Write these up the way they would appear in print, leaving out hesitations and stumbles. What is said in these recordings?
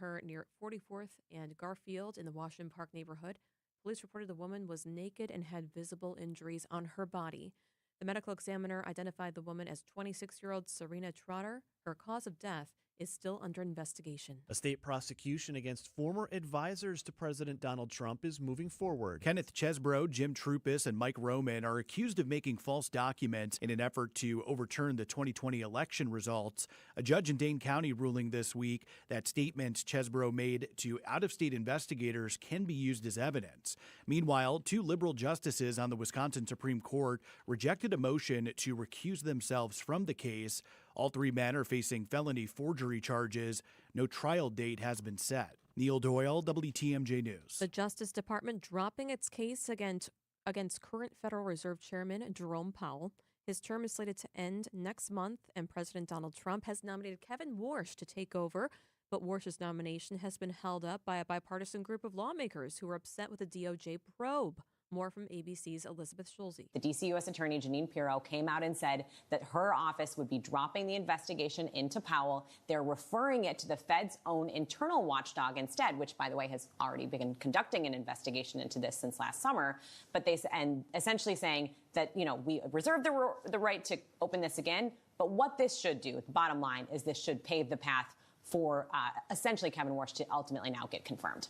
her near 44th and Garfield in the Washington Park neighborhood. Police reported the woman was naked and had visible injuries on her body. The medical examiner identified the woman as 26-year-old Serena Trotter. Her cause of death is still under investigation. A state prosecution against former advisors to President Donald Trump is moving forward. Kenneth Chesbrough, Jim Troupis, and Mike Roman are accused of making false documents in an effort to overturn the 2020 election results. A judge in Dane County ruling this week that statements Chesbrough made to out-of-state investigators can be used as evidence. Meanwhile, 2 liberal justices on the Wisconsin Supreme Court rejected a motion to recuse themselves from the case. All 3 men are facing felony forgery charges. No trial date has been set. Neil Doyle, WTMJ News. The Justice Department dropping its case against current Federal Reserve Chairman Jerome Powell. His term is slated to end next month, and President Donald Trump has nominated Kevin Warsh to take over. But Warsh's nomination has been held up by a bipartisan group of lawmakers who are upset with the DOJ probe. More from ABC's Elizabeth Schulze. The D.C. U.S. Attorney Jeanine Pirro came out and said that her office would be dropping the investigation into Powell. They're referring it to the Fed's own internal watchdog instead, which, by the way, has already been conducting an investigation into this since last summer. But essentially saying that, we reserve the right to open this again. But what this should do, the bottom line, is this should pave the path for essentially Kevin Warsh to ultimately now get confirmed.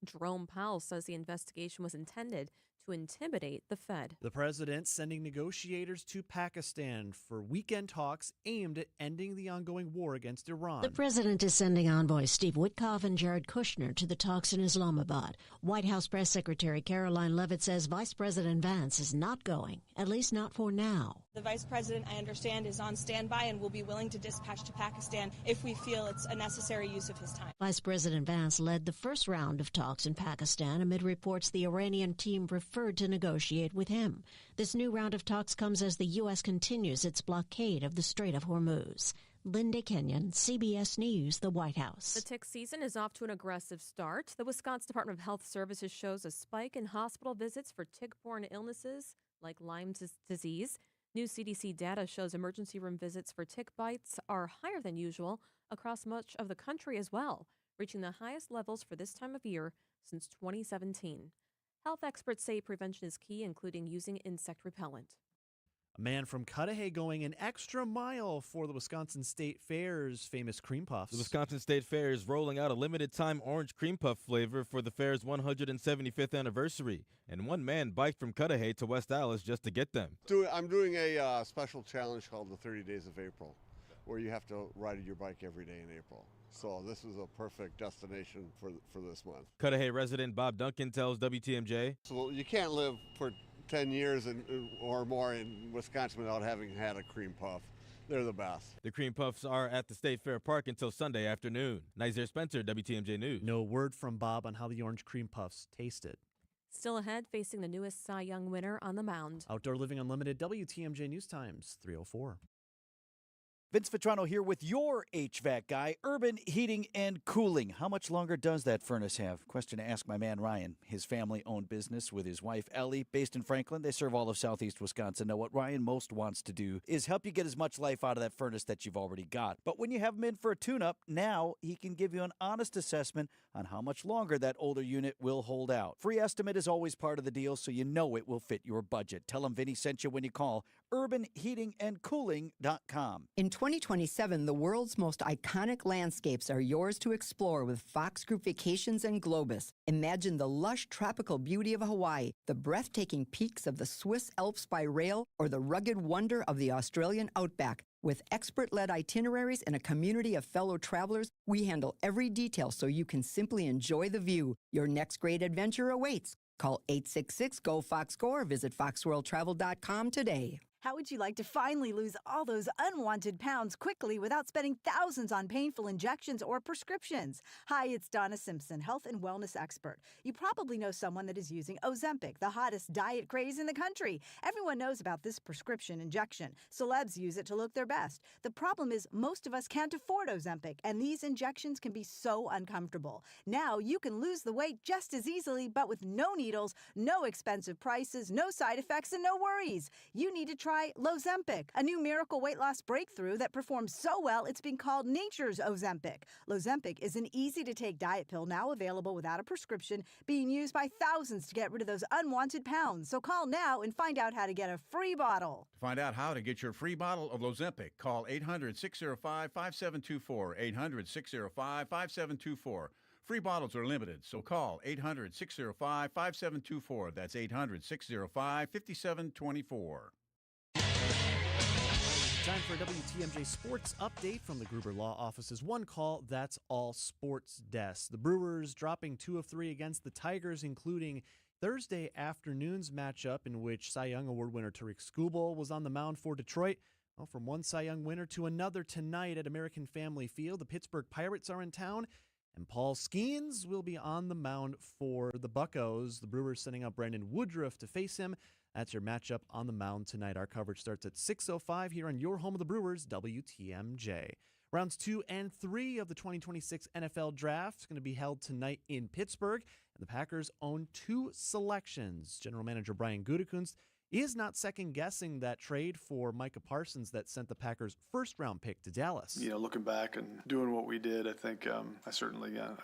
Jerome Powell says the investigation was intended to intimidate the Fed. The president sending negotiators to Pakistan for weekend talks aimed at ending the ongoing war against Iran. The president is sending envoys Steve Witkoff and Jared Kushner to the talks in Islamabad. White House Press Secretary Caroline Leavitt says Vice President Vance is not going, at least not for now. The vice president, I understand, is on standby and will be willing to dispatch to Pakistan if we feel it's a necessary use of his time. Vice President Vance led the first round of talks in Pakistan amid reports the Iranian team preferred to negotiate with him. This new round of talks comes as the U.S. continues its blockade of the Strait of Hormuz. Linda Kenyon, CBS News, the White House. The tick season is off to an aggressive start. The Wisconsin Department of Health Services shows a spike in hospital visits for tick-borne illnesses like Lyme disease. New CDC data shows emergency room visits for tick bites are higher than usual across much of the country as well, reaching the highest levels for this time of year since 2017. Health experts say prevention is key, including using insect repellent. A man from Cudahy going an extra mile for the Wisconsin State Fair's famous cream puffs. The Wisconsin State Fair is rolling out a limited-time orange cream puff flavor for the fair's 175th anniversary. And one man biked from Cudahy to West Allis just to get them. I'm doing a special challenge called the 30 Days of April, where you have to ride your bike every day in April. So this is a perfect destination for this month. Cudahy resident Bob Duncan tells WTMJ. So you can't live for 10 years or more in Wisconsin without having had a cream puff. They're the best. The cream puffs are at the State Fair Park until Sunday afternoon. Nizer Spencer, WTMJ News. No word from Bob on how the orange cream puffs tasted. Still ahead, facing the newest Cy Young winner on the mound. Outdoor Living Unlimited, WTMJ News Times, 3:04. Vince Vitrano here with your HVAC guy, Urban Heating and Cooling. How much longer does that furnace have? Question to ask my man Ryan. His family-owned business with his wife Ellie, based in Franklin. They serve all of southeast Wisconsin. Now, what Ryan most wants to do is help you get as much life out of that furnace that you've already got. But when you have him in for a tune-up, now he can give you an honest assessment on how much longer that older unit will hold out. Free estimate is always part of the deal, so you know it will fit your budget. Tell him Vinny sent you when you call urbanheatingandcooling.com. In 2027, the world's most iconic landscapes are yours to explore with Fox Group Vacations and Globus. Imagine the lush tropical beauty of Hawaii, the breathtaking peaks of the Swiss Alps by rail, or the rugged wonder of the Australian outback. With expert-led itineraries and a community of fellow travelers, we handle every detail so you can simply enjoy the view. Your next great adventure awaits. Call 866-GO-FOXGO or visit foxworldtravel.com today. How would you like to finally lose all those unwanted pounds quickly without spending thousands on painful injections or prescriptions? Hi, it's Donna Simpson, health and wellness expert. You probably know someone that is using Ozempic, the hottest diet craze in the country. Everyone knows about this prescription injection. Celebs use it to look their best. The problem is most of us can't afford Ozempic, and these injections can be so uncomfortable. Now you can lose the weight just as easily, but with no needles, no expensive prices, no side effects, and no worries. You need to try try Lozempic, a new miracle weight loss breakthrough that performs so well it's been called nature's Ozempic. Lozempic is an easy-to-take diet pill now available without a prescription, being used by thousands to get rid of those unwanted pounds. So call now and find out how to get a free bottle. To find out how to get your free bottle of Lozempic, call 800-605-5724, 800-605-5724. Free bottles are limited, so call 800-605-5724. That's 800-605-5724. Time for a WTMJ Sports Update from the Gruber Law Office's One Call, That's All Sports Desk. The Brewers dropping 2 of 3 against the Tigers, including Thursday afternoon's matchup in which Cy Young Award winner Tariq Skubal was on the mound for Detroit. Well, from one Cy Young winner to another tonight at American Family Field, the Pittsburgh Pirates are in town, and Paul Skeens will be on the mound for the Buccos. The Brewers sending out Brandon Woodruff to face him. That's your matchup on the mound tonight. Our coverage starts at 6:05 here on your home of the Brewers, WTMJ. Rounds 2 and 3 of the 2026 NFL Draft is going to be held tonight in Pittsburgh, and the Packers own 2 selections. General Manager Brian Gutekunst is not second-guessing that trade for Micah Parsons that sent the Packers' first-round pick to Dallas. You know, looking back and doing what we did, I think I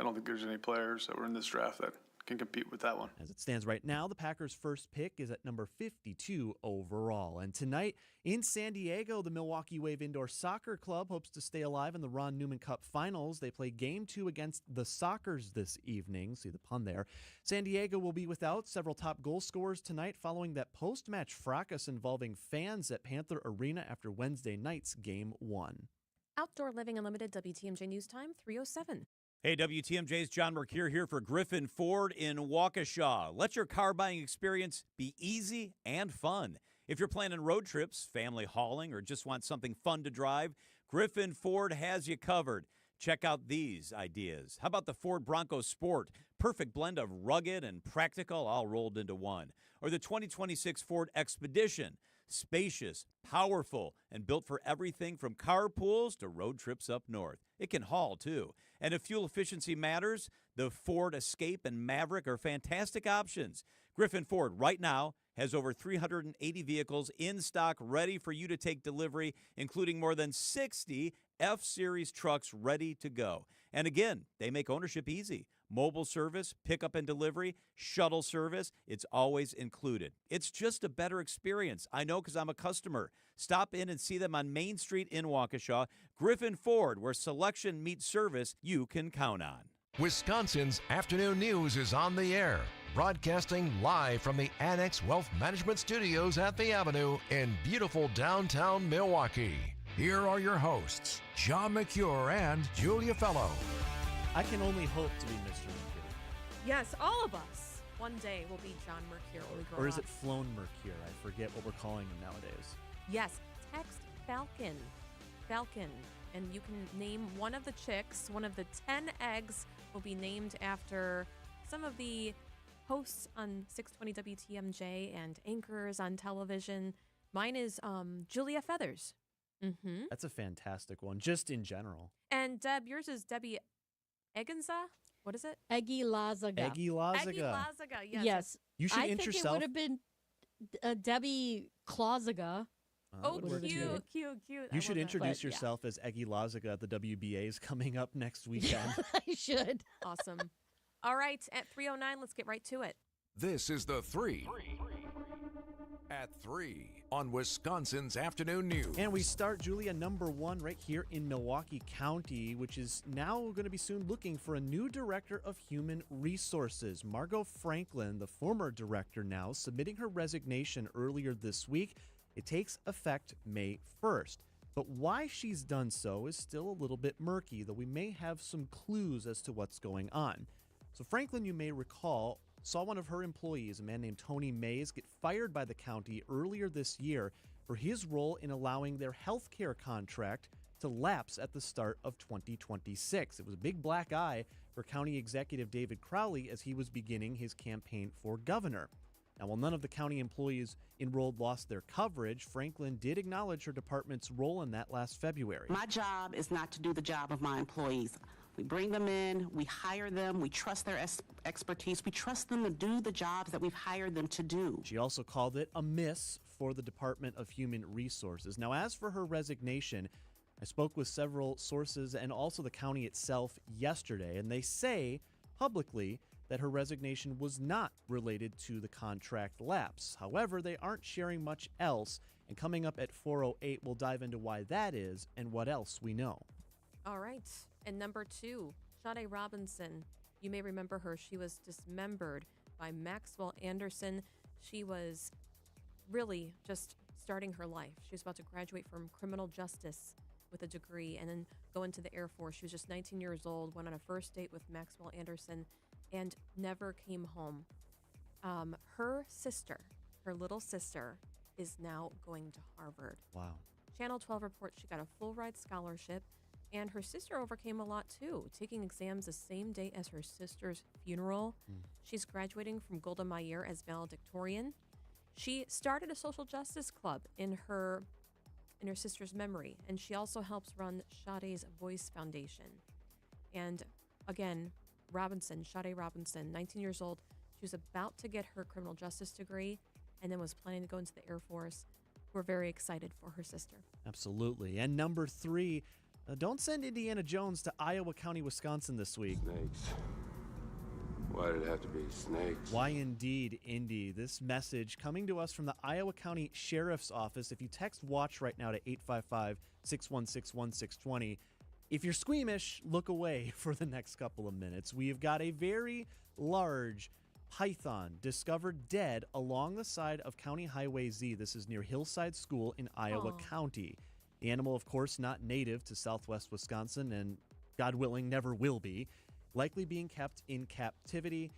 don't think there's any players that were in this draft that can compete with that one. As it stands right now, the Packers' first pick is at number 52 overall. And tonight in San Diego, the Milwaukee Wave Indoor Soccer Club hopes to stay alive in the Ron Newman Cup Finals. They play Game 2 against the Sockers this evening. See the pun there. San Diego will be without several top goal scorers tonight following that post-match fracas involving fans at Panther Arena after Wednesday night's Game 1. Outdoor Living Unlimited, WTMJ News Time, 3:07. Hey, WTMJ's John Mercure here for Griffin Ford in Waukesha. Let your car buying experience be easy and fun. If you're planning road trips, family hauling, or just want something fun to drive, Griffin Ford has you covered. Check out these ideas. How about the Ford Bronco Sport? Perfect blend of rugged and practical all rolled into one. Or the 2026 Ford Expedition. Spacious, powerful, and built for everything from carpools to road trips up north. It can haul, too. And if fuel efficiency matters, the Ford Escape and Maverick are fantastic options. Griffin Ford right now has over 380 vehicles in stock ready for you to take delivery, including more than 60 F-Series trucks ready to go. And again, they make ownership easy. Mobile service, pickup and delivery, shuttle service, it's always included. It's just a better experience. I know because I'm a customer. Stop in and see them on Main Street in Waukesha. Griffin Ford, where selection meets service you can count on. Wisconsin's Afternoon News is on the air, broadcasting live from the Annex Wealth Management Studios at the Avenue in beautiful downtown Milwaukee. Here are your hosts, John McCure and Julia Fellow. I can only hope to be Mr. Mercure. Yes, all of us. One day will be John Mercure when we grow up. Or is it Flown Mercure? I forget what we're calling him nowadays. Yes, text Falcon. Falcon. And you can name one of the chicks. One of the 10 eggs will be named after some of the hosts on 620 WTMJ and anchors on television. Mine is Julia Feathers. Mm-hmm. That's a fantastic one, just in general. And Deb, yours is Debbie Eggenza? What is it? Eggy Lazaga. Eggy Lazaga. Eggy Lazaga, yes. Yes. You should I int think yourself. it would have been Debbie Clausaga. Oh, would work cute, too. cute. You should introduce But, yeah. yourself as Eggy Lazaga at the WBAs coming up next weekend. I should. Awesome. All right, at 3:09, let's get right to it. This is the 3 at 3 on Wisconsin's Afternoon News. And we start, Julia, number 1 right here in Milwaukee County, which is now going to be soon looking for a new director of human resources. Margot Franklin, the former director now, submitting her resignation earlier this week. It takes effect May 1st. But why she's done so is still a little bit murky, though we may have some clues as to what's going on. So Franklin, you may recall, saw one of her employees, a man named Tony Mays, get fired by the county earlier this year for his role in allowing their health care contract to lapse at the start of 2026. It was a big black eye for County Executive David Crowley as he was beginning his campaign for governor. Now, while none of the county employees enrolled lost their coverage, Franklin did acknowledge her department's role in that last February. My job is not to do the job of my employees. We bring them in, we hire them, we trust their expertise, we trust them to do the jobs that we've hired them to do. She also called it a miss for the Department of Human Resources. Now, as for her resignation, I spoke with several sources and also the county itself yesterday, and they say publicly that her resignation was not related to the contract lapse. However, they aren't sharing much else, and coming up at 4:08, we'll dive into why that is and what else we know. All right. And number 2, Sade Robinson. You may remember her. She was dismembered by Maxwell Anderson. She was really just starting her life. She was about to graduate from criminal justice with a degree and then go into the Air Force. She was just 19 years old, went on a first date with Maxwell Anderson, and never came home. Her sister, her little sister, is now going to Harvard. Wow. Channel 12 reports she got a full ride scholarship, and her sister overcame a lot too, taking exams the same day as her sister's funeral. She's graduating from Golda Meir as valedictorian. She started a social justice club in her sister's memory, and she also helps run Sade's Voice Foundation. And again, Sade Robinson, 19 years old, she was about to get her criminal justice degree and then was planning to go into the Air Force. We're very excited for her sister. Absolutely. And number 3, don't send Indiana Jones to Iowa County, Wisconsin this week. Snakes. Why did it have to be snakes? Why indeed, Indy? This message coming to us from the Iowa County Sheriff's Office. If you text WATCH right now to 855-616-1620, if you're squeamish, look away for the next couple of minutes. We've got a very large python discovered dead along the side of County Highway Z. This is near Hillside School in Iowa County. The animal, of course, not native to southwest Wisconsin and, God willing, never will be, likely being kept in captivity.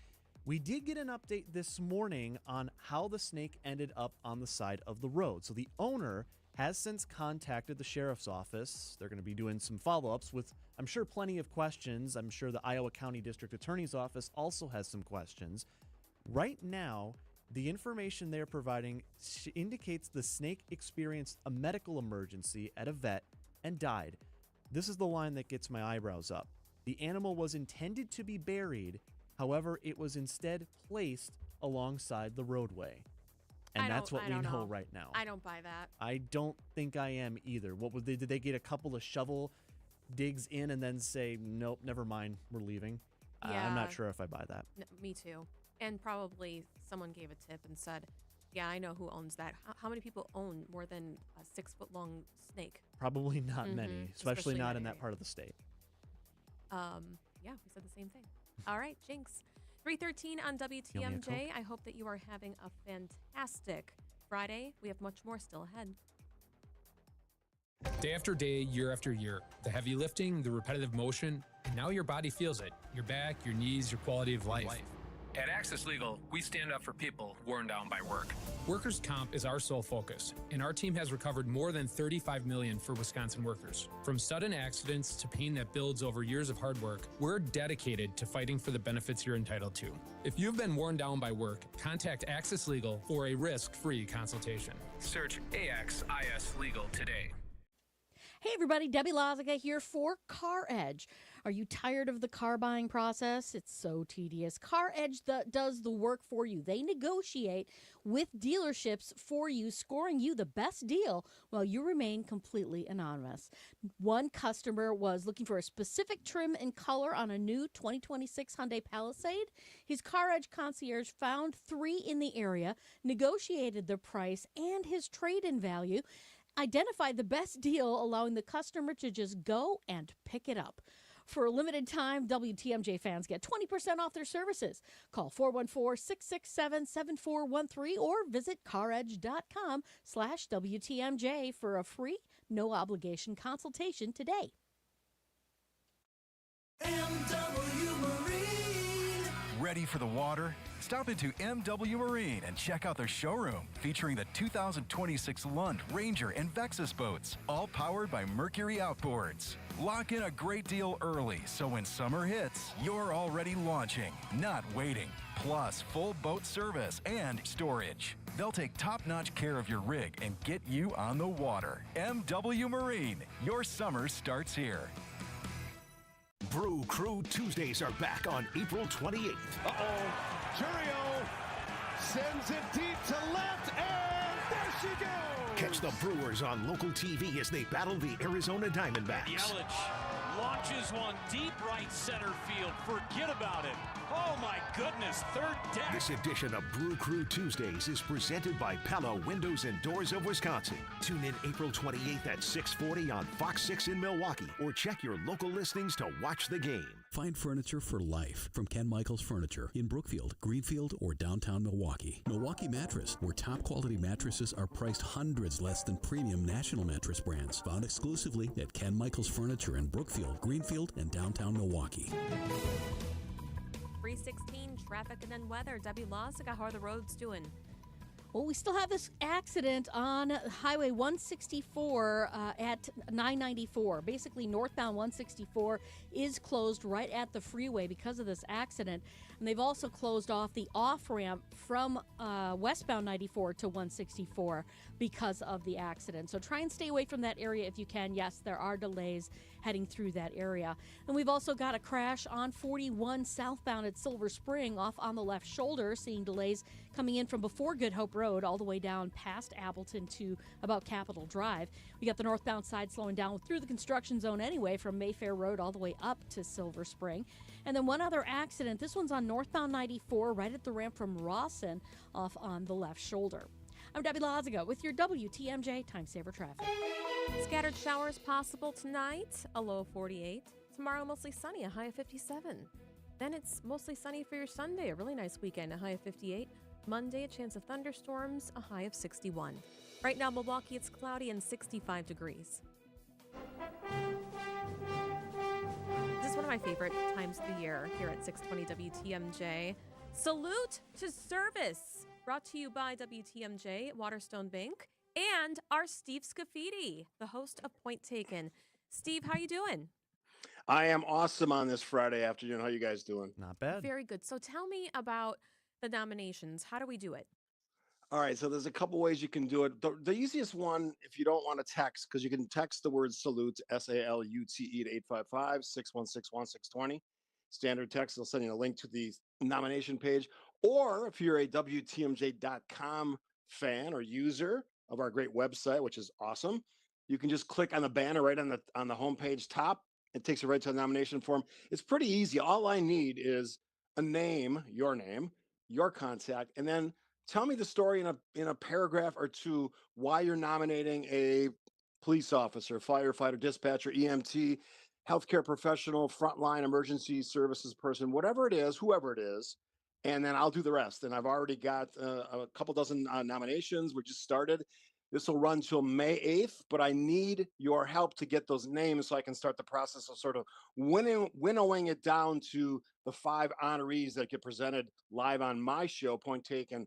We did get an update this morning on how the snake ended up on the side of the road. So the owner has since contacted the sheriff's office. They're going to be doing some follow-ups with, I'm sure, plenty of questions. I'm sure the Iowa County District Attorney's Office also has some questions. Right now, the information they're providing indicates the snake experienced a medical emergency at a vet and died. This is the line that gets my eyebrows up. The animal was intended to be buried. However, it was instead placed alongside the roadway. And that's what we know right now. I don't buy that. I don't think I am either. What was did they get a couple of shovel digs in and then say, nope, never mind, we're leaving? Yeah. I'm not sure if I buy that. No, me too. And probably someone gave a tip and said, yeah, I know who owns that. How many people own more than a 6-foot-long snake? Probably not many, especially not in that part of the state. Yeah, we said the same thing. All right, Jinx. 3:13 on WTMJ. I hope that you are having a fantastic Friday. We have much more still ahead. Day after day, year after year, the heavy lifting, the repetitive motion, and now your body feels it. Your back, your knees, your quality of life. At Access Legal, we stand up for people worn down by work. Workers' comp is our sole focus, and our team has recovered more than $35 million for Wisconsin workers. From sudden accidents to pain that builds over years of hard work, we're dedicated to fighting for the benefits you're entitled to. If you've been worn down by work, contact Access Legal for a risk-free consultation. Search AXIS Legal today. Hey everybody, Debbie Lozica here for Car Edge. Are you tired of the car buying process? It's so tedious. Car Edge does the work for you. They negotiate with dealerships for you, scoring you the best deal while you remain completely anonymous. One customer was looking for a specific trim and color on a new 2026 Hyundai Palisade. His Car Edge concierge found 3 in the area, negotiated the price and his trade-in value, identified the best deal, allowing the customer to just go and pick it up. For a limited time, WTMJ fans get 20% off their services. Call 414-667-7413 or visit caredge.com/WTMJ for a free, no-obligation consultation today. MW Marine. Ready for the water? Stop into MW Marine and check out their showroom featuring the 2026 Lund, Ranger, and Vexus boats, all powered by Mercury Outboards. Lock in a great deal early so when summer hits, you're already launching, not waiting. Plus, full boat service and storage. They'll take top-notch care of your rig and get you on the water. MW Marine, your summer starts here. Brew Crew Tuesdays are back on April 28th. Cheerio! Sends it deep to left, and there she goes. Catch the Brewers on local TV as they battle the Arizona Diamondbacks. Yelich launches one deep right center field. Forget about it. Oh my goodness, third deck. This edition of Brew Crew Tuesdays is presented by Pella Windows and Doors of Wisconsin. Tune in April 28th at 6:40 on Fox 6 in Milwaukee, or check your local listings to watch the game. Find furniture for life from Ken Michaels Furniture in Brookfield, Greenfield, or downtown Milwaukee. Milwaukee Mattress, where top quality mattresses are priced hundreds less than premium national mattress brands. Found exclusively at Ken Michaels Furniture in Brookfield, Greenfield, and downtown Milwaukee. 316 traffic and then weather. Debbie Lozica, how are the roads doing? Well, we still have this accident on Highway 164 at 994. Basically, northbound 164 is closed right at the freeway because of this accident. And they've also closed off the off-ramp from westbound 94 to 164 because of the accident. So try and stay away from that area if you can. Yes, there are delays heading through that area. And we've also got a crash on 41 southbound at Silver Spring off on the left shoulder, seeing delays coming in from before Good Hope Road all the way down past Appleton to about Capitol Drive. We got the northbound side slowing down through the construction zone anyway from Mayfair Road all the way up to Silver Spring. And then one other accident. This one's on northbound 94 right at the ramp from Rawson off on the left shoulder. I'm Debbie Lozica with your WTMJ Time Saver Traffic. Scattered showers possible tonight, a low of 48. Tomorrow, mostly sunny, a high of 57. Then it's mostly sunny for your Sunday, a really nice weekend, a high of 58. Monday, a chance of thunderstorms, a high of 61. Right now, Milwaukee, it's cloudy and 65 degrees. This is one of my favorite times of the year here at 620 WTMJ. Salute to Service, brought to you by WTMJ, Waterstone Bank, and our Steve Scafidi, the host of Point Taken. Steve, how you doing? I am awesome on this Friday afternoon. How you guys doing? Not bad. Very good. So tell me about the nominations. How do we do it? All right, so there's a couple ways you can do it. The easiest one, if you don't want to text, because you can text the word salute, SALUTE, to 855-616-1620. Standard text, they'll send you a link to the nomination page. Or if you're a WTMJ.com fan or user of our great website, which is awesome, you can just click on the banner right on the homepage top. It takes you right to the nomination form. It's pretty easy. All I need is a name, your contact, and then tell me the story in a paragraph or two why you're nominating a police officer, firefighter, dispatcher, EMT, healthcare professional, frontline emergency services person, whatever it is, whoever it is, and then I'll do the rest. And I've already got a couple dozen nominations. We just started. This will run till May 8th, but I need your help to get those names so I can start the process of sort of winnowing it down to the 5 honorees that get presented live on my show, Point Taken,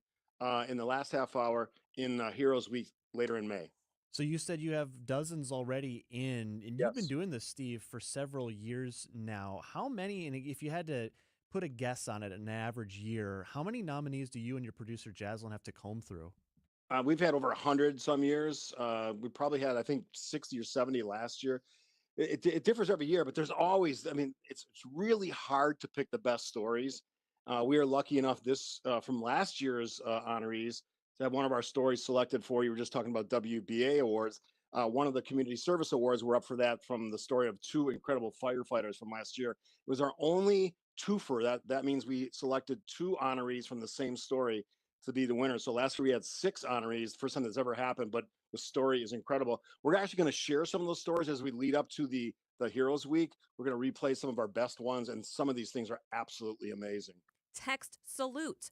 in the last half hour in Heroes Week later in May. So you said you have dozens already in, and you've been doing this, Steve, for several years now. How many, and if you had to put a guess on it, an average year, how many nominees do you and your producer, Jaslyn, have to comb through? We've had over 100 some years. We probably had, I think, 60 or 70 last year. It differs every year, but there's always, I mean, it's really hard to pick the best stories. We are lucky enough from last year's honorees to have one of our stories selected for, you were just talking about WBA awards. One of the community service awards were up for that from the story of 2 incredible firefighters from last year. It was our only twofer. That means we selected 2 honorees from the same story to be the winner. So last year we had 6 honorees, first time that's ever happened, but the story is incredible. We're actually going to share some of those stories as we lead up to the Heroes Week. We're going to replay some of our best ones, and some of these things are absolutely amazing. Text salute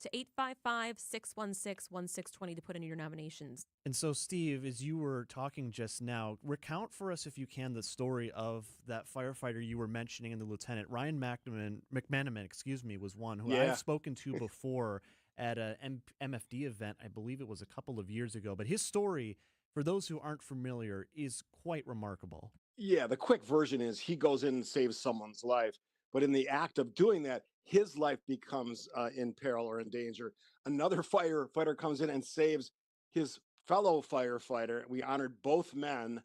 to 855-616-1620 to put in your nominations. And so, Steve, as you were talking just now, recount for us, if you can, the story of that firefighter you were mentioning and the lieutenant. Ryan McManaman, was one who I've spoken to before at an MFD event. I believe it was a couple of years ago. But his story, for those who aren't familiar, is quite remarkable. Yeah, the quick version is he goes in and saves someone's life. But in the act of doing that, his life becomes in peril or in danger. Another firefighter comes in and saves his fellow firefighter. We honored both men.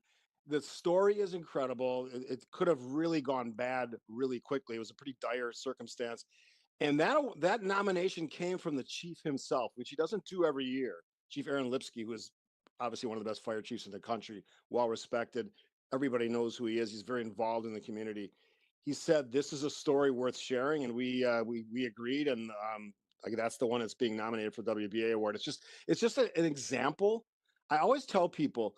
The story is incredible. It could have really gone bad really quickly. It was a pretty dire circumstance. And that nomination came from the chief himself, which he doesn't do every year. Chief Aaron Lipsky, who is obviously one of the best fire chiefs in the country, well respected. Everybody knows who he is. He's very involved in the community. He said this is a story worth sharing, and we agreed, and like that's the one that's being nominated for WBA award. It's just an example. I always tell people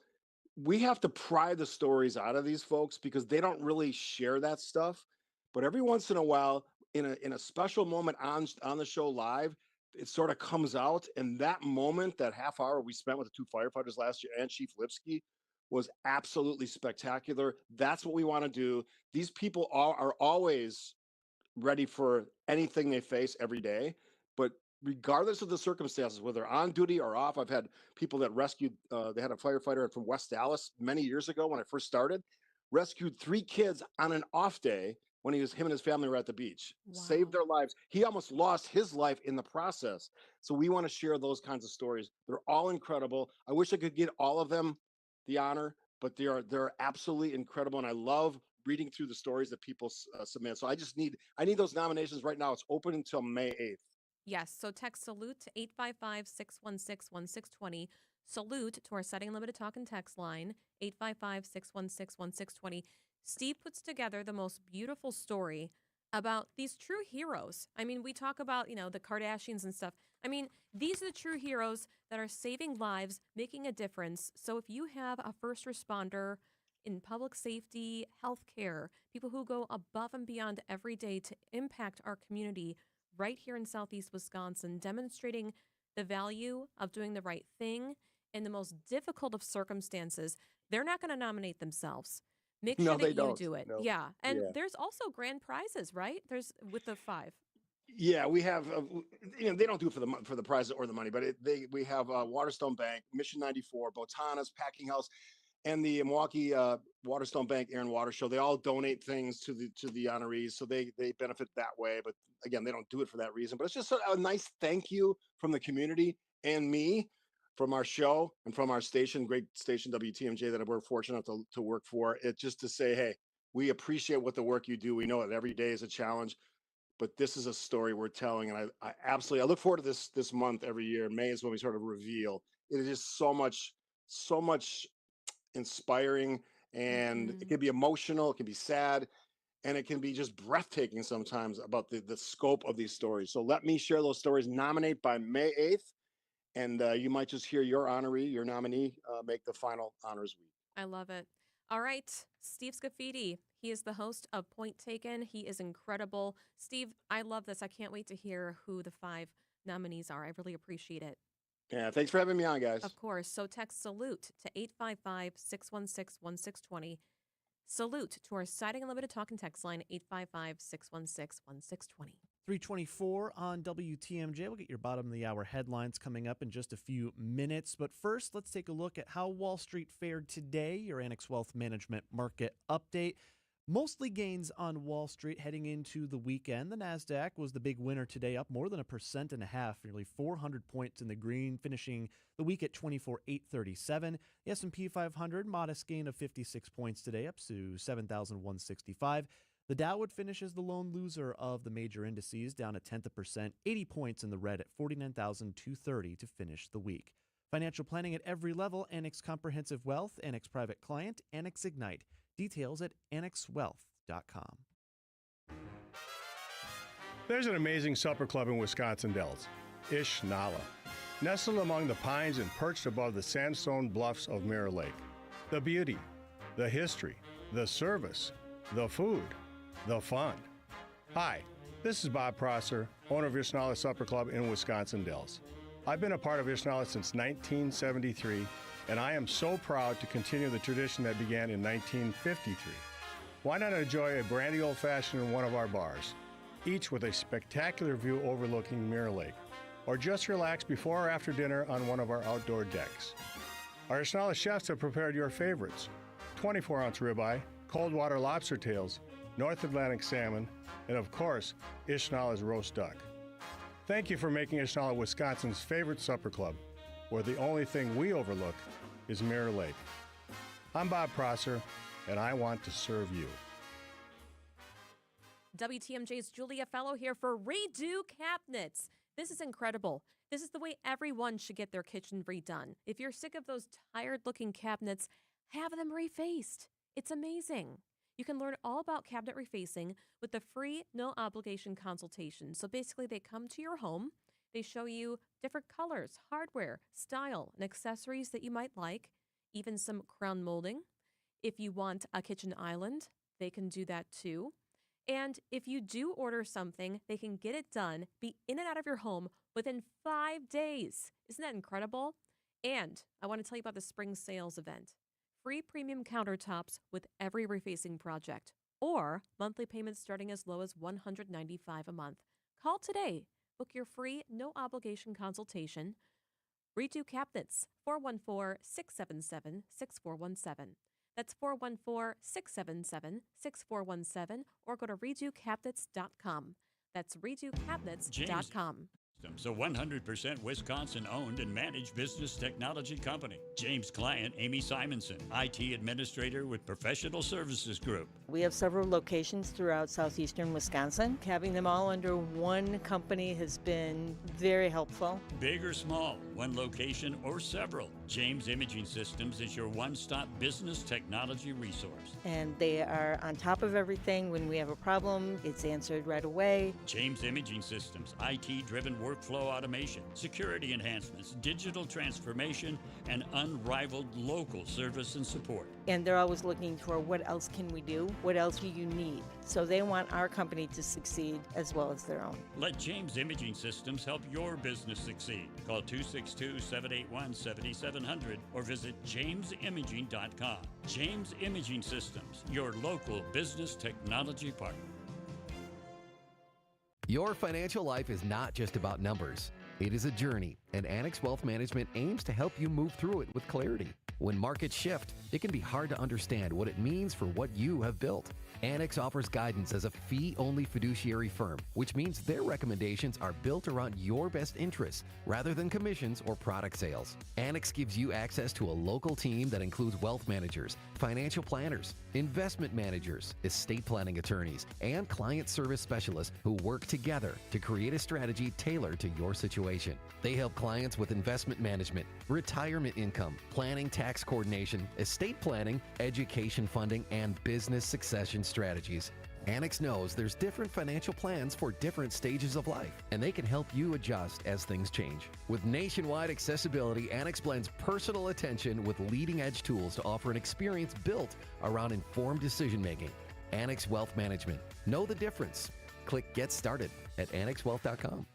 we have to pry the stories out of these folks because they don't really share that stuff. But every once in a while, in a special moment on the show live, it sort of comes out. And that moment, that half hour we spent with the two firefighters last year and Chief Lipsky was absolutely spectacular. That's what we want to do. These people are always ready for anything they face every day. But regardless of the circumstances, whether on duty or off, I've had people that rescued, they had a firefighter from West Dallas many years ago when I first started, rescued 3 kids on an off day when him and his family were at the beach, saved their lives. He almost lost his life in the process. So we want to share those kinds of stories. They're all incredible. I wish I could get all of them the honor, but they're absolutely incredible. And I love reading through the stories that people submit. So I need those nominations right now. It's open until May 8th. Yes, so text salute to 855-616-1620. Salute to our Setting Limited Talk and Text line, 855-616-1620. Steve puts together the most beautiful story about these true heroes. I mean, we talk about, the Kardashians and stuff. I mean, these are the true heroes that are saving lives, making a difference. So if you have a first responder in public safety, healthcare, people who go above and beyond every day to impact our community right here in Southeast Wisconsin, demonstrating the value of doing the right thing in the most difficult of circumstances, they're not going to nominate themselves. Make sure that you do it. No. Yeah. And Yeah. there's also grand prizes, right? There's with the 5. Yeah, we have. They don't do it for the prize or the money, but we have Waterstone Bank, Mission 94, Botana's Packing House, and the Milwaukee Waterstone Bank Air and Water Show. They all donate things to the honorees, so they benefit that way. But again, they don't do it for that reason. But it's just a nice thank you from the community and me, from our show and from our station, great station WTMJ that we're fortunate to work for. It's just to say, hey, we appreciate what the work you do. We know that every day is a challenge, but this is a story we're telling, and I absolutely look forward to this month every year. May is when we sort of reveal. It is just so much inspiring, and it can be emotional, it can be sad, and it can be just breathtaking sometimes about the scope of these stories. So let me share those stories. Nominate by May 8th, and you might just hear your honoree, your nominee, make the final honors week. I love it. All right, Steve Scafidi. He is the host of Point Taken. He is incredible. Steve, I love this. I can't wait to hear who the 5 nominees are. I really appreciate it. Yeah, thanks for having me on, guys. Of course. So text salute to 855-616-1620. Salute to our Siding Unlimited Talk and Text line, 855-616-1620. 324 on WTMJ. We'll get your bottom of the hour headlines coming up in just a few minutes. But first, let's take a look at how Wall Street fared today. Your Annex Wealth Management market update. Mostly gains on Wall Street heading into the weekend. The NASDAQ was the big winner today, up more than 1.5%, nearly 400 points in the green, finishing the week at 24,837. The S&P 500, modest gain of 56 points today, up to 7,165. The Dow would finish as the lone loser of the major indices, down 0.1%, 80 points in the red at 49,230 to finish the week. Financial planning at every level, Annex Comprehensive Wealth, Annex Private Client, Annex Ignite. Details at annexwealth.com. There's an amazing supper club in Wisconsin Dells, Ish Nala, nestled among the pines and perched above the sandstone bluffs of Mirror Lake. The beauty, the history, the service, the food, the fun. Hi, this is Bob Prosser, owner of Ishnala Supper Club in Wisconsin Dells. I've been a part of Ishnala since 1973, and I am so proud to continue the tradition that began in 1953. Why not enjoy a brandy old-fashioned in one of our bars, each with a spectacular view overlooking Mirror Lake, or just relax before or after dinner on one of our outdoor decks. Our Ishnala chefs have prepared your favorites: 24-ounce ribeye, cold water lobster tails, North Atlantic salmon, and of course, Ishnala's roast duck. Thank you for making Ishnala Wisconsin's favorite supper club, where the only thing we overlook is Mirror Lake. I'm Bob Prosser, and I want to serve you. WTMJ's Julia Fellow here for Redo Cabinets. This is incredible. This is the way everyone should get their kitchen redone. If you're sick of those tired-looking cabinets, have them refaced. It's amazing. You can learn all about cabinet refacing with the free, no-obligation consultation. So basically, they come to your home. They show you different colors, hardware, style, and accessories that you might like, even some crown molding. If you want a kitchen island, they can do that too. And if you do order something, they can get it done, be in and out of your home within 5 days. Isn't that incredible? And I want to tell you about the spring sales event. Free premium countertops with every refacing project, or monthly payments starting as low as $195 a month. Call today. Book your free, no-obligation consultation. Redo Cabinets, 414-677-6417. That's 414-677-6417, or go to redocabinets.com. That's redocabinets.com. A 100% Wisconsin-owned and managed business technology company. James' client, Amy Simonson, IT administrator with Professional Services Group. We have several locations throughout southeastern Wisconsin. Having them all under one company has been very helpful. Big or small, one location or several, James Imaging Systems is your one-stop business technology resource. And they are on top of everything. When we have a problem, it's answered right away. James Imaging Systems, IT-driven workflow automation, security enhancements, digital transformation, and unrivaled local service and support. And they're always looking for what else can we do? What else do you need? So they want our company to succeed as well as their own. Let James Imaging Systems help your business succeed. Call 262-781-7700 or visit jamesimaging.com. James Imaging Systems, your local business technology partner. Your financial life is not just about numbers. It is a journey, and Annex Wealth Management aims to help you move through it with clarity. When markets shift, it can be hard to understand what it means for what you have built. Annex offers guidance as a fee-only fiduciary firm, which means their recommendations are built around your best interests rather than commissions or product sales. Annex gives you access to a local team that includes wealth managers, financial planners, investment managers, estate planning attorneys, and client service specialists who work together to create a strategy tailored to your situation. They help clients with investment management, retirement income, planning, tax coordination, estate planning, education funding, and business succession strategies. Annex knows there's different financial plans for different stages of life, and they can help you adjust as things change. With nationwide accessibility, Annex blends personal attention with leading-edge tools to offer an experience built around informed decision-making. Annex Wealth Management. Know the difference. Click Get Started at annexwealth.com.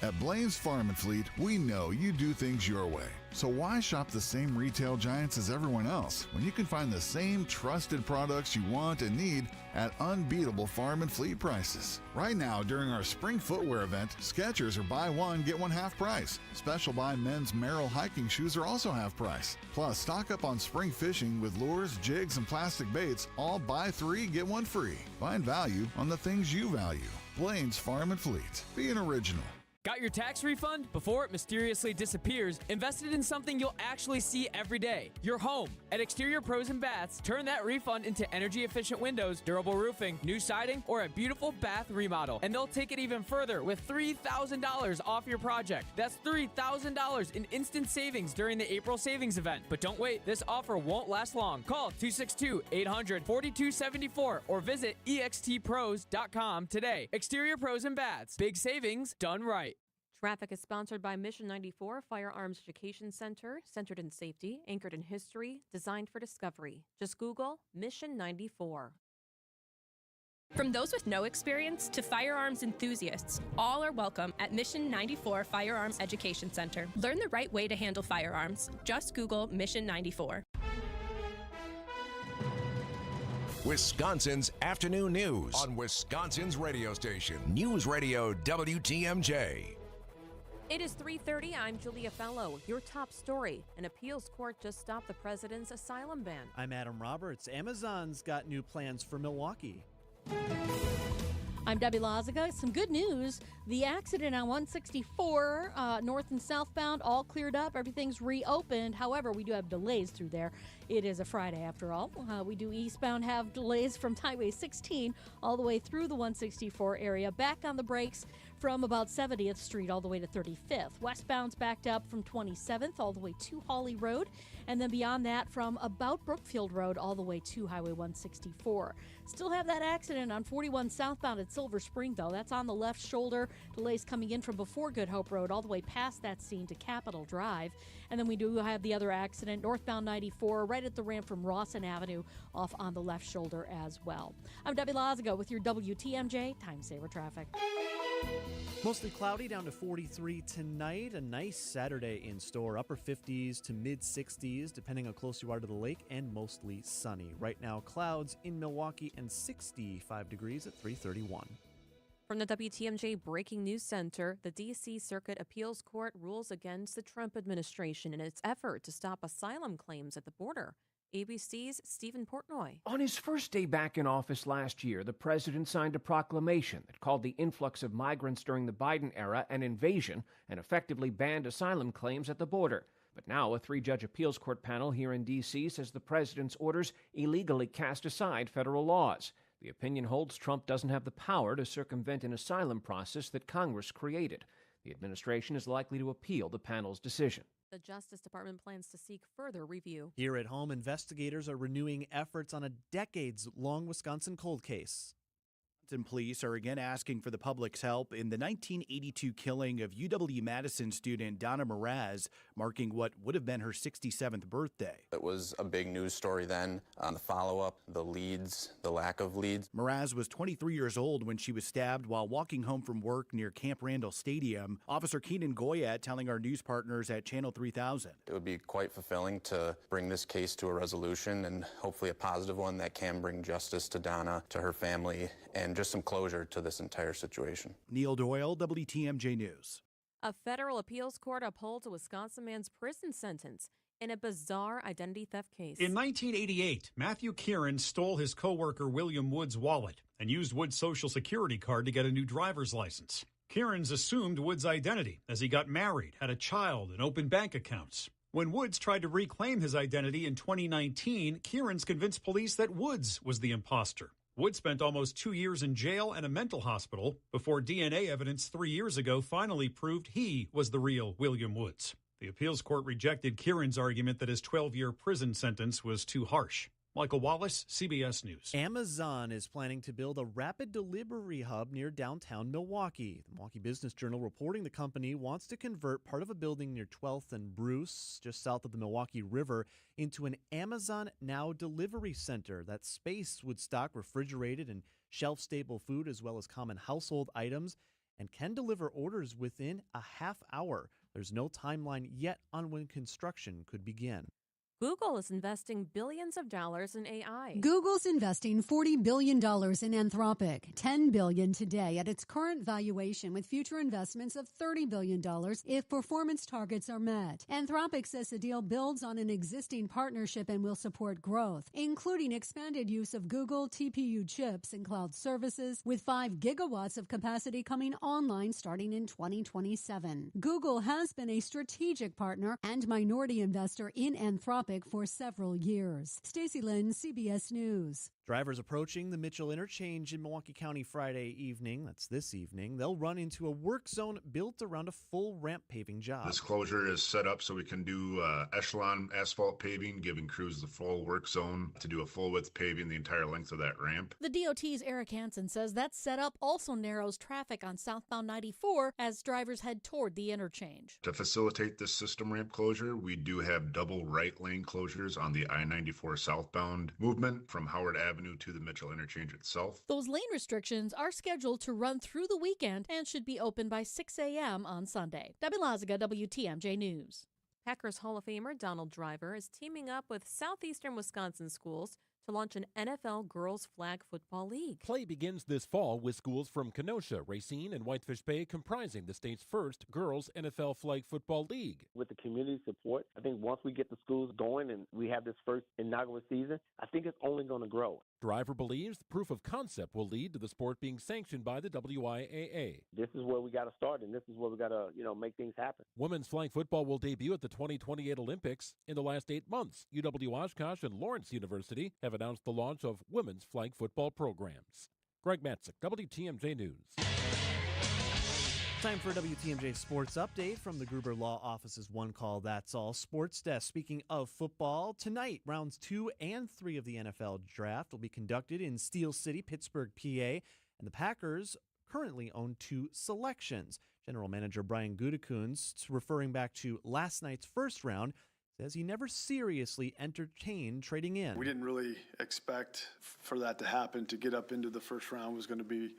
At Blaine's Farm and Fleet, we know you do things your way. So why shop the same retail giants as everyone else when you can find the same trusted products you want and need at unbeatable farm and fleet prices? Right now, during our spring footwear event, Skechers are buy one, get one half price. Special buy men's Merrell hiking shoes are also half price. Plus, stock up on spring fishing with lures, jigs, and plastic baits, all buy three, get one free. Find value on the things you value. Blaine's Farm and Fleet. Be an original. Got your tax refund? Before it mysteriously disappears, invested in something you'll actually see every day. Your home. At Exterior Pros and Baths, turn that refund into energy-efficient windows, durable roofing, new siding, or a beautiful bath remodel. And they'll take it even further with $3,000 off your project. That's $3,000 in instant savings during the April savings event. But don't wait, this offer won't last long. Call 262-800-4274 or visit extpros.com today. Exterior Pros and Baths. Big savings done right. Traffic is sponsored by Mission 94 Firearms Education Center, centered in safety, anchored in history, designed for discovery. Just Google Mission 94. From those with no experience to firearms enthusiasts, all are welcome at Mission 94 Firearms Education Center. Learn the right way to handle firearms. Just Google Mission 94. Wisconsin's afternoon news on Wisconsin's radio station, News Radio WTMJ. It is 3:30. I'm Julia Fellow. Your top story. An appeals court just stopped the president's asylum ban. I'm Adam Roberts. Amazon's got new plans for Milwaukee. I'm Debbie Lozica. Some good news. The accident on 164 north and southbound all cleared up. Everything's reopened. However, we do have delays through there. It is a Friday after all. We do eastbound have delays from Highway 16 all the way through the 164 area. Back on the brakes from about 70th Street all the way to 35th. Westbound's backed up from 27th all the way to Hawley Road. And then beyond that from about Brookfield Road all the way to Highway 164. Still have that accident on 41 southbound at Silver Spring, though. That's on the left shoulder. Delays coming in from before Good Hope Road all the way past that scene to Capitol Drive. And then we do have the other accident, northbound 94, right at the ramp from Rawson Avenue off on the left shoulder as well. I'm Debbie Lazago with your WTMJ Time Saver Traffic. Mostly cloudy, down to 43 tonight. A nice Saturday in store. Upper 50s to mid 60s, depending how close you are to the lake, and mostly sunny. Right now, clouds in Milwaukee and 65 degrees at 3:31. From the WTMJ Breaking News Center, the D.C. Circuit Appeals Court rules against the Trump administration in its effort to stop asylum claims at the border. ABC's Stephen Portnoy. On his first day back in office last year, the president signed a proclamation that called the influx of migrants during the Biden era an invasion and effectively banned asylum claims at the border. But now a 3-judge appeals court panel here in D.C. says the president's orders illegally cast aside federal laws. The opinion holds Trump doesn't have the power to circumvent an asylum process that Congress created. The administration is likely to appeal the panel's decision. The Justice Department plans to seek further review. Here at home, investigators are renewing efforts on a decades-long Wisconsin cold case. Police are again asking for the public's help in the 1982 killing of UW-Madison student Donna Meraz, marking what would have been her 67th birthday. It was a big news story then. The follow-up, the leads, the lack of leads. Meraz was 23 years old when she was stabbed while walking home from work near Camp Randall Stadium. Officer Keenan Goyat telling our news partners at Channel 3000. It would be quite fulfilling to bring this case to a resolution, and hopefully a positive one that can bring justice to Donna, to her family, and just some closure to this entire situation. Neil Doyle, WTMJ News. A federal appeals court upholds a Wisconsin man's prison sentence in a bizarre identity theft case. In 1988, Matthew Kieran stole his coworker William Wood's wallet and used Wood's social security card to get a new driver's license. Kieran's assumed Wood's identity as he got married, had a child, and opened bank accounts. When Woods tried to reclaim his identity in 2019, Kieran's convinced police that Woods was the imposter. Wood spent almost 2 years in jail and a mental hospital before DNA evidence 3 years ago finally proved he was the real William Woods. The appeals court rejected Kieran's argument that his 12-year prison sentence was too harsh. Michael Wallace, CBS News. Amazon is planning to build a rapid delivery hub near downtown Milwaukee. The Milwaukee Business Journal reporting the company wants to convert part of a building near 12th and Bruce, just south of the Milwaukee River, into an Amazon Now delivery center. That space would stock refrigerated and shelf-stable food as well as common household items and can deliver orders within a half hour. There's no timeline yet on when construction could begin. Google is investing billions of dollars in AI. Google's investing $40 billion in Anthropic, $10 billion today at its current valuation, with future investments of $30 billion if performance targets are met. Anthropic says the deal builds on an existing partnership and will support growth, including expanded use of Google TPU chips and cloud services, with 5 gigawatts of capacity coming online starting in 2027. Google has been a strategic partner and minority investor in Anthropic for several years. Stacey Lynn, CBS News. Drivers approaching the Mitchell Interchange in Milwaukee County Friday evening, that's this evening, they'll run into a work zone built around a full ramp paving job. This closure is set up so we can do echelon asphalt paving, giving crews the full work zone to do a full width paving the entire length of that ramp. The DOT's Eric Hansen says that setup also narrows traffic on southbound 94 as drivers head toward the interchange. To facilitate this system ramp closure, we do have double right lane closures on the I-94 southbound movement from Howard Avenue to the Mitchell Interchange itself. Those lane restrictions are scheduled to run through the weekend and should be open by 6 a.m. on Sunday. Debbie Lazaga, WTMJ News. Packers Hall of Famer Donald Driver is teaming up with southeastern Wisconsin schools to launch an NFL Girls Flag Football League. Play begins this fall with schools from Kenosha, Racine, and Whitefish Bay comprising the state's first Girls NFL Flag Football League. With the community support, I think once we get the schools going and we have this first inaugural season, I think it's only going to grow. Driver believes the proof of concept will lead to the sport being sanctioned by the WIAA. This is where we got to start, and this is where we got to, make things happen. Women's flag football will debut at the 2028 Olympics. In the last 8 months, UW-Oshkosh and Lawrence University have announced the launch of women's flag football programs. Greg Matzik, WTMJ News. Time for a WTMJ Sports Update from the Gruber Law Office's One Call That's All Sports Desk. Speaking of football, tonight, rounds 2 and 3 of the NFL Draft will be conducted in Steel City, Pittsburgh, PA, and the Packers currently own 2 selections. General Manager Brian Gutekunst, referring back to last night's first round, says he never seriously entertained trading in. We didn't really expect for that to happen. To get up into the first round was going to be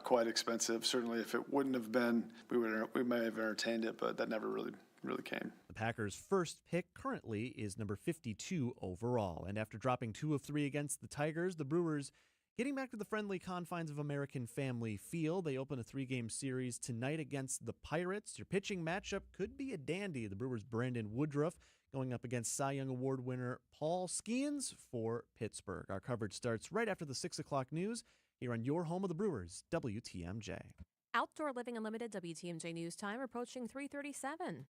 quite expensive. Certainly, if it wouldn't have been, we may have entertained it, but that never really came. The Packers' first pick currently is number 52 overall. And after dropping 2 of 3 against the Tigers, the Brewers getting back to the friendly confines of American Family Field. They open a 3-game series tonight against the Pirates. Your pitching matchup could be a dandy. The Brewers' Brandon Woodruff going up against Cy Young Award winner Paul Skeens for Pittsburgh. Our coverage starts right after the 6 o'clock news here on your home of the Brewers, WTMJ. Outdoor Living Unlimited WTMJ News Time approaching 3:37.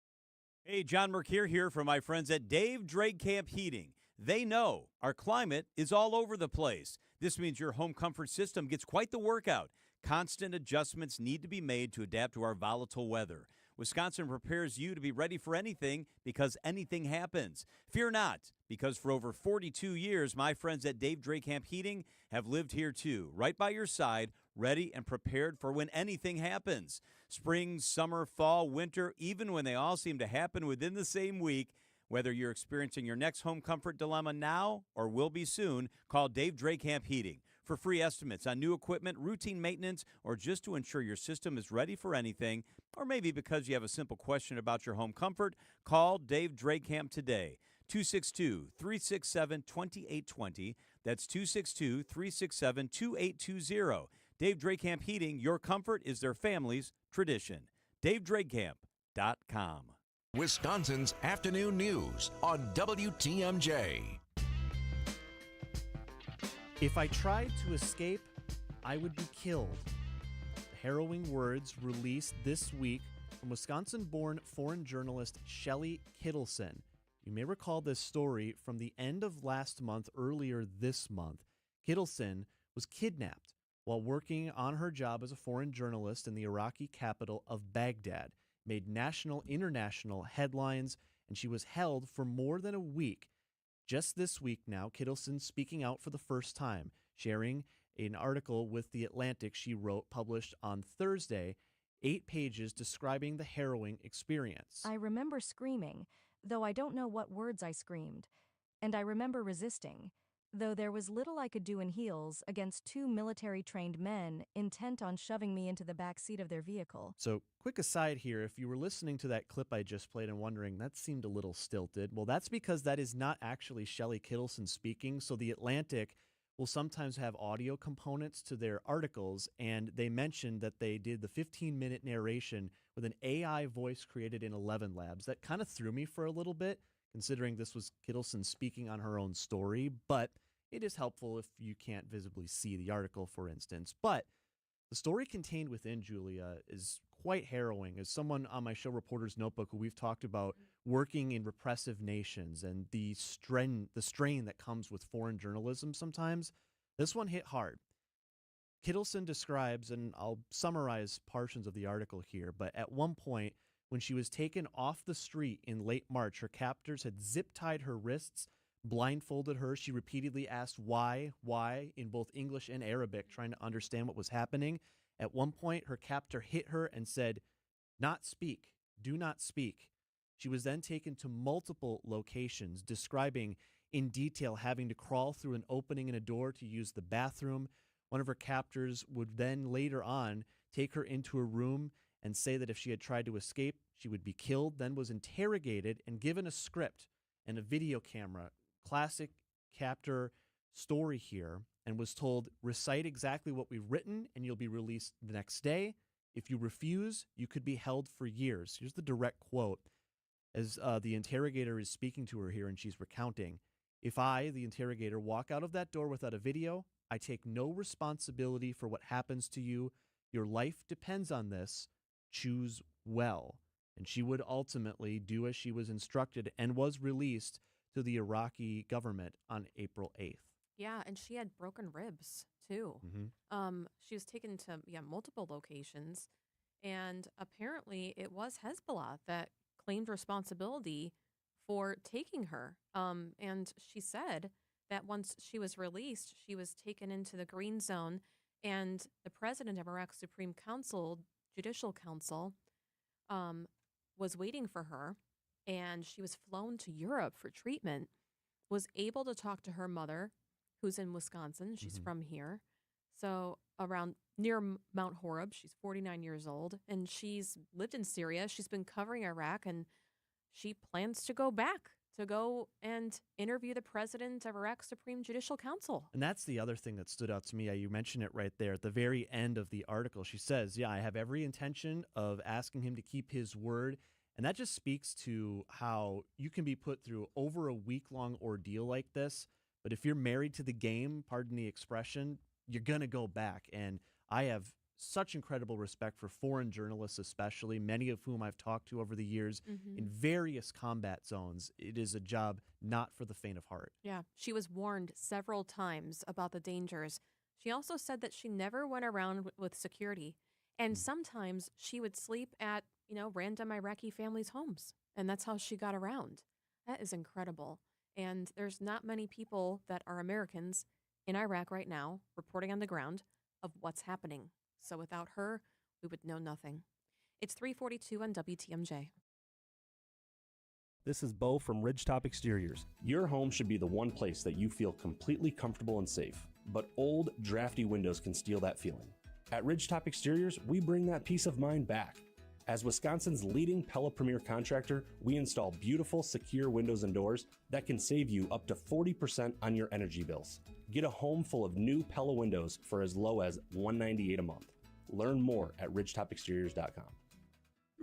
Hey, John Mercure here from my friends at Dave Drake Camp Heating. They know our climate is all over the place. This means your home comfort system gets quite the workout. Constant adjustments need to be made to adapt to our volatile weather. Wisconsin prepares you to be ready for anything because anything happens. Fear not, because for over 42 years, my friends at Dave Drake Camp Heating have lived here too, right by your side, ready and prepared for when anything happens. Spring, summer, fall, winter, even when they all seem to happen within the same week. Whether you're experiencing your next home comfort dilemma now or will be soon, call Dave Drake Camp Heating. For free estimates on new equipment, routine maintenance, or just to ensure your system is ready for anything, or maybe because you have a simple question about your home comfort, call Dave Drake Camp today. 262-367-2820. That's 262-367-2820. Dave Drake Camp Heating, your comfort is their family's tradition. DaveDrakeCamp.com. Wisconsin's afternoon news on WTMJ. If I tried to escape, I would be killed. The harrowing words released this week from Wisconsin-born foreign journalist Shelley Kittleson. You may recall this story from the end of last month, earlier this month. Kittleson was kidnapped while working on her job as a foreign journalist in the Iraqi capital of Baghdad. Made national, international headlines, and she was held for more than a week. Just this week now, Kittleson speaking out for the first time, sharing an article with The Atlantic she wrote, published on Thursday, 8 pages describing the harrowing experience. I remember screaming, though I don't know what words I screamed. And I remember resisting, though there was little I could do in heels against 2 military-trained men intent on shoving me into the back seat of their vehicle. So, quick aside here, if you were listening to that clip I just played and wondering, that seemed a little stilted, well, that's because that is not actually Shelley Kittleson speaking. So The Atlantic will sometimes have audio components to their articles, and they mentioned that they did the 15-minute narration with an AI voice created in 11 Labs. That kind of threw me for a little bit, considering this was Kittleson speaking on her own story, but it is helpful if you can't visibly see the article, for instance. But the story contained within, Julia, is quite harrowing. As someone on my show, Reporter's Notebook, who we've talked about working in repressive nations and the strain that comes with foreign journalism sometimes, this one hit hard. Kittleson describes, and I'll summarize portions of the article here, but at one point, when she was taken off the street in late March, her captors had zip-tied her wrists, blindfolded her. She repeatedly asked why, in both English and Arabic, trying to understand what was happening. At one point, her captor hit her and said, "Not speak, do not speak." She was then taken to multiple locations, describing in detail having to crawl through an opening in a door to use the bathroom. One of her captors would then later on take her into a room and say that if she had tried to escape, she would be killed, then was interrogated and given a script and a video camera. Classic captor story here, and was told, recite exactly what we've written and you'll be released the next day. If you refuse, you could be held for years. Here's the direct quote as the interrogator is speaking to her here, and she's recounting. If I, the interrogator, walk out of that door without a video, I take no responsibility for what happens to you. Your life depends on this. Choose well. And she would ultimately do as she was instructed and was released to the Iraqi government on April 8th. Yeah, and she had broken ribs too. She was taken to multiple locations, and apparently it was Hezbollah that claimed responsibility for taking her. And she said that once she was released, she was taken into the green zone, and the president of Iraq's Supreme Council, Judicial Council, was waiting for her, and she was flown to Europe for treatment, was able to talk to her mother, who's in Wisconsin. She's from here. So around near Mount Horeb, she's 49 years old, and she's lived in Syria. She's been covering Iraq, and she plans to go back to go and interview the president of Iraq's Supreme Judicial Council. And that's the other thing that stood out to me. You mentioned it right there at the very end of the article. She says, I have every intention of asking him to keep his word. And that just speaks to how you can be put through over a week-long ordeal like this. But if you're married to the game, pardon the expression, you're going to go back. And I have such incredible respect for foreign journalists, especially, many of whom I've talked to over the years in various combat zones. It is a job not for the faint of heart. Yeah, she was warned several times about the dangers. She also said that she never went around with security. And sometimes she would sleep at, random Iraqi families' homes. And that's how she got around. That is incredible. And there's not many people that are Americans in Iraq right now reporting on the ground of what's happening. So without her, we would know nothing. It's 3:42 on WTMJ. This is Bo from Ridgetop Exteriors. Your home should be the one place that you feel completely comfortable and safe. But old, drafty windows can steal that feeling. At Ridgetop Exteriors, we bring that peace of mind back. As Wisconsin's leading Pella Premier contractor, we install beautiful, secure windows and doors that can save you up to 40% on your energy bills. Get a home full of new Pella windows for as low as $198 a month. Learn more at ridgetopexteriors.com.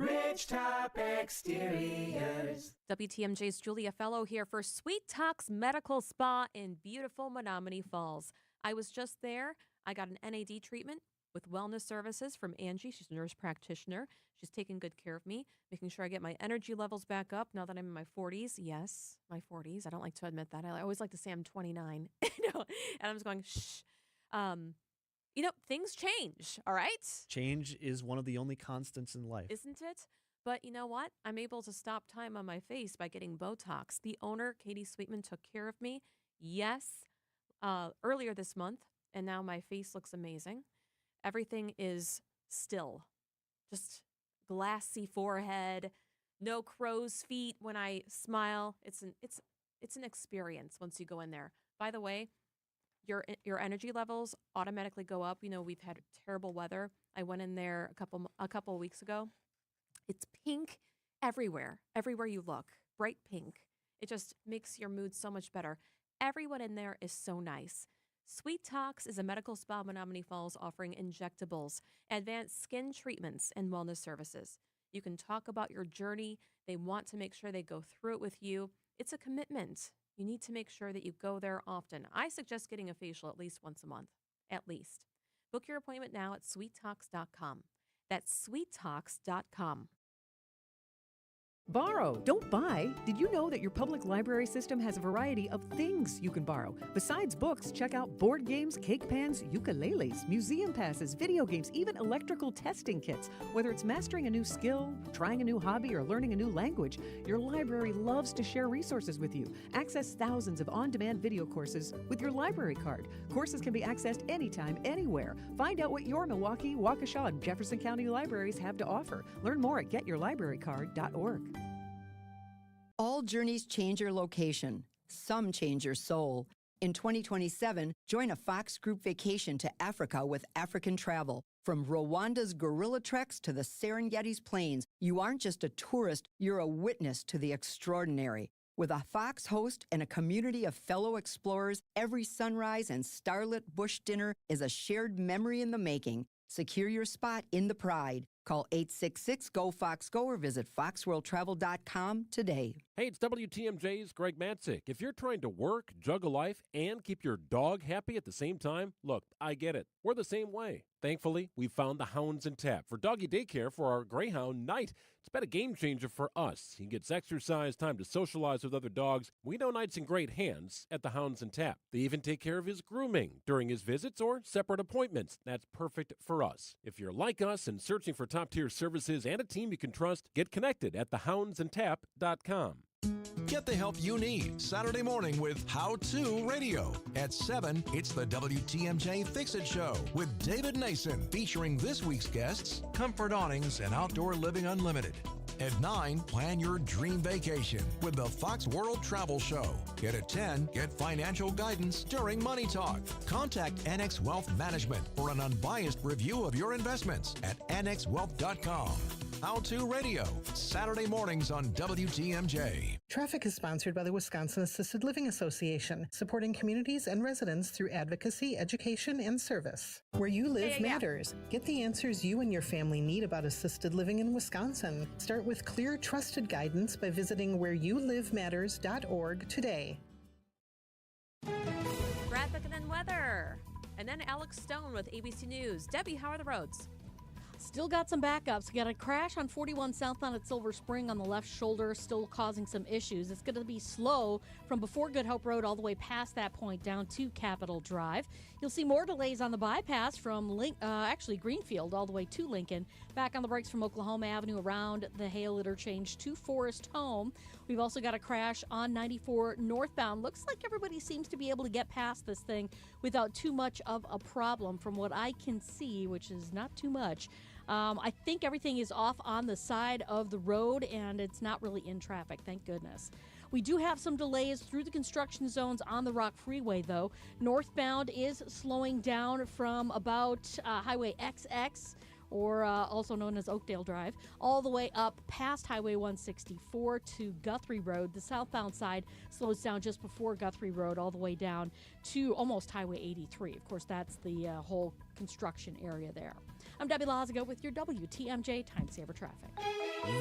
Ridgetop Exteriors. WTMJ's Julia Fellow here for Sweet Talks Medical Spa in beautiful Menominee Falls. I was just there. I got an NAD treatment with wellness services from Angie. She's a nurse practitioner. She's taking good care of me, making sure I get my energy levels back up now that I'm in my 40s. Yes, my 40s. I don't like to admit that. I always like to say I'm 29. And I'm just going, shh. Things change, all right? Change is one of the only constants in life. Isn't it? But you know what? I'm able to stop time on my face by getting Botox. The owner, Katie Sweetman, took care of me. Yes, earlier this month, and now my face looks amazing. Everything is still, just glassy forehead, no crow's feet when I smile. It's an experience once you go in there. By the way, your energy levels automatically go up. We've had terrible weather. I went in there a couple of weeks ago. It's pink everywhere you look, bright pink. It just makes your mood so much better. Everyone in there is so nice. Sweet Talks is a medical spa in Menominee Falls offering injectables, advanced skin treatments, and wellness services. You can talk about your journey. They want to make sure they go through it with you. It's a commitment. You need to make sure that you go there often. I suggest getting a facial at least once a month, at least. Book your appointment now at sweettalks.com. That's sweettalks.com. Borrow, don't buy. Did you know that your public library system has a variety of things you can borrow? Besides books, check out board games, cake pans, ukuleles, museum passes, video games, even electrical testing kits. Whether it's mastering a new skill, trying a new hobby, or learning a new language, your library loves to share resources with you. Access thousands of on-demand video courses with your library card. Courses can be accessed anytime, anywhere. Find out what your Milwaukee, Waukesha, and Jefferson County libraries have to offer. Learn more at getyourlibrarycard.org. All journeys change your location. Some change your soul. In 2027, join a Fox Group vacation to Africa with African Travel. From Rwanda's gorilla treks to the Serengeti's plains, you aren't just a tourist, you're a witness to the extraordinary. With a Fox host and a community of fellow explorers, every sunrise and starlit bush dinner is a shared memory in the making. Secure your spot in the Pride. Call 866-GO-FOX-GO or visit foxworldtravel.com today. Hey, it's WTMJ's Greg Matzik. If you're trying to work, juggle life, and keep your dog happy at the same time, look, I get it. We're the same way. Thankfully, we found the Hounds and Tap for doggy daycare for our Greyhound Knight. It's been a game changer for us. He gets exercise, time to socialize with other dogs. We know Knight's in great hands at the Hounds and Tap. They even take care of his grooming during his visits or separate appointments. That's perfect for us. If you're like us and searching for top-tier services and a team you can trust, get connected at thehoundsandtap.com. Get the help you need Saturday morning with How To Radio. At 7, it's the WTMJ Fix-It Show with David Nason, featuring this week's guests, Comfort Awnings and Outdoor Living Unlimited. At 9, plan your dream vacation with the Fox World Travel Show. At 10, get financial guidance during Money Talk. Contact Annex Wealth Management for an unbiased review of your investments at annexwealth.com. How To Radio, Saturday mornings on WTMJ. Traffic is sponsored by the Wisconsin Assisted Living Association, supporting communities and residents through advocacy, education, and service. Where you live matters. Get the answers you and your family need about assisted living in Wisconsin. Start with clear, trusted guidance by visiting whereyouLiveMatters.org today. Traffic and then weather. And then Alex Stone with ABC News. Debbie, how are the roads? Still got some backups. We got a crash on 41 southbound at Silver Spring on the left shoulder, still causing some issues. It's going to be slow from before Good Hope Road all the way past that point down to Capitol Drive. You'll see more delays on the bypass from Greenfield all the way to Lincoln. Back on the brakes from Oklahoma Avenue around the Hale interchange to Forest Home. We've also got a crash on 94 northbound. Looks like everybody seems to be able to get past this thing without too much of a problem from what I can see, which is not too much. I think everything is off on the side of the road, and it's not really in traffic, thank goodness. We do have some delays through the construction zones on the Rock Freeway, though. Northbound is slowing down from about Highway XX, or also known as Oakdale Drive, all the way up past Highway 164 to Guthrie Road. The southbound side slows down just before Guthrie Road, all the way down to almost Highway 83. Of course, that's the whole construction area there. I'm Debbie Lazago with your WTMJ Time Saver Traffic.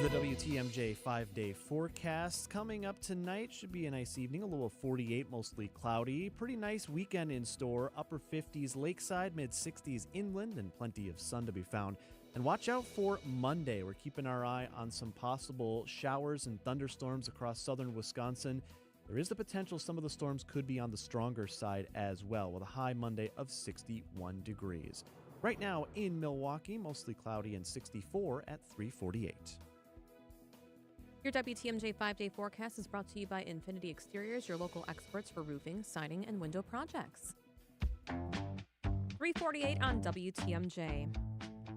The WTMJ 5-day forecast coming up tonight. Should be a nice evening, a low of 48, mostly cloudy. Pretty nice weekend in store, upper 50s lakeside, mid 60s inland, and plenty of sun to be found. And watch out for Monday. We're keeping our eye on some possible showers and thunderstorms across southern Wisconsin. There is the potential some of the storms could be on the stronger side as well, with a high Monday of 61 degrees. Right now in Milwaukee, mostly cloudy and 64 at 348. Your WTMJ 5-day forecast is brought to you by Infinity Exteriors, your local experts for roofing, siding, and window projects. 348 on WTMJ.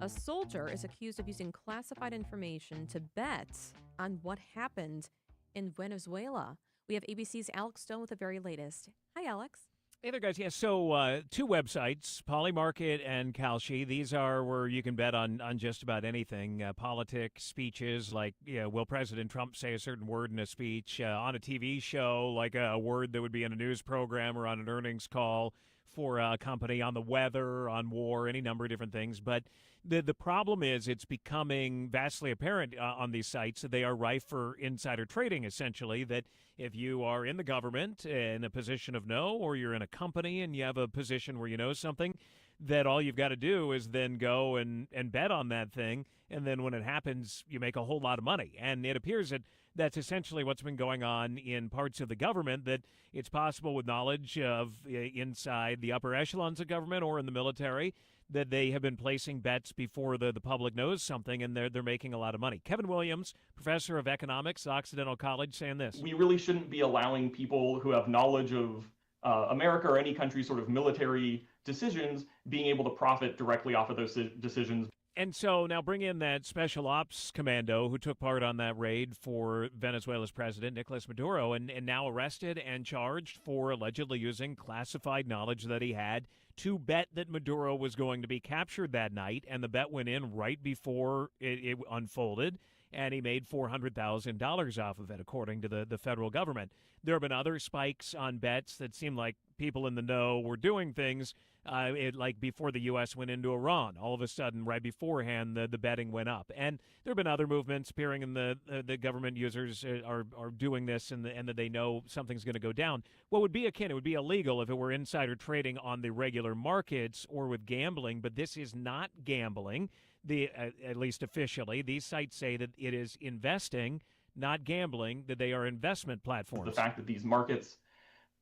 A soldier is accused of using classified information to bet on what happened in Venezuela. We have ABC's Alex Stone with the very latest. Hi, Alex. Hey there, guys. Yeah, so two websites, Polymarket and Kalshi. These are where you can bet on just about anything. Politics, speeches, like, will President Trump say a certain word in a speech? On a TV show, like a word that would be in a news program or on an earnings call for a company, on the weather, on war, any number of different things. But the problem is it's becoming vastly apparent on these sites that they are rife for insider trading, essentially, that if you are in the government in a position of know, or you're in a company and you have a position where you know something, that all you've got to do is then go and bet on that thing, and then when it happens, you make a whole lot of money. And it appears that that's essentially what's been going on in parts of the government, that it's possible with knowledge of inside the upper echelons of government or in the military that they have been placing bets before the public knows something, and they're making a lot of money. Kevin Williams, professor of economics at Occidental College, saying this. We really shouldn't be allowing people who have knowledge of America or any country's sort of military decisions being able to profit directly off of those decisions. And so now bring in that special ops commando who took part on that raid for Venezuela's president, Nicolas Maduro, and now arrested and charged for allegedly using classified knowledge that he had to bet that Maduro was going to be captured that night. And the bet went in right before it unfolded. and he made $400,000 off of it, according to the federal government. There have been other spikes on bets that seem like people in the know were doing things like before the U.S. went into Iran. All of a sudden, right beforehand, the betting went up. And there have been other movements appearing in the government users are doing this and that they know something's going to go down. What would be akin, it would be illegal if it were insider trading on the regular markets or with gambling, but this is not gambling, at least officially. These sites say that it is investing, not gambling, that they are investment platforms. The fact that these markets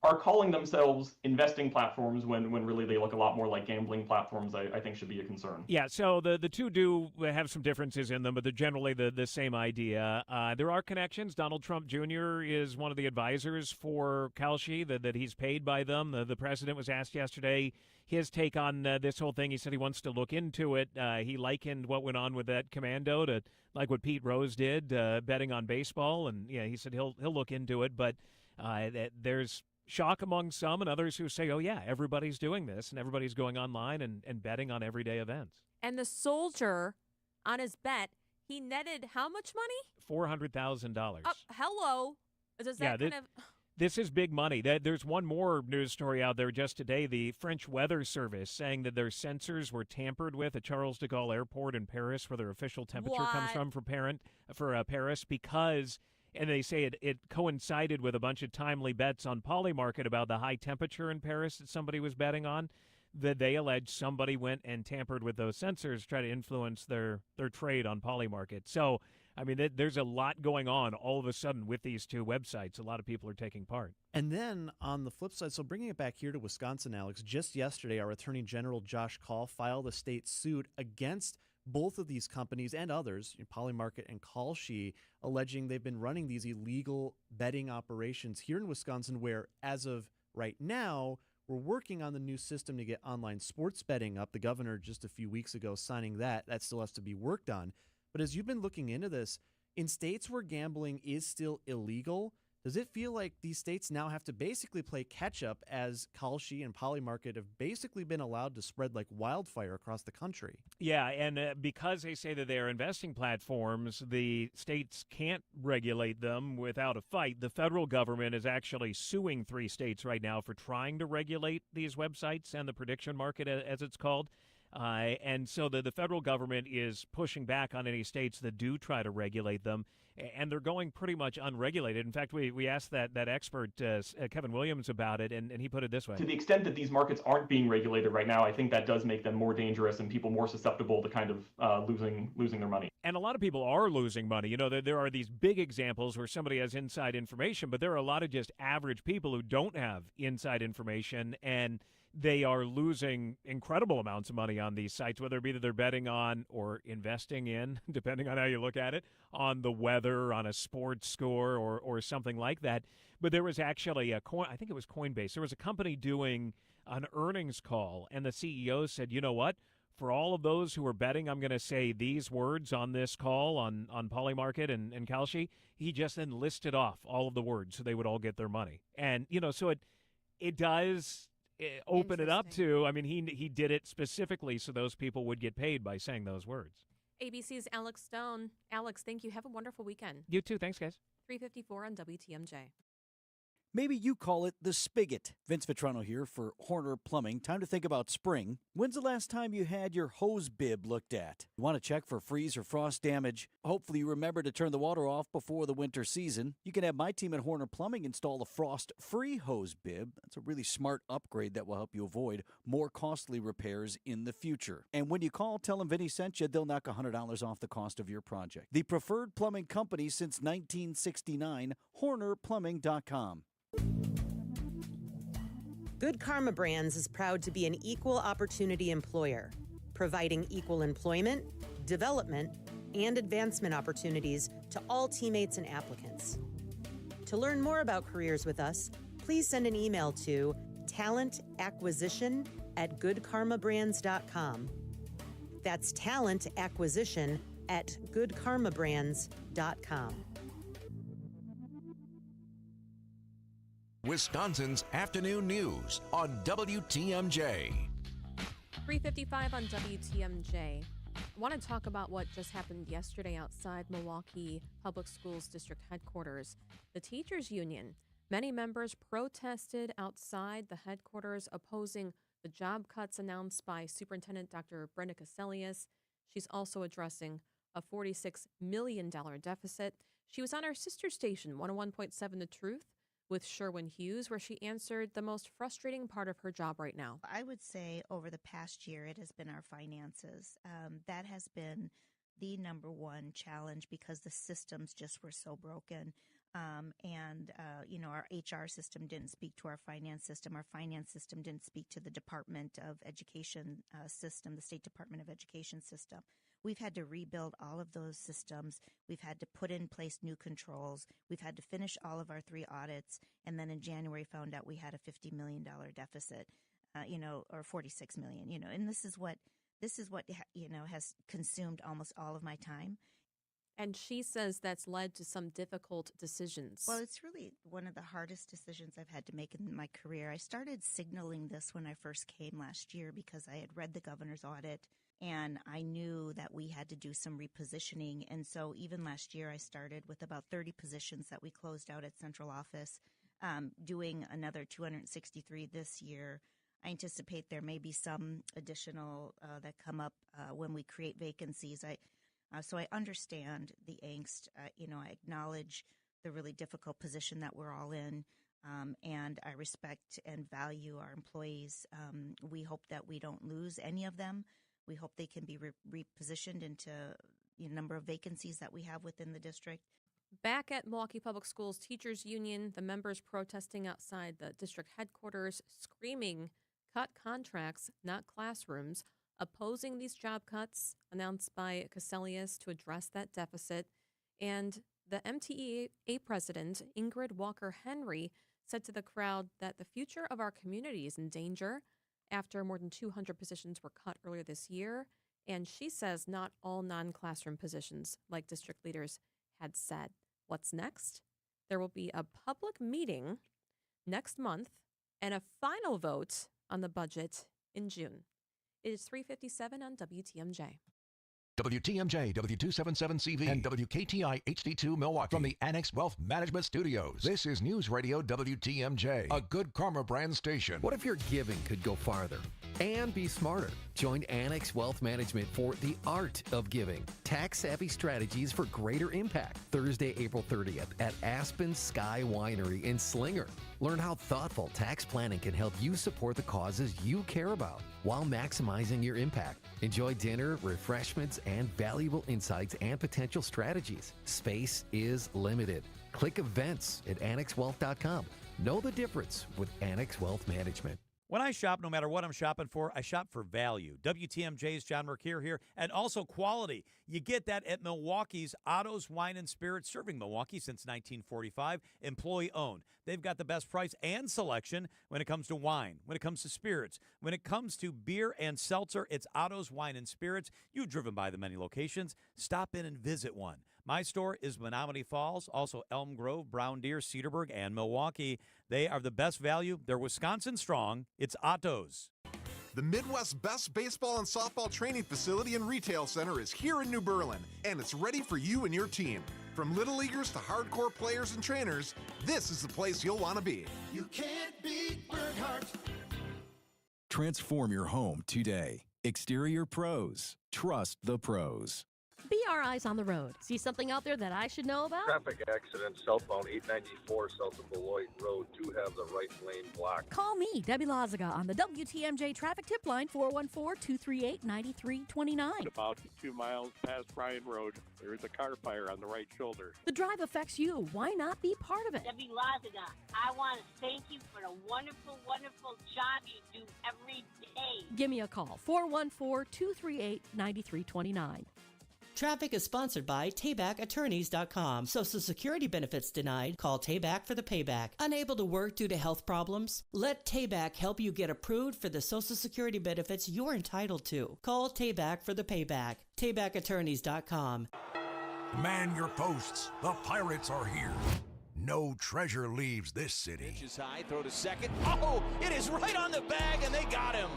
are calling themselves investing platforms when really they look a lot more like gambling platforms, I think should be a concern. Yeah, so the two do have some differences in them, but they're generally the same idea. There are connections. Donald Trump Jr. is one of the advisors for Kalshi, that he's paid by them. The president was asked yesterday his take on this whole thing. He said he wants to look into it. He likened what went on with that commando to like what Pete Rose did, betting on baseball, and he said he'll look into it, but there's shock among some and others who say, oh, yeah, everybody's doing this and everybody's going online and betting on everyday events. And the soldier, on his bet, he netted how much money? $400,000. Hello. Does that This is big money. There's one more news story out there just today. The French Weather Service saying that their sensors were tampered with at Charles de Gaulle Airport in Paris, where their official temperature comes from for Paris, because... And they say it coincided with a bunch of timely bets on Polymarket about the high temperature in Paris that somebody was betting on, that they allege somebody went and tampered with those sensors to try to influence their trade on Polymarket. So, I mean, there's a lot going on all of a sudden with these two websites. A lot of people are taking part. And then on the flip side, so bringing it back here to Wisconsin, Alex, just yesterday, our Attorney General Josh Kaul filed a state suit against both of these companies and others, Polymarket and Kalshi, alleging they've been running these illegal betting operations here in Wisconsin, where as of right now, we're working on the new system to get online sports betting up. The governor just a few weeks ago signing that. That still has to be worked on. But as you've been looking into this, in states where gambling is still illegal, does it feel like these states now have to basically play catch-up as Kalshi and Polymarket have basically been allowed to spread like wildfire across the country? Yeah, and because they say that they are investing platforms, the states can't regulate them without a fight. The federal government is actually suing 3 states right now for trying to regulate these websites and the prediction market, as it's called. And so the federal government is pushing back on any states that do try to regulate them, and they're going pretty much unregulated. In fact, we asked that expert, Kevin Williams, about it, and he put it this way. To the extent that these markets aren't being regulated right now, I think that does make them more dangerous and people more susceptible to kind of losing their money. And a lot of people are losing money. You know, there are these big examples where somebody has inside information, but there are a lot of just average people who don't have inside information, and they are losing incredible amounts of money on these sites, whether it be that they're betting on or investing in, depending on how you look at it, on the weather, on a sports score, or something like that. But there was actually I think it was Coinbase. There was a company doing an earnings call, and the CEO said, you know what? For all of those who are betting, I'm going to say these words on this call on Polymarket and Kalshi. He just then listed off all of the words so they would all get their money. And, you know, so it does open it up to, I mean, he did it specifically so those people would get paid by saying those words. ABC's Alex Stone. Alex, thank you. Have a wonderful weekend. You too. Thanks, guys. 3:54 on WTMJ. Maybe you call it the spigot. Vince Vitrano here for Horner Plumbing. Time to think about spring. When's the last time you had your hose bib looked at? You want to check for freeze or frost damage? Hopefully you remember to turn the water off before the winter season. You can have my team at Horner Plumbing install a frost-free hose bib. That's a really smart upgrade that will help you avoid more costly repairs in the future. And when you call, tell them Vinny sent you. They'll knock $100 off the cost of your project. The preferred plumbing company since 1969, HornerPlumbing.com. Good Karma Brands is proud to be an equal opportunity employer, providing equal employment, development, and advancement opportunities to all teammates and applicants. To learn more about careers with us, please send an email to talentacquisition@goodkarmabrands.com. That's talentacquisition@goodkarmabrands.com. Wisconsin's afternoon news on WTMJ. 3:55 on WTMJ. I want to talk about what just happened yesterday outside Milwaukee Public Schools District headquarters. The teachers union, many members protested outside the headquarters opposing the job cuts announced by Superintendent Dr. Brenda Cassellius. She's also addressing a $46 million deficit. She was on our sister station, 101.7 The Truth, with Sherwin Hughes, where she answered the most frustrating part of her job right now. I would say over the past year, it has been our finances. That has been the number one challenge because the systems just were so broken. Our HR system didn't speak to our finance system. Our finance system didn't speak to the Department of Education system, the State Department of Education system. We've had to rebuild all of those systems. We've had to put in place new controls. We've had to finish all of our 3 audits. And then in January found out we had a $50 million deficit, or $46 million, and this is what has consumed almost all of my time. And she says that's led to some difficult decisions. Well, it's really one of the hardest decisions I've had to make in my career. I started signaling this when I first came last year because I had read the governor's audit and I knew that we had to do some repositioning. And so even last year, I started with about 30 positions that we closed out at central office, doing another 263 this year. I anticipate there may be some additional that come up when we create vacancies. So I understand the angst. I acknowledge the really difficult position that we're all in, and I respect and value our employees. We hope that we don't lose any of them. We hope they can be repositioned into a number of vacancies that we have within the district. Back at Milwaukee Public Schools Teachers Union, the members protesting outside the district headquarters, screaming, "Cut contracts, not classrooms," opposing these job cuts announced by Cassellius to address that deficit. And the MTEA president, Ingrid Walker-Henry, said to the crowd that the future of our community is in danger after more than 200 positions were cut earlier this year. And she says not all non-classroom positions, like district leaders had said. What's next? There will be a public meeting next month and a final vote on the budget in June. It is 3:57 on WTMJ. WTMJ, W277CV, and WKTI HD2 Milwaukee from the Annex Wealth Management Studios. This is News Radio WTMJ, a Good Karma brand station. What if your giving could go farther and be smarter? Join Annex Wealth Management for The Art of Giving. Tax-savvy strategies for greater impact. Thursday, April 30th at Aspen Sky Winery in Slinger. Learn how thoughtful tax planning can help you support the causes you care about while maximizing your impact. Enjoy dinner, refreshments, and valuable insights and potential strategies. Space is limited. Click events at annexwealth.com. Know the difference with Annex Wealth Management. When I shop, no matter what I'm shopping for, I shop for value. WTMJ's John Mercure here, and also quality. You get that at Milwaukee's Otto's Wine and Spirits, serving Milwaukee since 1945, employee-owned. They've got the best price and selection when it comes to wine, when it comes to spirits, when it comes to beer and seltzer. It's Otto's Wine and Spirits. You've driven by the many locations. Stop in and visit one. My store is Menominee Falls, also Elm Grove, Brown Deer, Cedarburg, and Milwaukee. They are the best value. They're Wisconsin strong. It's Otto's. The Midwest's best baseball and softball training facility and retail center is here in New Berlin, and it's ready for you and your team. From little leaguers to hardcore players and trainers, this is the place you'll want to be. You can't beat Burkhart. Transform your home today. Exterior Pros. Trust the pros. Be our eyes on the road. See something out there that I should know about? Traffic accident southbound 894 south of Beloit Road. Do have the right lane blocked. Call me, Debbie Lazaga, on the WTMJ traffic tip line, 414-238-9329. About 2 miles past Bryan Road, there is a car fire on the right shoulder. The drive affects you. Why not be part of it? Debbie Lazaga, I want to thank you for the wonderful, wonderful job you do every day. Give me a call, 414-238-9329. Traffic is sponsored by TaybackAttorneys.com. Social Security benefits denied? Call Tayback for the payback. Unable to work due to health problems? Let Tayback help you get approved for the Social Security benefits you're entitled to. Call Tayback for the payback. TaybackAttorneys.com. Man your posts. The Pirates are here. No treasure leaves this city. Inches high, throw to second. Oh, it is right on the bag, and they got him.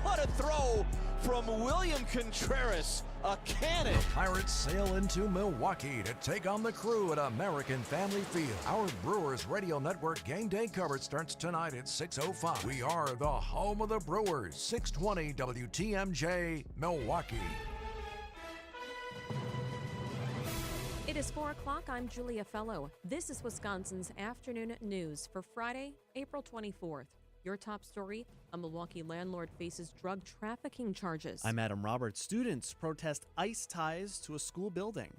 What a throw from William Contreras, a cannon. The Pirates sail into Milwaukee to take on the Crew at American Family Field. Our Brewers Radio Network game day coverage starts tonight at 6:05. We are the home of the Brewers, 620 WTMJ, Milwaukee. It is 4 o'clock. I'm Julia Fellow. This is Wisconsin's afternoon news for Friday, April 24th. Your top story, a Milwaukee landlord faces drug trafficking charges. I'm Adam Roberts. Students protest ICE ties to a school building.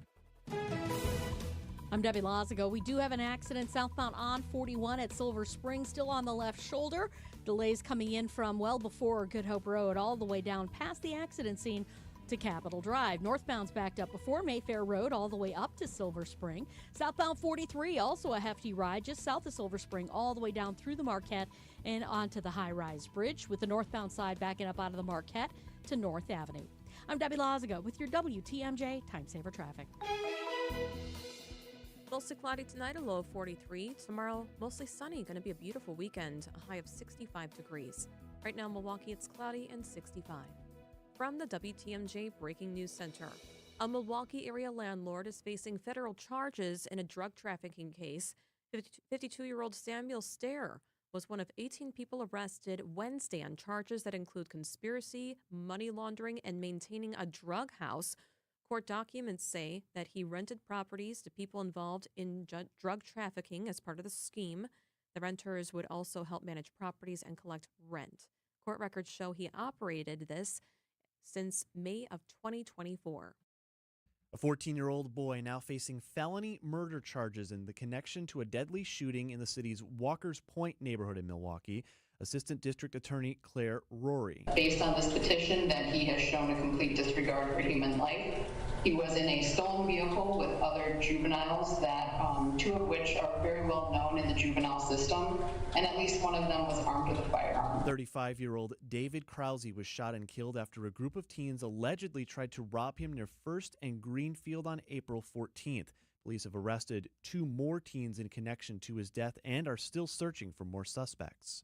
I'm Debbie Lazago. We do have an accident southbound on 41 at Silver Spring, still on the left shoulder. Delays coming in from well before Good Hope Road all the way down past the accident scene to Capitol Drive. Northbound's backed up before Mayfair Road all the way up to Silver Spring. Southbound 43, also a hefty ride just south of Silver Spring all the way down through the Marquette and onto the high-rise bridge, with the northbound side backing up out of the Marquette to North Avenue. I'm Debbie Lazago with your WTMJ Time Saver Traffic. Mostly cloudy tonight, a low of 43. Tomorrow, mostly sunny. Going to be a beautiful weekend, a high of 65 degrees. Right now in Milwaukee, it's cloudy and 65. From the WTMJ Breaking News Center, a Milwaukee area landlord is facing federal charges in a drug trafficking case. 52-year-old Samuel Stair was one of 18 people arrested Wednesday on charges that include conspiracy, money laundering, and maintaining a drug house. Court documents say that he rented properties to people involved in drug trafficking as part of the scheme. The renters would also help manage properties and collect rent. Court records show he operated this since May of 2024. A 14-year-old boy now facing felony murder charges in the connection to a deadly shooting in the city's Walker's Point neighborhood in Milwaukee. Assistant District Attorney Claire Rory. Based on this petition that he has shown a complete disregard for human life. He was in a stolen vehicle with other juveniles, that two of which are very well known in the juvenile system, and at least one of them was armed with a firearm. 35-year-old David Krause was shot and killed after a group of teens allegedly tried to rob him near First and Greenfield on April 14th. Police have arrested 2 more teens in connection to his death and are still searching for more suspects.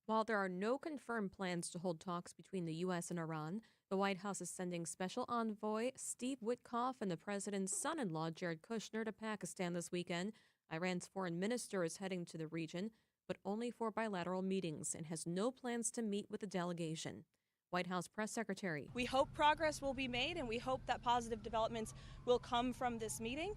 While there are no confirmed plans to hold talks between the U.S. and Iran, the White House is sending Special Envoy Steve Witkoff and the president's son-in-law, Jared Kushner, to Pakistan this weekend. Iran's foreign minister is heading to the region, but only for bilateral meetings, and has no plans to meet with the delegation. White House Press Secretary. We hope progress will be made, and we hope that positive developments will come from this meeting,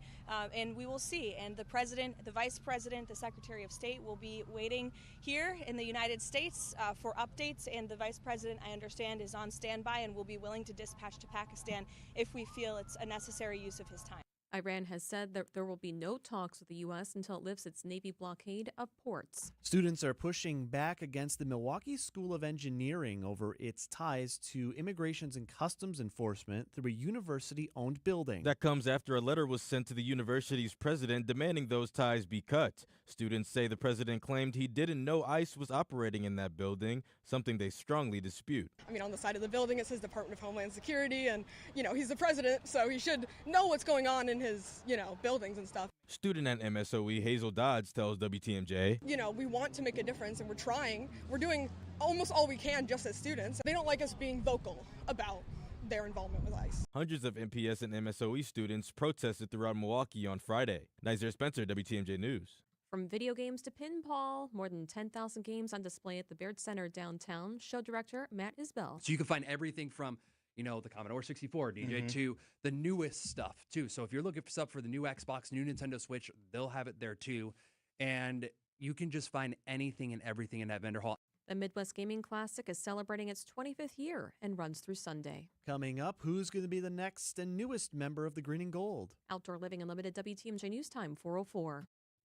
and we will see. And the president, the vice president, the secretary of state will be waiting here in the United States for updates, and the vice president, I understand, is on standby and will be willing to dispatch to Pakistan if we feel it's a necessary use of his time. Iran has said that there will be no talks with the U.S. until it lifts its Navy blockade of ports. Students are pushing back against the Milwaukee School of Engineering over its ties to Immigrations and Customs Enforcement through a university-owned building. That comes after a letter was sent to the university's president demanding those ties be cut. Students say the president claimed he didn't know ICE was operating in that building, something they strongly dispute. I mean, on the side of the building it says Department of Homeland Security, and, he's the president, so he should know what's going on in his, buildings and stuff. Student at MSOE Hazel Dodds tells WTMJ. We want to make a difference, and we're trying. We're doing almost all we can just as students. They don't like us being vocal about their involvement with ICE. Hundreds of MPS and MSOE students protested throughout Milwaukee on Friday. Nizer Spencer, WTMJ News. From video games to pinball, more than 10,000 games on display at the Baird Center downtown. Show director Matt Isbell. So you can find everything from the Commodore 64, DJ2, the newest stuff, too. So if you're looking for stuff for the new Xbox, new Nintendo Switch, they'll have it there, too. And you can just find anything and everything in that vendor hall. The Midwest Gaming Classic is celebrating its 25th year and runs through Sunday. Coming up, who's going to be the next and newest member of the Green and Gold? Outdoor Living Unlimited WTMJ News Time, 4:04.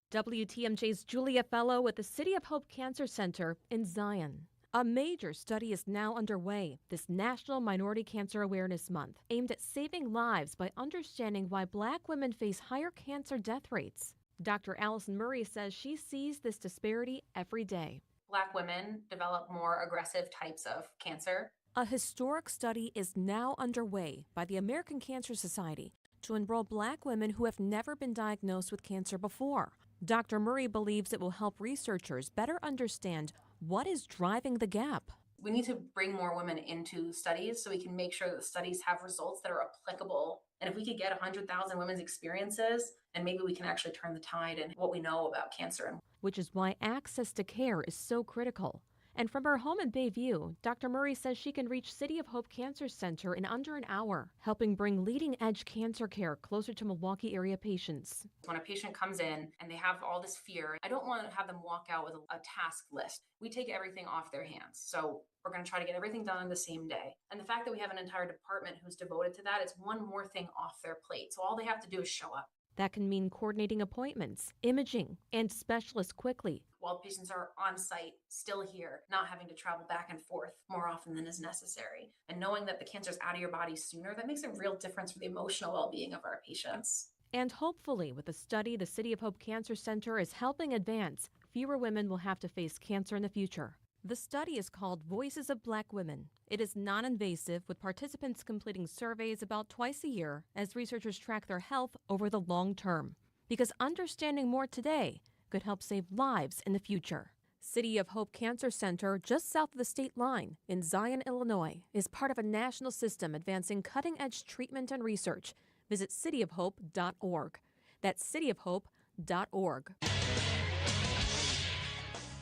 WTMJ's Julia Fellow with the City of Hope Cancer Center in Zion. A major study is now underway, this National Minority Cancer Awareness Month, aimed at saving lives by understanding why Black women face higher cancer death rates. Dr. Allison Murray says she sees this disparity every day. Black women develop more aggressive types of cancer. A historic study is now underway by the American Cancer Society to enroll Black women who have never been diagnosed with cancer before. Dr. Murray believes it will help researchers better understand what is driving the gap. We need to bring more women into studies so we can make sure that the studies have results that are applicable. And if we could get 100,000 women's experiences, and maybe we can actually turn the tide in what we know about cancer. Which is why access to care is so critical. And from her home in Bayview, Dr. Murray says she can reach City of Hope Cancer Center in under an hour, helping bring leading-edge cancer care closer to Milwaukee area patients. When a patient comes in and they have all this fear, I don't want to have them walk out with a task list. We take everything off their hands. So we're going to try to get everything done on the same day. And the fact that we have an entire department who's devoted to that, it's one more thing off their plate. So all they have to do is show up. That can mean coordinating appointments, imaging, and specialists quickly. While patients are on site, still here, not having to travel back and forth more often than is necessary. And knowing that the cancer's out of your body sooner, that makes a real difference for the emotional well-being of our patients. And hopefully, with the study the City of Hope Cancer Center is helping advance, fewer women will have to face cancer in the future. The study is called Voices of Black Women. It is non-invasive, with participants completing surveys about twice a year as researchers track their health over the long term. Because understanding more today could help save lives in the future. City of Hope Cancer Center, just south of the state line in Zion, Illinois, is part of a national system advancing cutting-edge treatment and research. Visit cityofhope.org. That's cityofhope.org.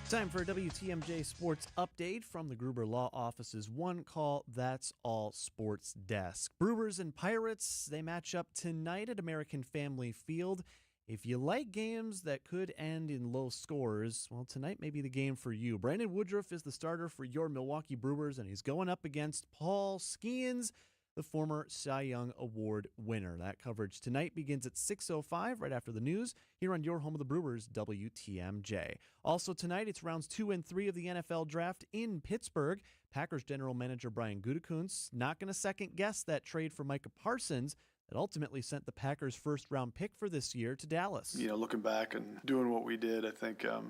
Time for a WTMJ Sports Update from the Gruber Law Office's One Call, That's All Sports Desk. Brewers and Pirates, they match up tonight at American Family Field. If you like games that could end in low scores, well, tonight may be the game for you. Brandon Woodruff is the starter for your Milwaukee Brewers, and he's going up against Paul Skeens, the former Cy Young Award winner. That coverage tonight begins at 6:05, right after the news, here on your home of the Brewers, WTMJ. Also tonight, it's rounds 2 and 3 of the NFL Draft in Pittsburgh. Packers general manager Brian Gutekunst not going to second-guess that trade for Micah Parsons that ultimately sent the Packers' first-round pick for this year to Dallas. You know, looking back and doing what we did, I think I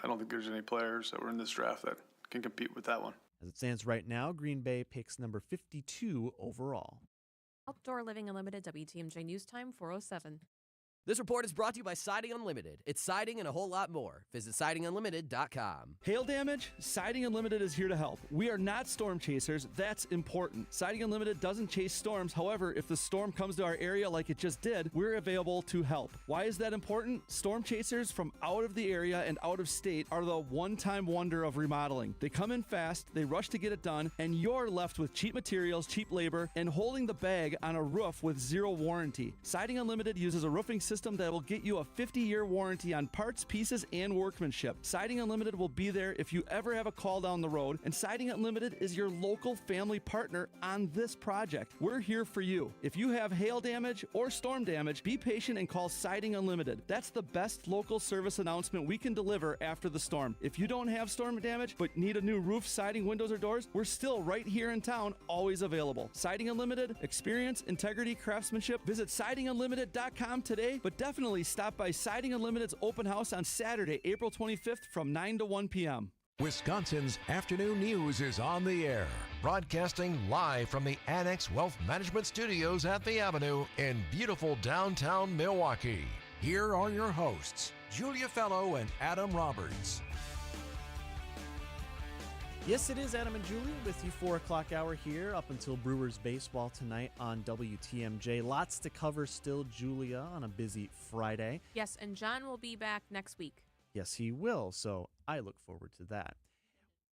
don't think there's any players that were in this draft that can compete with that one. As it stands right now, Green Bay picks number 52 overall. Outdoor Living Unlimited, WTMJ News Time, 4:07. This report is brought to you by Siding Unlimited. It's siding and a whole lot more. Visit sidingunlimited.com. Hail damage? Siding Unlimited is here to help. We are not storm chasers. That's important. Siding Unlimited doesn't chase storms. However, if the storm comes to our area like it just did, we're available to help. Why is that important? Storm chasers from out of the area and out of state are the one-time wonder of remodeling. They come in fast, they rush to get it done, and you're left with cheap materials, cheap labor, and holding the bag on a roof with zero warranty. Siding Unlimited uses a roofing system that will get you a 50-year warranty on parts, pieces, and workmanship. Siding Unlimited will be there if you ever have a call down the road, and Siding Unlimited is your local family partner on this project. We're here for you. If you have hail damage or storm damage, be patient and call Siding Unlimited. That's the best local service announcement we can deliver after the storm. If you don't have storm damage but need a new roof, siding, windows, or doors, we're still right here in town, always available. Siding Unlimited, experience, integrity, craftsmanship. Visit sidingunlimited.com today, but definitely stop by Siding Unlimited's open house on Saturday, April 25th from 9 to 1 p.m. Wisconsin's afternoon news is on the air, broadcasting live from the Annex Wealth Management Studios at the Avenue in beautiful downtown Milwaukee. Here are your hosts, Julia Fellow and Adam Roberts. Yes, it is Adam and Julie with you 4 o'clock hour here up until Brewers baseball tonight on WTMJ. Lots to cover still, Julia, on a busy Friday. Yes, and John will be back next week. Yes, he will, so I look forward to that.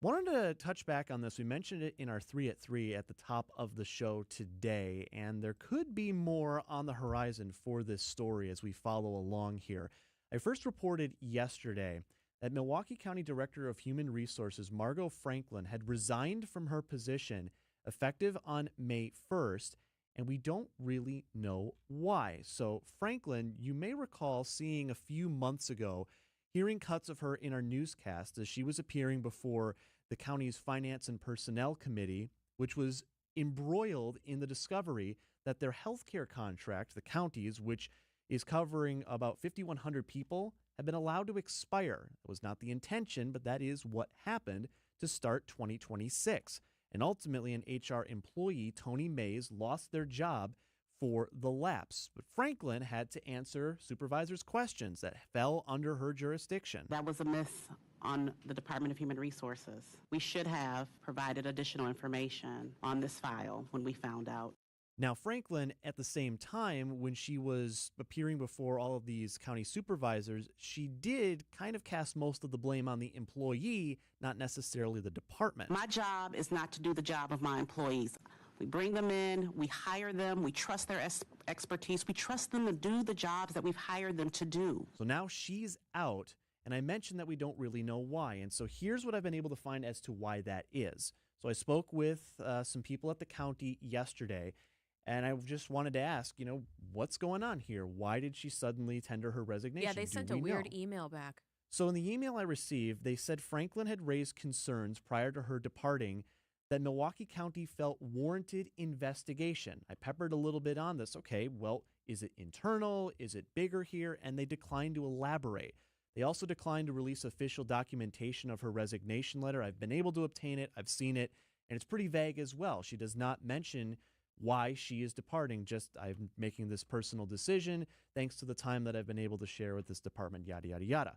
Wanted to touch back on this. We mentioned it in our 3 at 3 at the top of the show today, and there could be more on the horizon for this story as we follow along here. I first reported yesterday that Milwaukee County Director of Human Resources Margot Franklin had resigned from her position effective on May 1st, and we don't really know why. So Franklin, you may recall seeing a few months ago, hearing cuts of her in our newscast as she was appearing before the county's Finance and Personnel Committee, which was embroiled in the discovery that their healthcare contract, the county's, which is covering about 5,100 people, had been allowed to expire. It was not the intention, but that is what happened to start 2026. And ultimately, an HR employee, Tony Mays, lost their job for the lapse. But Franklin had to answer supervisors' questions that fell under her jurisdiction. That was a myth. on the Department of Human Resources. We should have provided additional information on this file when we found out. Now, Franklin, at the same time, when she was appearing before all of these county supervisors, she did kind of cast most of the blame on the employee, not necessarily the department. My job is not to do the job of my employees. We bring them in, we hire them, we trust their expertise, we trust them to do the jobs that we've hired them to do. So now she's out, and I mentioned that we don't really know why. And so here's what I've been able to find as to why that is. So I spoke with some people at the county yesterday, and I just wanted to ask, what's going on here? Why did she suddenly tender her resignation? Yeah, they sent a weird email back. So in the email I received, they said Franklin had raised concerns prior to her departing that Milwaukee County felt warranted investigation. I peppered a little bit on this. Okay, well, is it internal? Is it bigger here? And they declined to elaborate. They also declined to release official documentation of her resignation letter. I've been able to obtain it. I've seen it, and it's pretty vague as well. She does not mention why she is departing, just I'm making this personal decision thanks to the time that I've been able to share with this department, yada, yada, yada.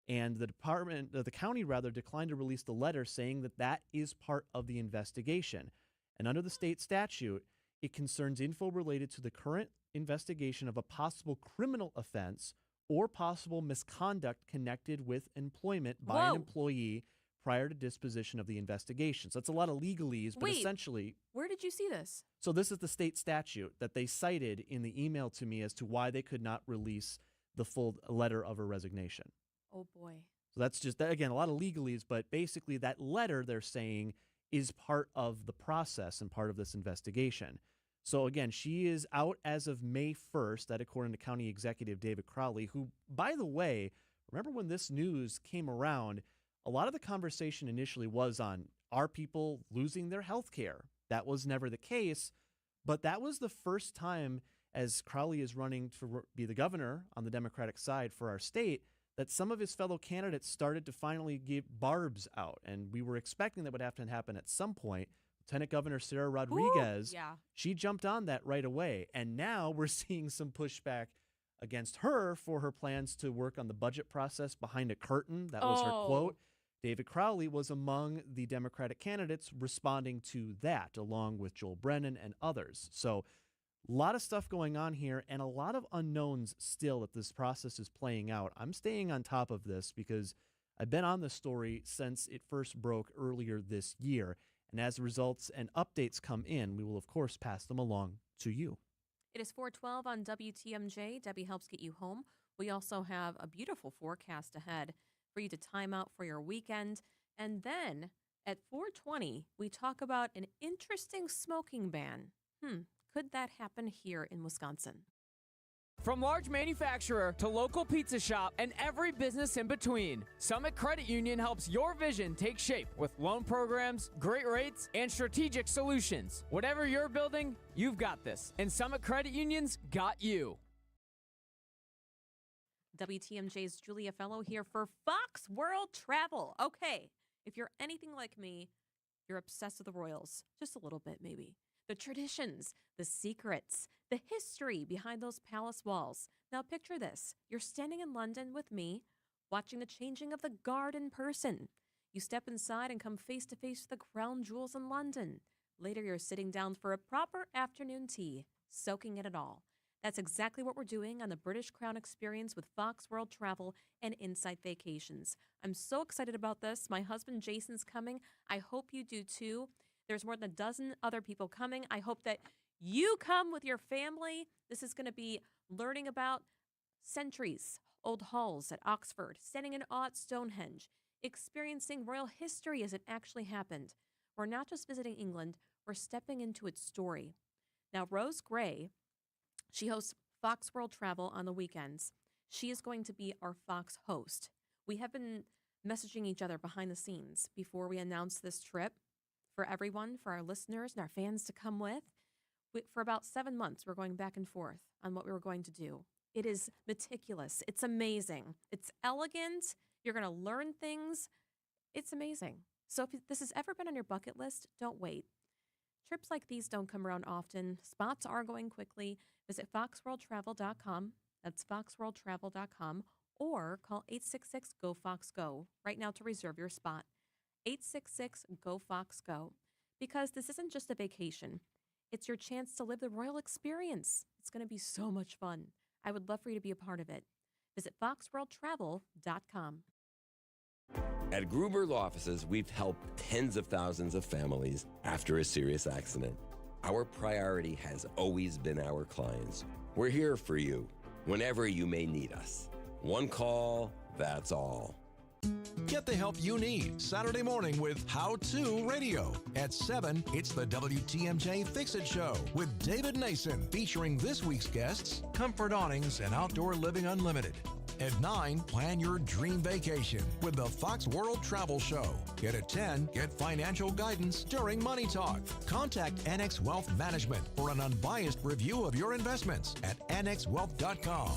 And the county declined to release the letter saying that that is part of the investigation. And under the state statute, it concerns info related to the current investigation of a possible criminal offense or possible misconduct connected with employment by an employee prior to disposition of the investigation. So that's a lot of legalese, but essentially... Where did you see this? So this is the state statute that they cited in the email to me as to why they could not release the full letter of her resignation. Oh, boy. So that's just, again, a lot of legalese, but basically that letter, they're saying, is part of the process and part of this investigation. So again, she is out as of May 1st, that according to County Executive David Crowley, who, by the way, remember when this news came around, a lot of the conversation initially was on, are people losing their health care? That was never the case, but that was the first time, as Crowley is running to be the governor on the Democratic side for our state, that some of his fellow candidates started to finally give barbs out. And we were expecting that would have to happen at some point. Lieutenant Governor Sarah Rodriguez, she jumped on that right away. And now we're seeing some pushback against her for her plans to work on the budget process behind a curtain. That was her quote. David Crowley was among the Democratic candidates responding to that, along with Joel Brennan and others. So a lot of stuff going on here and a lot of unknowns still that this process is playing out. I'm staying on top of this because I've been on this story since it first broke earlier this year. And as results and updates come in, we will, of course, pass them along to you. It is 4:12 on WTMJ. Debbie helps get you home. We also have a beautiful forecast ahead for you to time out for your weekend. And then at 4:20, we talk about an interesting smoking ban. Could that happen here in Wisconsin? From large manufacturer to local pizza shop and every business in between, Summit Credit Union helps your vision take shape with loan programs, great rates, and strategic solutions. Whatever you're building, you've got this. And Summit Credit Union's got you. WTMJ's Julia Fellow here for Fox World Travel. Okay, if you're anything like me, you're obsessed with the Royals. Just a little bit, maybe. The traditions, the secrets, the history behind those palace walls. Now picture this. You're standing in London with me, watching the changing of the guard in person. You step inside and come face to face with the crown jewels in London. Later, you're sitting down for a proper afternoon tea, soaking in it all. That's exactly what we're doing on the British Crown Experience with Fox World Travel and Insight Vacations. I'm so excited about this. My husband Jason's coming. I hope you do too. There's more than a dozen other people coming. I hope that you come with your family. This is going to be learning about centuries, old halls at Oxford, standing in awe at Stonehenge, experiencing royal history as it actually happened. We're not just visiting England, we're stepping into its story. Now, Rose Gray, she hosts Fox World Travel on the weekends. She is going to be our Fox host. We have been messaging each other behind the scenes before we announce this trip for everyone, for our listeners and our fans to come with. For about 7 months, we're going back and forth on what we were going to do. It is meticulous. It's amazing. It's elegant. You're going to learn things. It's amazing. So if this has ever been on your bucket list, don't wait. Trips like these don't come around often. Spots are going quickly. Visit foxworldtravel.com. That's foxworldtravel.com. or call 866-GO-FOX-GO right now to reserve your spot. 866-GO-FOX-GO. Because this isn't just a vacation. It's your chance to live the royal experience. It's going to be so much fun. I would love for you to be a part of it. Visit foxworldtravel.com. At Gruber Law Offices, we've helped tens of thousands of families after a serious accident. Our priority has always been our clients. We're here for you whenever you may need us. One call, that's all. Get the help you need Saturday morning with How To Radio. At 7, it's the WTMJ Fix It Show with David Nason, featuring this week's guests, Comfort Awnings and Outdoor Living Unlimited. At 9, plan your dream vacation with the Fox World Travel Show. Yet at 10, get financial guidance during Money Talk. Contact Annex Wealth Management for an unbiased review of your investments at annexwealth.com.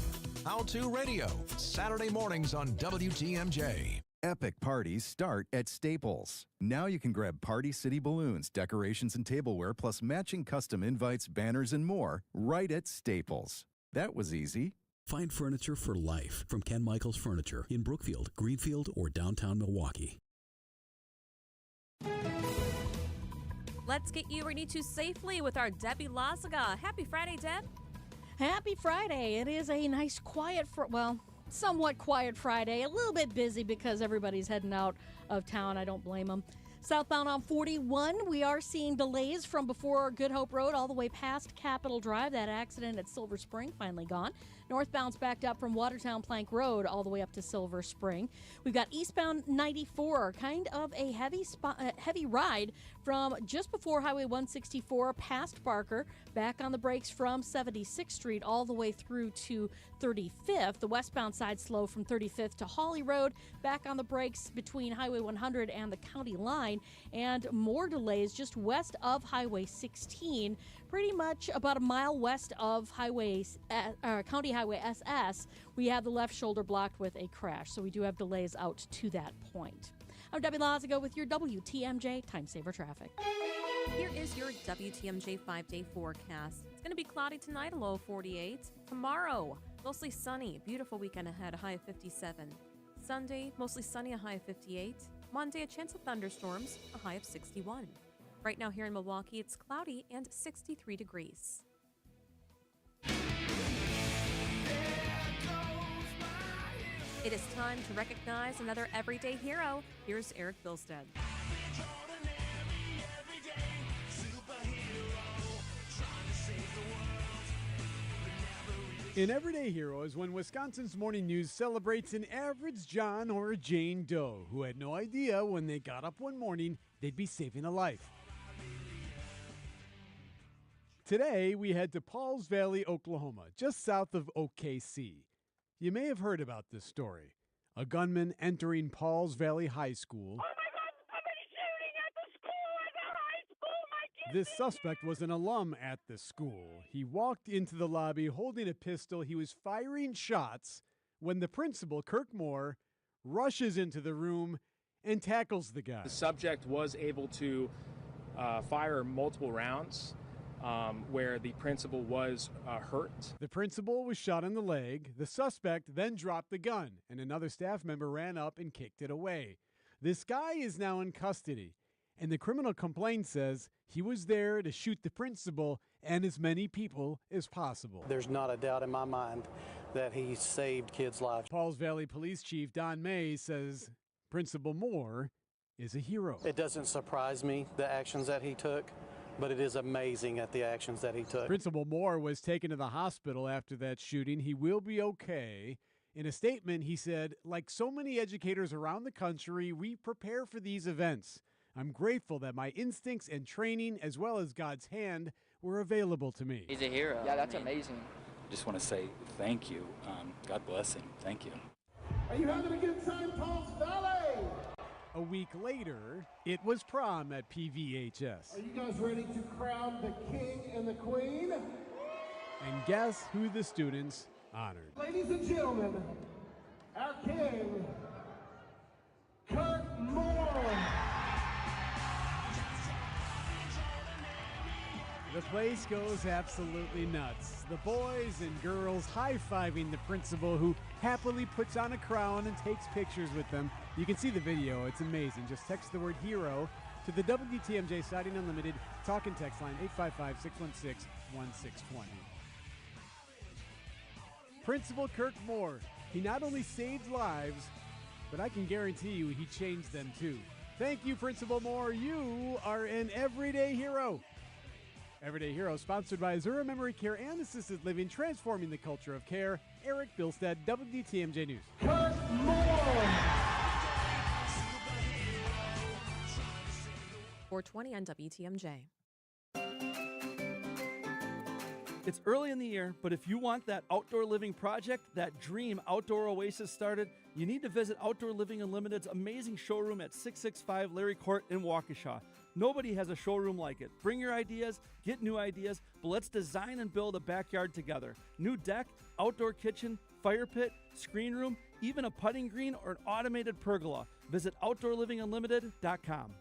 How To Radio, Saturday mornings on WTMJ. Epic parties start at Staples. Now you can grab Party City balloons, decorations, and tableware, plus matching custom invites, banners, and more right at Staples. That was easy. Find furniture for life from Ken Michaels Furniture in Brookfield, Greenfield, or downtown Milwaukee. Let's get you ready to safely with our Debbie Lazaga. Happy Friday, Deb. Happy Friday. It is a nice, quiet, somewhat quiet Friday. A little bit busy because everybody's heading out of town. I don't blame them. Southbound on 41, we are seeing delays from before Good Hope Road all the way past Capitol Drive. That accident at Silver Spring finally gone. Northbound's backed up from Watertown Plank Road all the way up to Silver Spring. We've got eastbound 94, kind of a heavy ride from just before Highway 164 past Barker, back on the brakes from 76th Street all the way through to 35th. The westbound side slow from 35th to Hawley Road, back on the brakes between Highway 100 and the county line, and more delays just west of Highway 16, pretty much about a mile west of County Highway SS. We have the left shoulder blocked with a crash, so we do have delays out to that point. I'm Debbie Lazago with your WTMJ Time Saver Traffic. Here is your WTMJ 5-day forecast. It's going to be cloudy tonight, a low of 48. Tomorrow, mostly sunny, beautiful weekend ahead, a high of 57. Sunday, mostly sunny, a high of 58. Monday, a chance of thunderstorms, a high of 61. Right now here in Milwaukee, it's cloudy and 63 degrees. It is time to recognize another everyday hero. Here's Eric Bilstead. An everyday hero is when Wisconsin's Morning News celebrates an average John or a Jane Doe who had no idea when they got up one morning they'd be saving a life. Today, we head to Pauls Valley, Oklahoma, just south of OKC. You may have heard about this story. A gunman entering Pauls Valley High School. This suspect was an alum at the school. He walked into the lobby holding a pistol. He was firing shots when the principal, Kirk Moore, rushes into the room and tackles the guy. The subject was able to fire multiple rounds where the principal was hurt. The principal was shot in the leg. The suspect then dropped the gun, and another staff member ran up and kicked it away. This guy is now in custody, and the criminal complaint says he was there to shoot the principal and as many people as possible. There's not a doubt in my mind that he saved kids' lives. Pauls Valley Police Chief Don May says Principal Moore is a hero. It doesn't surprise me, the actions that he took, but it is amazing at the actions that he took. Principal Moore was taken to the hospital after that shooting. He will be okay. In a statement, he said, like so many educators around the country, we prepare for these events. I'm grateful that my instincts and training, as well as God's hand, were available to me. He's a hero. Yeah, that's amazing. I just want to say thank you. God bless him. Thank you. Are you having a good time, Pauls Valley? A week later, it was prom at PVHS. Are you guys ready to crown the king and the queen? And guess who the students honored? Ladies and gentlemen, our king, Kirk Moore. The place goes absolutely nuts. The boys and girls high-fiving the principal, who happily puts on a crown and takes pictures with them. You can see the video. It's amazing. Just text the word hero to the WTMJ Siding Unlimited talk and text line 855-616-1620. Principal Kirk Moore, he not only saved lives, but I can guarantee you he changed them too. Thank you, Principal Moore. You are an everyday hero. Everyday Hero, sponsored by Azura Memory Care and Assisted Living, transforming the culture of care. Eric Bilstead, WTMJ News. Kirk Moore. 420 on WTMJ. It's early in the year, but if you want that outdoor living project, that dream outdoor oasis started, you need to visit Outdoor Living Unlimited's amazing showroom at 665 Larry Court in Waukesha. Nobody has a showroom like it. Bring your ideas, get new ideas, but let's design and build a backyard together. New deck, outdoor kitchen, fire pit, screen room, even a putting green or an automated pergola. Visit OutdoorLivingUnlimited.com.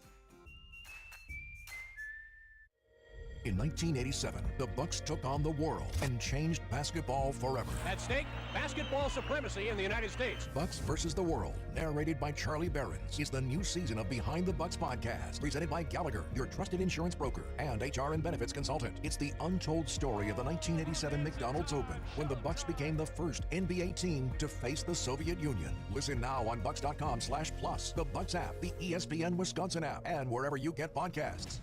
In 1987, the Bucks took on the world and changed basketball forever. At stake, basketball supremacy in the United States. Bucks versus the World, narrated by Charlie Behrens, is the new season of Behind the Bucks podcast, presented by Gallagher, your trusted insurance broker and HR and benefits consultant. It's the untold story of the 1987 McDonald's Open, when the Bucks became the first NBA team to face the Soviet Union. Listen now on Bucks.com/plus, the Bucks app, the ESPN Wisconsin app, and wherever you get podcasts.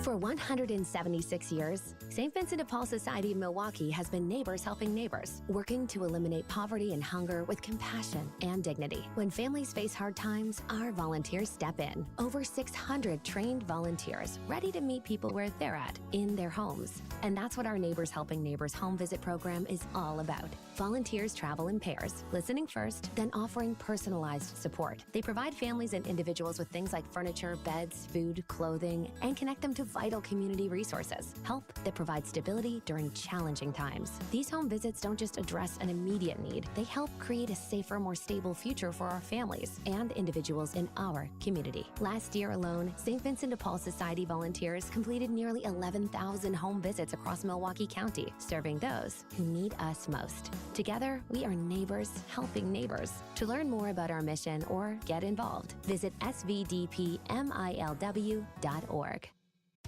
For 176 years, St. Vincent de Paul Society of Milwaukee has been neighbors helping neighbors, working to eliminate poverty and hunger with compassion and dignity. When families face hard times, our volunteers step in. Over 600 trained volunteers ready to meet people where they're at, in their homes. And that's what our Neighbors Helping Neighbors home visit program is all about. Volunteers travel in pairs, listening first, then offering personalized support. They provide families and individuals with things like furniture, beds, food, clothing, and connect them to vital community resources. Help that provides stability during challenging times. These home visits don't just address an immediate need, they help create a safer, more stable future for our families and individuals in our community. Last year alone, St. Vincent de Paul Society volunteers completed nearly 11,000 home visits across Milwaukee County, serving those who need us most. Together, we are neighbors helping neighbors. To learn more about our mission or get involved, visit svdpmilw.org.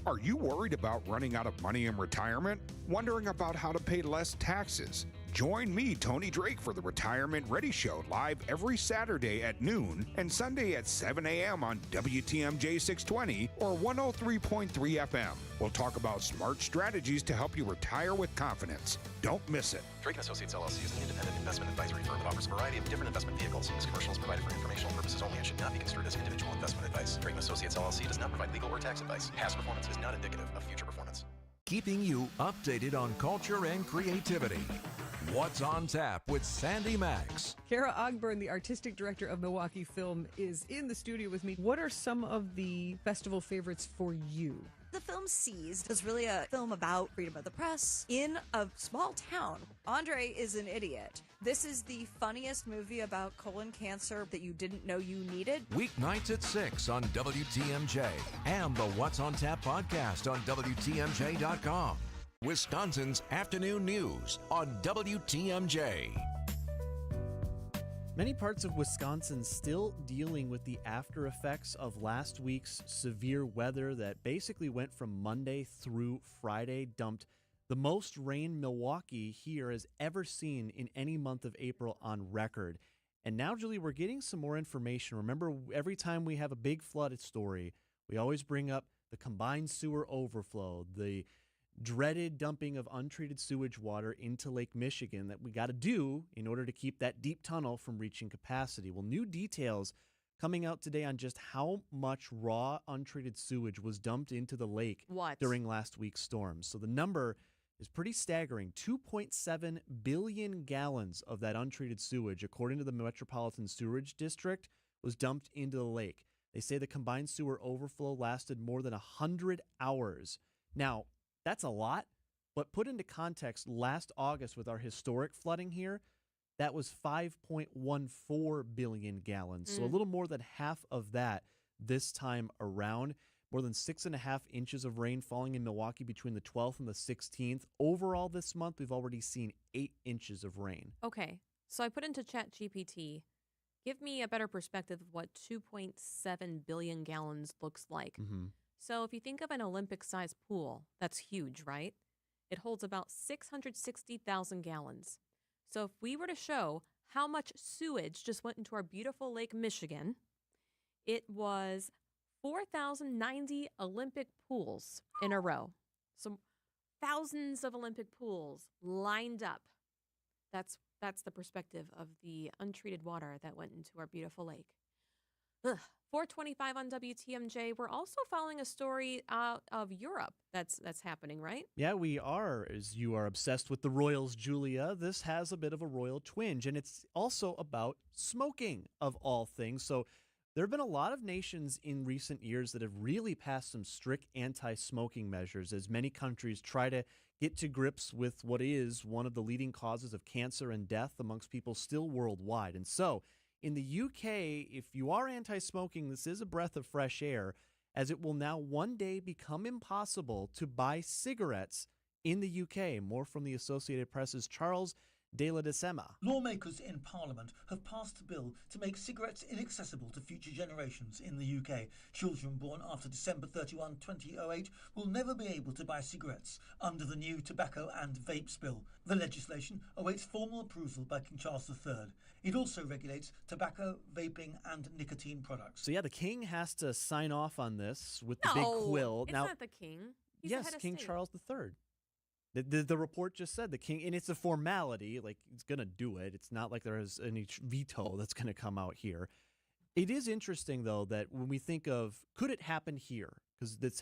Are you worried about running out of money in retirement? Wondering about how to pay less taxes? Join me, Tony Drake, for the Retirement Ready Show, live every Saturday at noon and Sunday at 7 a.m. on WTMJ 620 or 103.3 FM. We'll talk about smart strategies to help you retire with confidence. Don't miss it. Drake & Associates LLC is an independent investment advisory firm that offers a variety of different investment vehicles. This commercial is provided for informational purposes only and should not be construed as individual investment advice. Drake & Associates LLC does not provide legal or tax advice. Past performance is not indicative of future performance. Keeping you updated on culture and creativity. What's on Tap with Sandy Max. Kara Ogburn, the artistic director of Milwaukee Film, is in the studio with me. What are some of the festival favorites for you? The film Seized is really a film about freedom of the press in a small town. Andre is an idiot. This is the funniest movie about colon cancer that you didn't know you needed. Weeknights at 6 on WTMJ and the What's on Tap podcast on WTMJ.com. Wisconsin's afternoon news on WTMJ. Many parts of Wisconsin still dealing with the after effects of last week's severe weather that basically went from Monday through Friday, dumped the most rain Milwaukee here has ever seen in any month of April on record. And now, Julie, we're getting some more information. Remember, every time we have a big flooded story, we always bring up the combined sewer overflow, the dreaded dumping of untreated sewage water into Lake Michigan that we got to do in order to keep that deep tunnel from reaching capacity. Well, new details coming out today on just how much raw untreated sewage was dumped into the lake during last week's storms. So the number is pretty staggering. 2.7 billion gallons of that untreated sewage, according to the Metropolitan Sewerage District, was dumped into the lake. They say the combined sewer overflow lasted more than 100 hours. Now, that's a lot, but put into context, last August with our historic flooding here, that was 5.14 billion gallons. So a little more than half of that this time around. More than 6.5 inches of rain falling in Milwaukee between the 12th and the 16th. Overall this month, we've already seen 8 inches of rain. Okay, so I put into ChatGPT, give me a better perspective of what 2.7 billion gallons looks like. Mm-hmm. So if you think of an Olympic-sized pool, that's huge, right? It holds about 660,000 gallons. So if we were to show how much sewage just went into our beautiful Lake Michigan, it was 4,090 Olympic pools in a row. So thousands of Olympic pools lined up. That's the perspective of the untreated water that went into our beautiful lake. Ugh. 425 on WTMJ. We're also following a story out of Europe that's happening, right? Yeah, we are. As you are obsessed with the royals, Julia, this has a bit of a royal twinge, and it's also about smoking, of all things. So there have been a lot of nations in recent years that have really passed some strict anti-smoking measures as many countries try to get to grips with what is one of the leading causes of cancer and death amongst people still worldwide. And so in the UK, if you are anti-smoking, this is a breath of fresh air, as it will now one day become impossible to buy cigarettes in the UK. More from the Associated Press's Charles de la Decema. Lawmakers in Parliament have passed a bill to make cigarettes inaccessible to future generations in the UK. Children born after December 31, 2008 will never be able to buy cigarettes under the new Tobacco and Vapes Bill. The legislation awaits formal approval by King Charles III. It also regulates tobacco, vaping and nicotine products. So yeah, the king has to sign off on this with the big quill. It's now, not the king. He's yes, the head of King state. Charles III. The report just said the king, and it's a formality, like he's going to do it. It's not like there is any veto that's going to come out here. It is interesting, though, that when we think of, could it happen here? Because it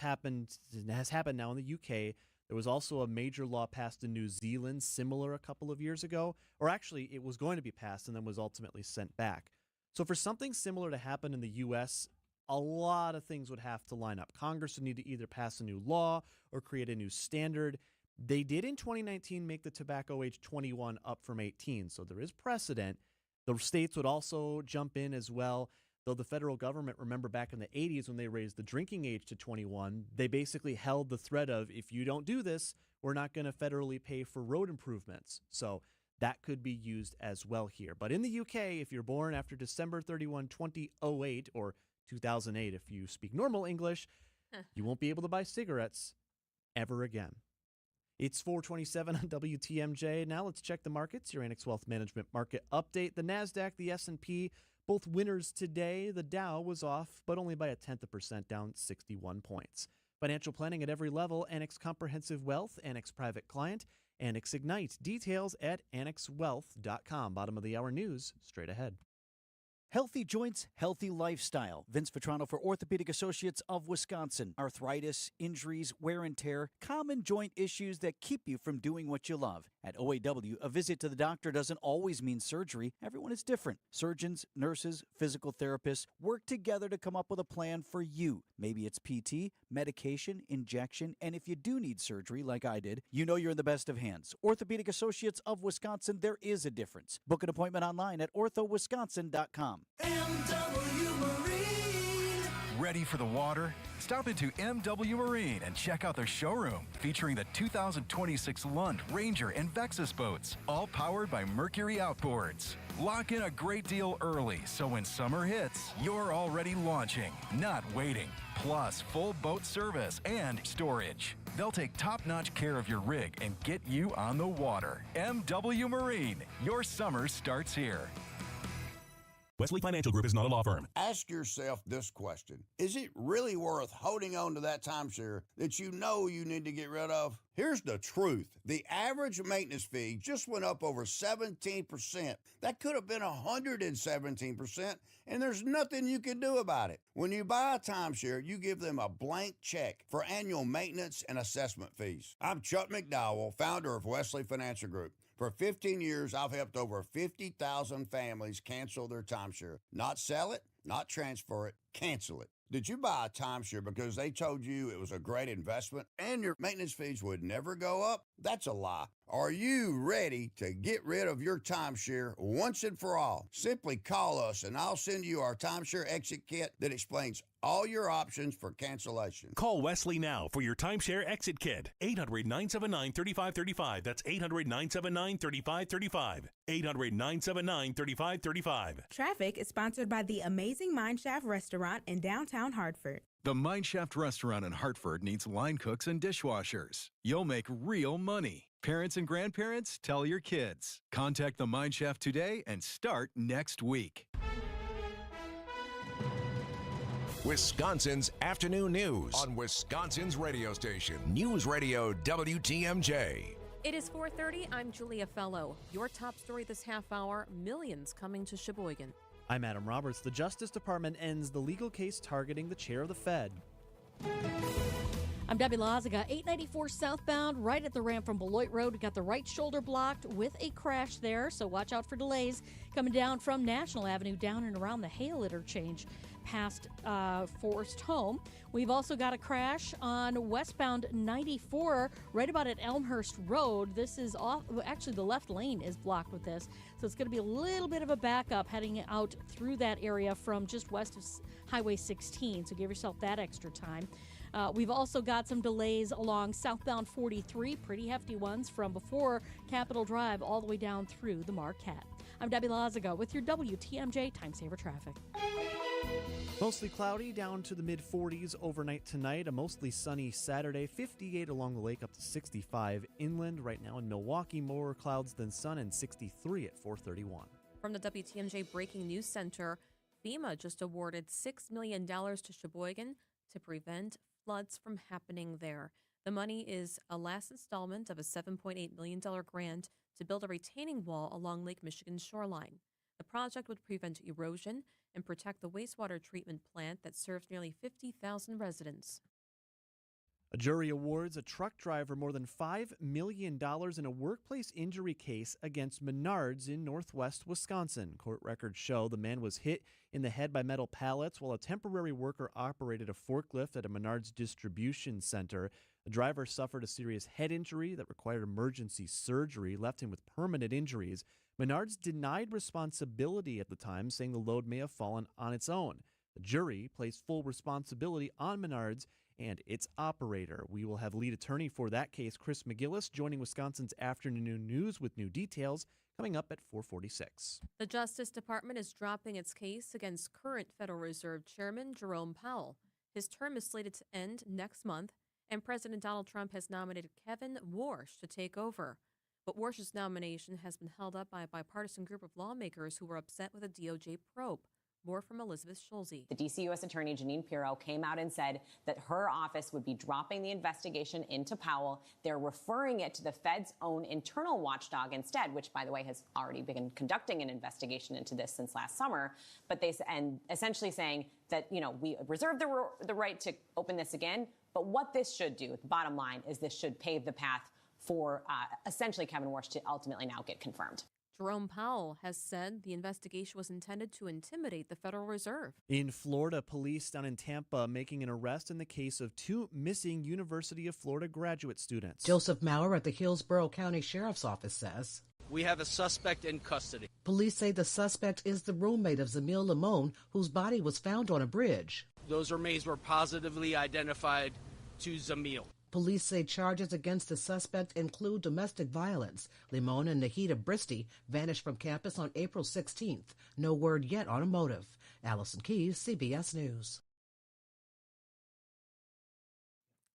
has happened now in the UK. There was also a major law passed in New Zealand, similar a couple of years ago. Or actually, it was going to be passed and then was ultimately sent back. So for something similar to happen in the U.S., a lot of things would have to line up. Congress would need to either pass a new law or create a new standard. They did in 2019 make the tobacco age 21 up from 18, so there is precedent. The states would also jump in as well, though the federal government, remember back in the 80s when they raised the drinking age to 21, they basically held the threat of, if you don't do this, we're not going to federally pay for road improvements. So that could be used as well here. But in the UK, if you're born after December 31, 2008, or 2008 if you speak normal English, you won't be able to buy cigarettes ever again. It's 427 on WTMJ. Now let's check the markets. Your Annex Wealth Management market update. The NASDAQ, the S&P, both winners today. The Dow was off, but only by 0.1%, down 61 points. Financial planning at every level. Annex Comprehensive Wealth, Annex Private Client, Annex Ignite. Details at annexwealth.com. Bottom of the hour news, straight ahead. Healthy joints, healthy lifestyle. Vince Vitrano for Orthopedic Associates of Wisconsin. Arthritis, injuries, wear and tear, common joint issues that keep you from doing what you love. At OAW, a visit to the doctor doesn't always mean surgery. Everyone is different. Surgeons, nurses, physical therapists work together to come up with a plan for you. Maybe it's PT, medication, injection, and if you do need surgery, like I did, you know you're in the best of hands. Orthopedic Associates of Wisconsin, there is a difference. Book an appointment online at orthowisconsin.com. MW Marine. Ready for the water? Stop into MW Marine and check out their showroom featuring the 2026 Lund, Ranger, and Vexus boats, all powered by Mercury Outboards. Lock in a great deal early so when summer hits, you're already launching, not waiting. Plus, full boat service and storage. They'll take top-notch care of your rig and get you on the water. MW Marine, your summer starts here. Wesley Financial Group is not a law firm. Ask yourself this question. Is it really worth holding on to that timeshare that you know you need to get rid of? Here's the truth. The average maintenance fee just went up over 17%. That could have been 117%, and there's nothing you can do about it. When you buy a timeshare, you give them a blank check for annual maintenance and assessment fees. I'm Chuck McDowell, founder of Wesley Financial Group. For 15 years, I've helped over 50,000 families cancel their timeshare. Not sell it, not transfer it, cancel it. Did you buy a timeshare because they told you it was a great investment and your maintenance fees would never go up? That's a lie. Are you ready to get rid of your timeshare once and for all? Simply call us and I'll send you our timeshare exit kit that explains all your options for cancellation. Call Wesley now for your timeshare exit kit. 800-979-3535. That's 800-979-3535. 800-979-3535. Traffic is sponsored by the Amazing Mineshaft Restaurant in downtown Hartford. The Mineshaft Restaurant in Hartford needs line cooks and dishwashers. You'll make real money. Parents and grandparents, tell your kids. Contact the Mineshaft today and start next week. Wisconsin's afternoon news on Wisconsin's radio station, News Radio WTMJ. It is 4:30. I'm Julia Fellow. Your top story this half hour, millions coming to Sheboygan. I'm Adam Roberts. The Justice Department ends the legal case targeting the chair of the Fed. I'm Debbie Lazaga, 894 southbound, right at the ramp from Beloit Road. We got the right shoulder blocked with a crash there, so watch out for delays coming down from National Avenue down and around the Hale interchange past Forest Home. We've also got a crash on westbound 94 right about at Elmhurst Road. This is off, actually the left lane is blocked with this, so it's going to be a little bit of a backup heading out through that area from just west of Highway 16, so give yourself that extra time. We've also got some delays along southbound 43, pretty hefty ones from before Capitol Drive all the way down through the Marquette. I'm Debbie Lazaga with your WTMJ Time Saver Traffic. Mostly cloudy, down to the mid-40s overnight tonight. A mostly sunny Saturday, 58 along the lake, up to 65 inland. Right now in Milwaukee, more clouds than sun, and 63 at 4:31. From the WTMJ Breaking News Center, FEMA just awarded $6 million to Sheboygan to prevent floods from happening there. The money is a last installment of a $7.8 million grant to build a retaining wall along Lake Michigan's shoreline. The project would prevent erosion and protect the wastewater treatment plant that serves nearly 50,000 residents. A jury awards a truck driver more than $5 million in a workplace injury case against Menards in northwest Wisconsin. Court records show the man was hit in the head by metal pallets while a temporary worker operated a forklift at a Menards distribution center. The driver suffered a serious head injury that required emergency surgery, left him with permanent injuries. Menards denied responsibility at the time, saying the load may have fallen on its own. The jury placed full responsibility on Menards and its operator. We will have lead attorney for that case, Chris McGillis, joining Wisconsin's Afternoon News with new details coming up at 4:46. The Justice Department is dropping its case against current Federal Reserve Chairman Jerome Powell. His term is slated to end next month, and President Donald Trump has nominated Kevin Warsh to take over. But Warsh's nomination has been held up by a bipartisan group of lawmakers who were upset with a DOJ probe. More from Elizabeth Schulze. The D.C. U.S. Attorney Jeanine Pirro came out and said that her office would be dropping the investigation into Powell. They're referring it to the Fed's own internal watchdog instead, which, by the way, has already been conducting an investigation into this since last summer. But and essentially saying that, we reserve the right to open this again. But what this should do, the bottom line, is this should pave the path for essentially Kevin Warsh to ultimately now get confirmed. Jerome Powell has said the investigation was intended to intimidate the Federal Reserve. In Florida, police down in Tampa making an arrest in the case of two missing University of Florida graduate students. Joseph Maurer at the Hillsborough County Sheriff's Office says, "We have a suspect in custody." Police say the suspect is the roommate of Zamil Limon, whose body was found on a bridge. Those remains were positively identified to Zamil. Police say charges against the suspect include domestic violence. Limon and Nahida Bristy vanished from campus on April 16th. No word yet on a motive. Allison Keyes, CBS News.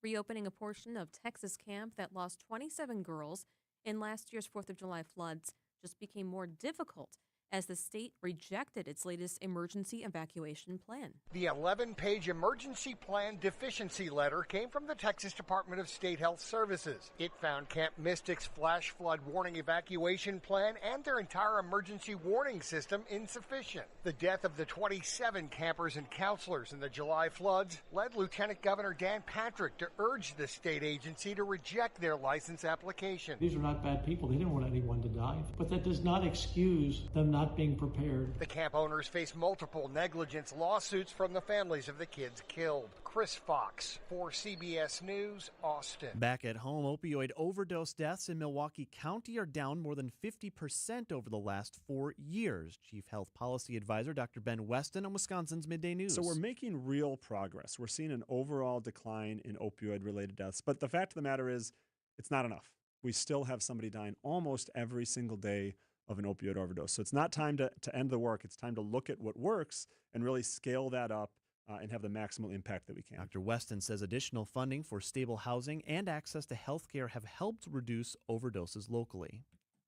Reopening a portion of Texas camp that lost 27 girls in last year's 4th of July floods just became more difficult as the state rejected its latest emergency evacuation plan. The 11-page emergency plan deficiency letter came from the Texas Department of State Health Services. It found Camp Mystic's flash flood warning evacuation plan and their entire emergency warning system insufficient. The death of the 27 campers and counselors in the July floods led Lieutenant Governor Dan Patrick to urge the state agency to reject their license application. These are not bad people. They didn't want anyone to die. But that does not excuse them not not being prepared. The camp owners face multiple negligence lawsuits from the families of the kids killed. Chris Fox for CBS News, Austin. Back at home, opioid overdose deaths in Milwaukee County are down more than 50% over the last 4 years. Chief Health Policy Advisor Dr. Ben Weston on Wisconsin's Midday News. So we're making real progress. We're seeing an overall decline in opioid-related deaths. But the fact of the matter is, it's not enough. We still have somebody dying almost every single day of an opioid overdose. So it's not time to end the work. It's time to look at what works and really scale that up and have the maximal impact that we can. Dr. Weston says additional funding for stable housing and access to health care have helped reduce overdoses locally.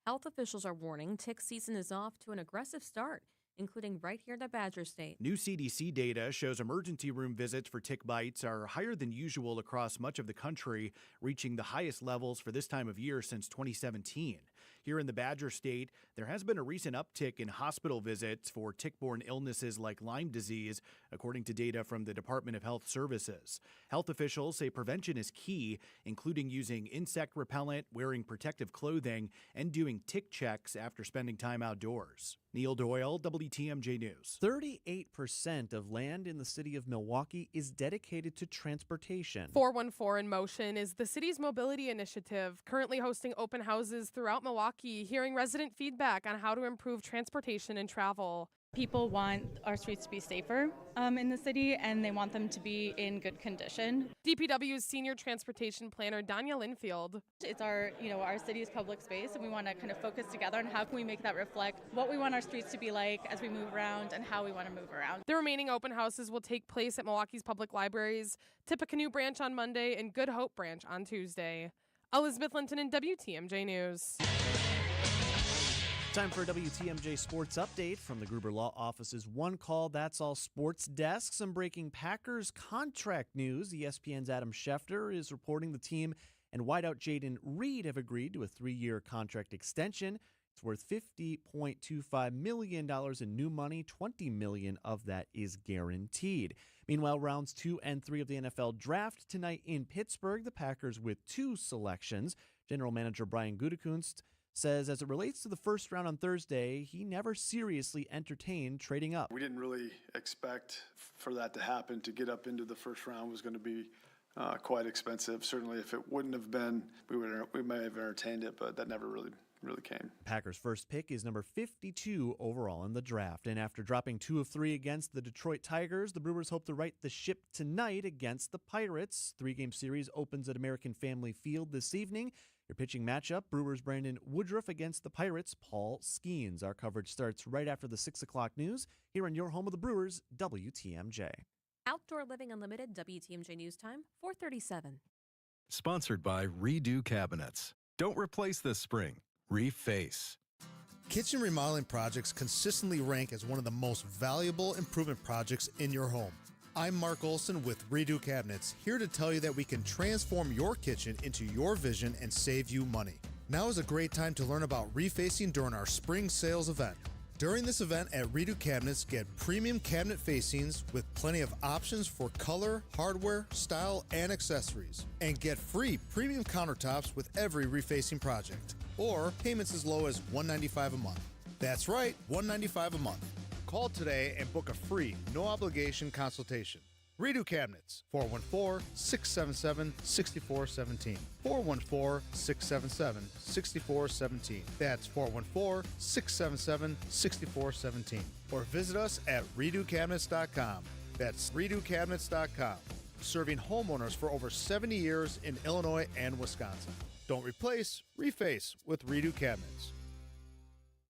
Health officials are warning tick season is off to an aggressive start, including right here in the Badger State. New CDC data shows emergency room visits for tick bites are higher than usual across much of the country, reaching the highest levels for this time of year since 2017. Here in the Badger State, there has been a recent uptick in hospital visits for tick-borne illnesses like Lyme disease, according to data from the Department of Health Services. Health officials say prevention is key, including using insect repellent, wearing protective clothing, and doing tick checks after spending time outdoors. Neil Doyle, WTMJ News. 38% of land in the city of Milwaukee is dedicated to transportation. 414 in Motion is the city's mobility initiative, currently hosting open houses throughout Milwaukee, hearing resident feedback on how to improve transportation and travel. People want our streets to be safer in the city, and they want them to be in good condition. DPW's senior transportation planner, Danya Linfield. It's our city's public space, and we want to kind of focus together on how can we make that reflect what we want our streets to be like as we move around and how we want to move around. The remaining open houses will take place at Milwaukee's public libraries, Tippecanoe Branch on Monday, and Good Hope Branch on Tuesday. Elizabeth Linton in WTMJ News. Time for a WTMJ Sports Update from the Gruber Law Office's One Call That's All Sports Desk. Some breaking Packers contract news. ESPN's Adam Schefter is reporting the team and wideout Jaden Reed have agreed to a 3-year contract extension. It's worth $50.25 million in new money. $20 million of that is guaranteed. Meanwhile, rounds 2 and 3 of the NFL Draft tonight in Pittsburgh. The Packers with 2 selections. General Manager Brian Gutekunst says as it relates to the first round on Thursday, he never seriously entertained trading up. We didn't really expect for that to happen. To get up into the first round was going to be quite expensive. Certainly if it wouldn't have been, we may have entertained it, but that never really came. Packers' first pick is number 52 overall in the draft. And after dropping 2 of 3 against the Detroit Tigers, the Brewers hope to right the ship tonight against the Pirates. 3-game series opens at American Family Field this evening. Your pitching matchup, Brewers' Brandon Woodruff against the Pirates' Paul Skeens. Our coverage starts right after the 6 o'clock news here on your home of the Brewers, WTMJ. Outdoor Living Unlimited, WTMJ News Time, 4:37. Sponsored by Redo Cabinets. Don't replace this spring. Reface. Kitchen remodeling projects consistently rank as one of the most valuable improvement projects in your home. I'm Mark Olson with Redo Cabinets, here to tell you that we can transform your kitchen into your vision and save you money. Now is a great time to learn about refacing during our spring sales event. During this event at Redo Cabinets, get premium cabinet facings with plenty of options for color, hardware, style, and accessories. And get free premium countertops with every refacing project. Or payments as low as $195 a month. That's right, $195 a month. Call today and book a free, no-obligation consultation. Redo Cabinets, 414-677-6417. 414-677-6417. That's 414-677-6417. Or visit us at redocabinets.com. That's redocabinets.com. Serving homeowners for over 70 years in Illinois and Wisconsin. Don't replace, reface with Redo Cabinets.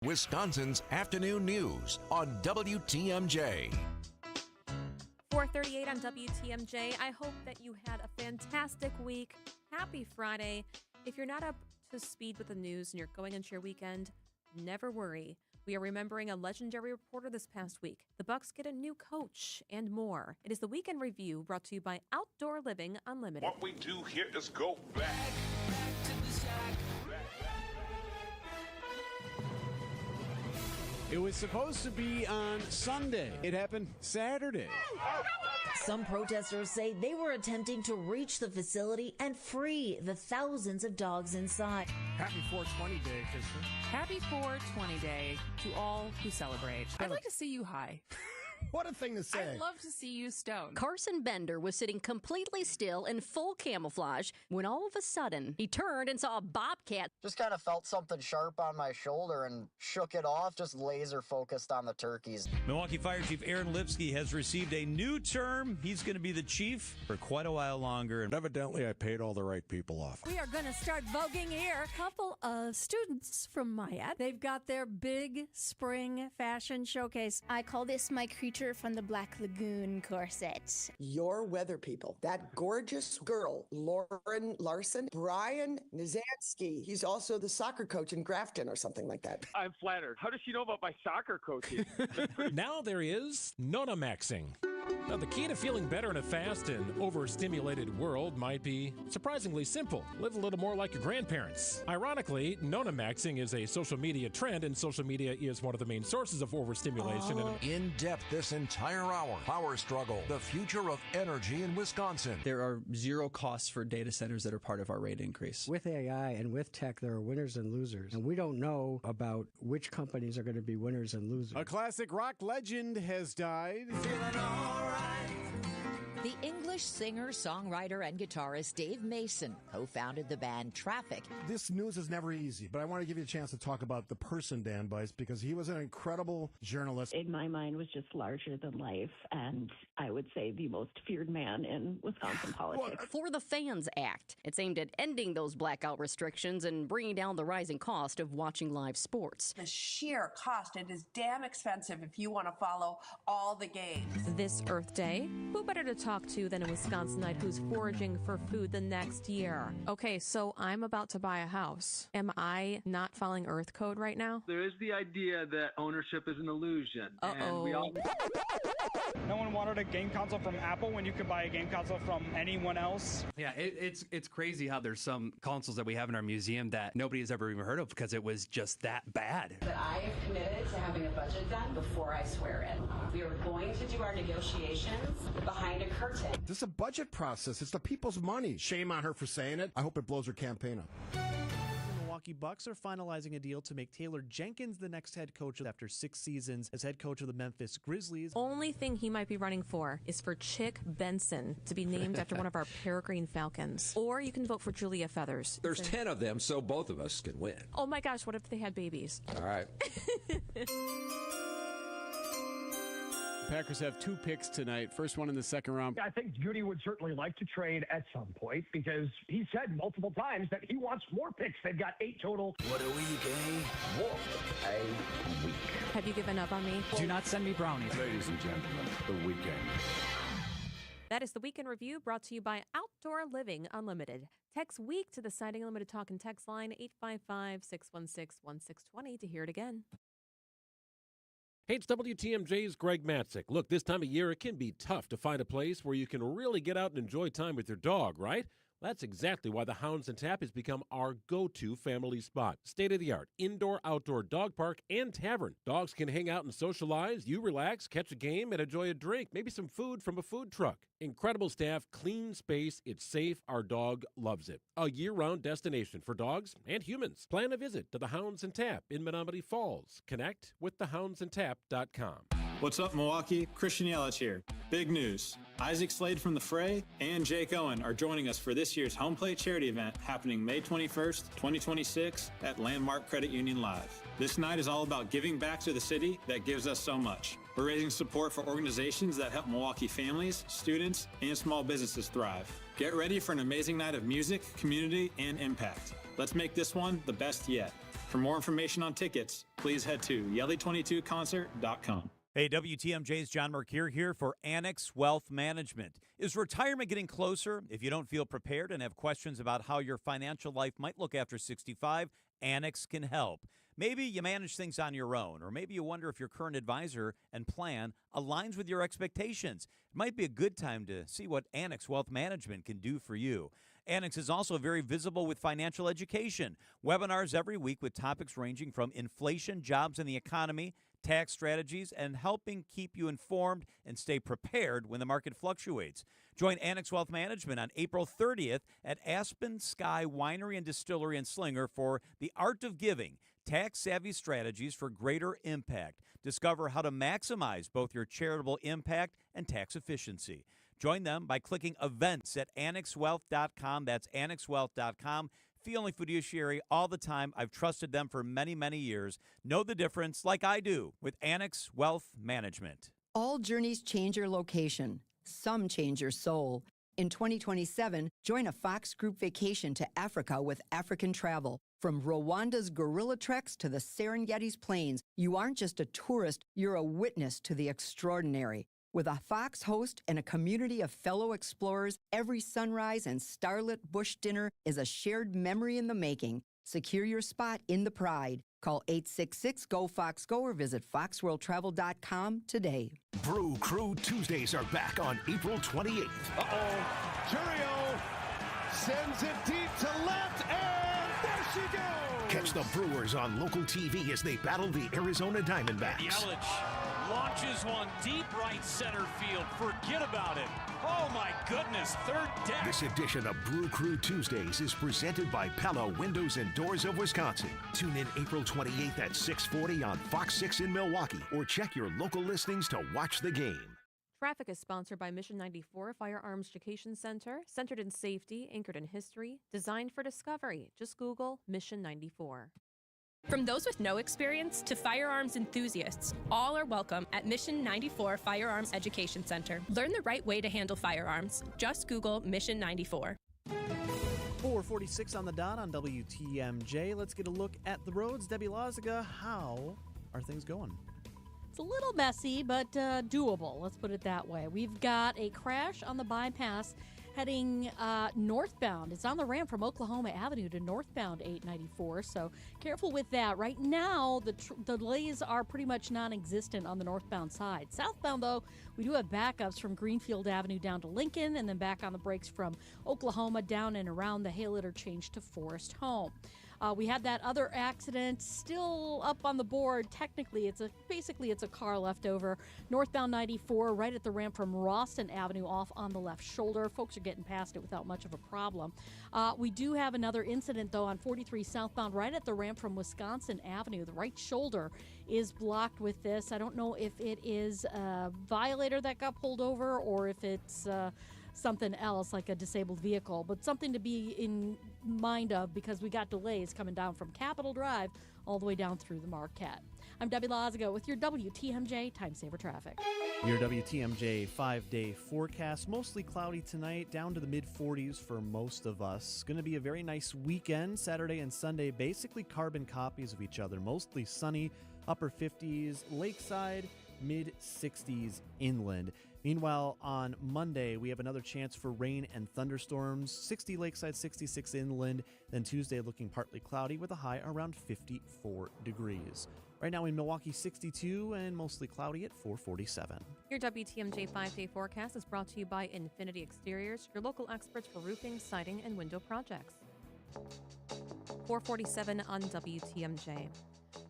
Wisconsin's afternoon news on WTMJ. 4:38 on WTMJ. I hope that you had a fantastic week. Happy Friday. If you're not up to speed with the news and you're going into your weekend, never worry. We are remembering a legendary reporter this past week. The Bucks get a new coach and more. It is the Weekend Review brought to you by Outdoor Living Unlimited. What we do here is go back. It was supposed to be on Sunday. It happened Saturday. Some protesters say they were attempting to reach the facility and free the thousands of dogs inside. Happy 420 Day, Kristen. Happy 420 Day to all who celebrate. I'd like to see you high. What a thing to say. I'd love to see you stoned. Carson Bender was sitting completely still in full camouflage when all of a sudden he turned and saw a bobcat. Just kind of felt something sharp on my shoulder and shook it off, just laser focused on the turkeys. Milwaukee Fire Chief Aaron Lipsky has received a new term. He's going to be the chief for quite a while longer. And evidently, I paid all the right people off. We are going to start voguing here. A couple of students from Maya. They've got their big spring fashion showcase. I call this my creature from the Black Lagoon corset. Your weather people. That gorgeous girl, Lauren Larson, Brian Nizansky. He's also the soccer coach in Grafton or something like that. I'm flattered. How does she know about my soccer coaching? Now there is Nonamaxing. Now, the key to feeling better in a fast and overstimulated world might be surprisingly simple. Live a little more like your grandparents. Ironically, Nonamaxing is a social media trend, and social media is one of the main sources of overstimulation. In depth this entire hour. Power struggle. The future of energy in Wisconsin. There are zero costs for data centers that are part of our rate increase. With AI and with tech, there are winners and losers. And we don't know about which companies are going to be winners and losers. A classic rock legend has died. The English singer, songwriter, and guitarist Dave Mason co-founded the band Traffic. This news is never easy, but I want to give you a chance to talk about the person Dan Bice, because he was an incredible journalist. In my mind, was just larger than life, and I would say the most feared man in Wisconsin politics. For the Fans Act. It's aimed at ending those blackout restrictions and bringing down the rising cost of watching live sports. The sheer cost, it is damn expensive if you want to follow all the games. This Earth Day, who better to talk to than a Wisconsinite who's foraging for food the next year? Okay, so I'm about to buy a house. Am I not following Earth Code right now? There is the idea that ownership is an illusion. And we all... No one wanted a game console from Apple when you could buy a game console from anyone else. Yeah, it's crazy how there's some consoles that we have in our museum that nobody has ever even heard of because it was just that bad. But I have committed to having a budget done before I swear in. We are going to do our negotiations behind a curtain. This is a budget process. It's the people's money. Shame on her for saying it. I hope it blows her campaign up. The Milwaukee Bucks are finalizing a deal to make Taylor Jenkins the next head coach after 6 seasons as head coach of the Memphis Grizzlies. Only thing he might be running for is for Chick Benson to be named after one of our peregrine falcons. Or you can vote for Julia Feathers. There's 10 of them, so both of us can win. Oh my gosh, what if they had babies? All right. Packers have 2 picks tonight. First one in the second round. I think Judy would certainly like to trade at some point because he said multiple times that he wants more picks. They've got 8 total. What a week, eh? What a week. Have you given up on me? Do not send me brownies. Ladies and gentlemen, the weekend. That is the Weekend Review brought to you by Outdoor Living Unlimited. Text WEEK to the Siding Unlimited Talk and Text line 855-616-1620 to hear it again. Hey, it's WTMJ's Greg Matzik. Look, this time of year, it can be tough to find a place where you can really get out and enjoy time with your dog, right? That's exactly why the Hounds and Tap has become our go-to family spot. State-of-the-art, indoor-outdoor dog park and tavern. Dogs can hang out and socialize, you relax, catch a game, and enjoy a drink, maybe some food from a food truck. Incredible staff, clean space, it's safe, our dog loves it. A year-round destination for dogs and humans. Plan a visit to the Hounds and Tap in Menominee Falls. Connect with thehoundsandtap.com. What's up, Milwaukee? Christian Yelich here. Big news. Isaac Slade from The Fray and Jake Owen are joining us for this year's Home Plate charity event happening May 21st, 2026 at Landmark Credit Union Live. This night is all about giving back to the city that gives us so much. We're raising support for organizations that help Milwaukee families, students, and small businesses thrive. Get ready for an amazing night of music, community, and impact. Let's make this one the best yet. For more information on tickets, please head to Yelly22concert.com. Hey, WTMJ's John Mercure here for Annex Wealth Management. Is retirement getting closer? If you don't feel prepared and have questions about how your financial life might look after 65, Annex can help. Maybe you manage things on your own, or maybe you wonder if your current advisor and plan aligns with your expectations. It might be a good time to see what Annex Wealth Management can do for you. Annex is also very visible with financial education. Webinars every week with topics ranging from inflation, jobs, and the economy, tax strategies, and helping keep you informed and stay prepared when the market fluctuates. Join Annex Wealth Management on April 30th at Aspen Sky Winery and Distillery in Slinger for The Art of Giving, Tax-Savvy Strategies for Greater Impact. Discover how to maximize both your charitable impact and tax efficiency. Join them by clicking events at annexwealth.com. That's annexwealth.com. Feeling fiduciary all the time. I've trusted them for many, many years. Know the difference like I do with Annex Wealth Management. All journeys change your location. Some change your soul. In 2027, join a Fox Group vacation to Africa with African Travel. From Rwanda's gorilla treks to the Serengeti's plains, you aren't just a tourist, you're a witness to the extraordinary. With a Fox host and a community of fellow explorers, every sunrise and starlit bush dinner is a shared memory in the making. Secure your spot in the pride. Call 866-GO-FOX-GO or visit foxworldtravel.com today. Brew Crew Tuesdays are back on April 28th. Uh-oh. Churio sends it deep to left, and there she goes! Catch the Brewers on local TV as they battle the Arizona Diamondbacks. Yelich launches one deep right center field. Forget about it. Oh, my goodness. Third deck. This edition of Brew Crew Tuesdays is presented by Pella Windows and Doors of Wisconsin. Tune in April 28th at 6:40 on Fox 6 in Milwaukee, or check your local listings to watch the game. Traffic is sponsored by Mission 94 Firearms Education Center, centered in safety, anchored in history, designed for discovery. Just Google Mission 94. From those with no experience to firearms enthusiasts, all are welcome at Mission 94 Firearms Education Center. Learn the right way to handle firearms. Just Google Mission 94. 4:46 on the dot on WTMJ. Let's get a look at the roads. Debbie Loziga, how are things going? It's a little messy, but doable. Let's put it that way. We've got a crash on the bypass heading northbound. It's on the ramp from Oklahoma Avenue to northbound 894, so careful with that. Right now, the delays are pretty much non-existent on the northbound side. Southbound, though, we do have backups from Greenfield Avenue down to Lincoln, and then back on the brakes from Oklahoma down and around the Hale interchange to Forest Home. We had that other accident still up on the board. Technically, it's a car left over. Northbound 94, right at the ramp from Ralston Avenue off on the left shoulder. Folks are getting past it without much of a problem. We do have another incident, though, on 43 southbound, right at the ramp from Wisconsin Avenue. The right shoulder is blocked with this. I don't know if it is a violator that got pulled over or if it's something else like a disabled vehicle, but something to be in mind of because we got delays coming down from Capitol Drive all the way down through the Marquette. I'm Debbie Loziga with your WTMJ Time Saver Traffic. Your WTMJ 5-day forecast, mostly cloudy tonight, down to the mid-40s for most of us. Going to be a very nice weekend, Saturday and Sunday, basically carbon copies of each other, mostly sunny, upper 50s, lakeside, mid-60s inland. Meanwhile, on Monday, we have another chance for rain and thunderstorms, 60 lakeside, 66 inland. Then Tuesday looking partly cloudy with a high around 54 degrees. Right now in Milwaukee, 62 and mostly cloudy at 447. Your WTMJ 5-day forecast is brought to you by Infinity Exteriors, your local experts for roofing, siding, and window projects. 447 on WTMJ.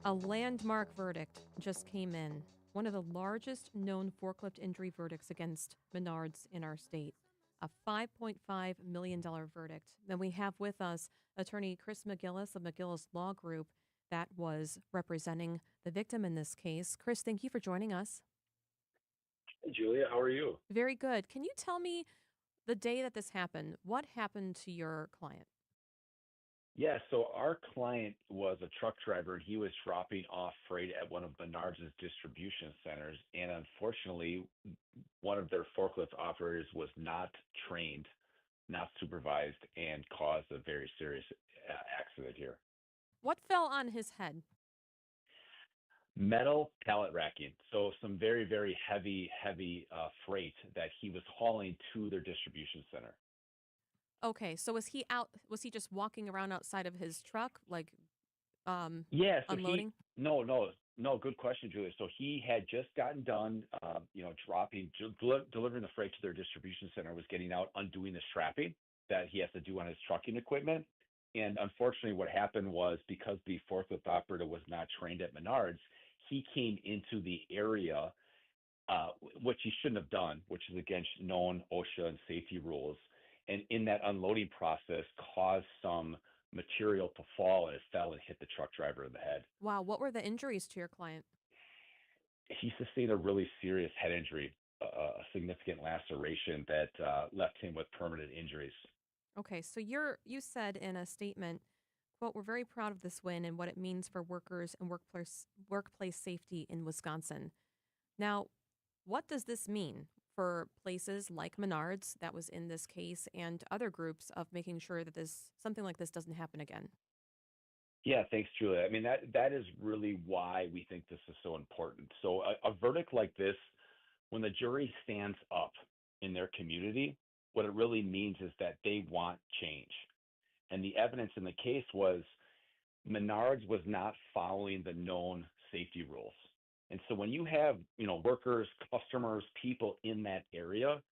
A landmark verdict just came in. One of the largest known forklift injury verdicts against Menards in our state. A $5.5 million verdict. Then we have with us attorney Chris McGillis of McGillis Law Group that was representing the victim in this case. Chris, thank you for joining us. Hey, Julia, how are you? Very good. Can you tell me the day that this happened? What happened to your client? Yeah, so our client was a truck driver, and he was dropping off freight at one of Menards' distribution centers. And unfortunately, one of their forklift operators was not trained, not supervised, and caused a very serious accident here. What fell on his head? Metal pallet racking. So some very, very heavy freight that he was hauling to their distribution center. Okay, so was he just walking around outside of his truck, like yeah, so unloading? No, good question, Julia. So he had just gotten done, delivering the freight to their distribution center, was getting out, undoing the strapping. that he has to do on his trucking equipment. And unfortunately, what happened was because the forklift operator was not trained at Menards, he came into the area, which he shouldn't have done, which is against known OSHA and safety rules. And in that unloading process, caused some material to fall, and it fell and hit the truck driver in the head. Wow, what were the injuries to your client? He sustained a really serious head injury, a significant laceration that left him with permanent injuries. Okay, so you said in a statement, quote, "We're very proud of this win and what it means for workers and workplace safety in Wisconsin." Now, what does this mean for places like Menards that was in this case and other groups of making sure that this something like this doesn't happen again? Yeah, thanks, Julia. I mean, that is really why we think this is so important. So a verdict like this, when the jury stands up in their community, what it really means is that they want change. And the evidence in the case was Menards was not following the known safety rules. And so when you have, workers, customers, people in that area,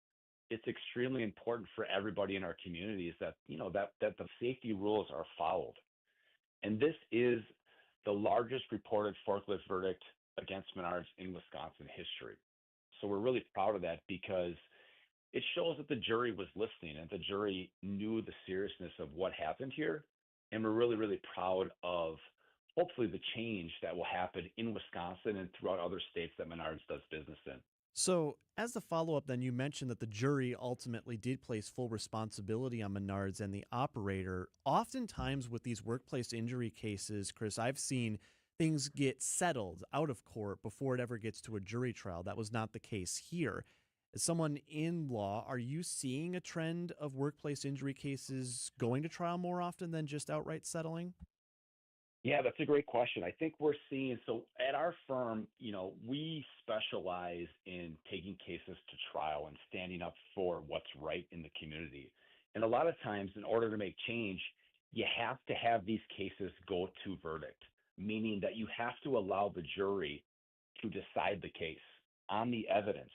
it's extremely important for everybody in our communities that, that the safety rules are followed. And this is the largest reported forklift verdict against Menards in Wisconsin history. So we're really proud of that because it shows that the jury was listening and the jury knew the seriousness of what happened here. And we're really, really proud of hopefully the change that will happen in Wisconsin and throughout other states that Menards does business in. So, as the follow up, then you mentioned that the jury ultimately did place full responsibility on Menards and the operator. Oftentimes, with these workplace injury cases, Chris, I've seen things get settled out of court before it ever gets to a jury trial. That was not the case here. As someone in law, are you seeing a trend of workplace injury cases going to trial more often than just outright settling? Yeah, that's a great question. I think we're seeing, so at our firm, we specialize in taking cases to trial and standing up for what's right in the community. And a lot of times, in order to make change, you have to have these cases go to verdict, meaning that you have to allow the jury to decide the case on the evidence.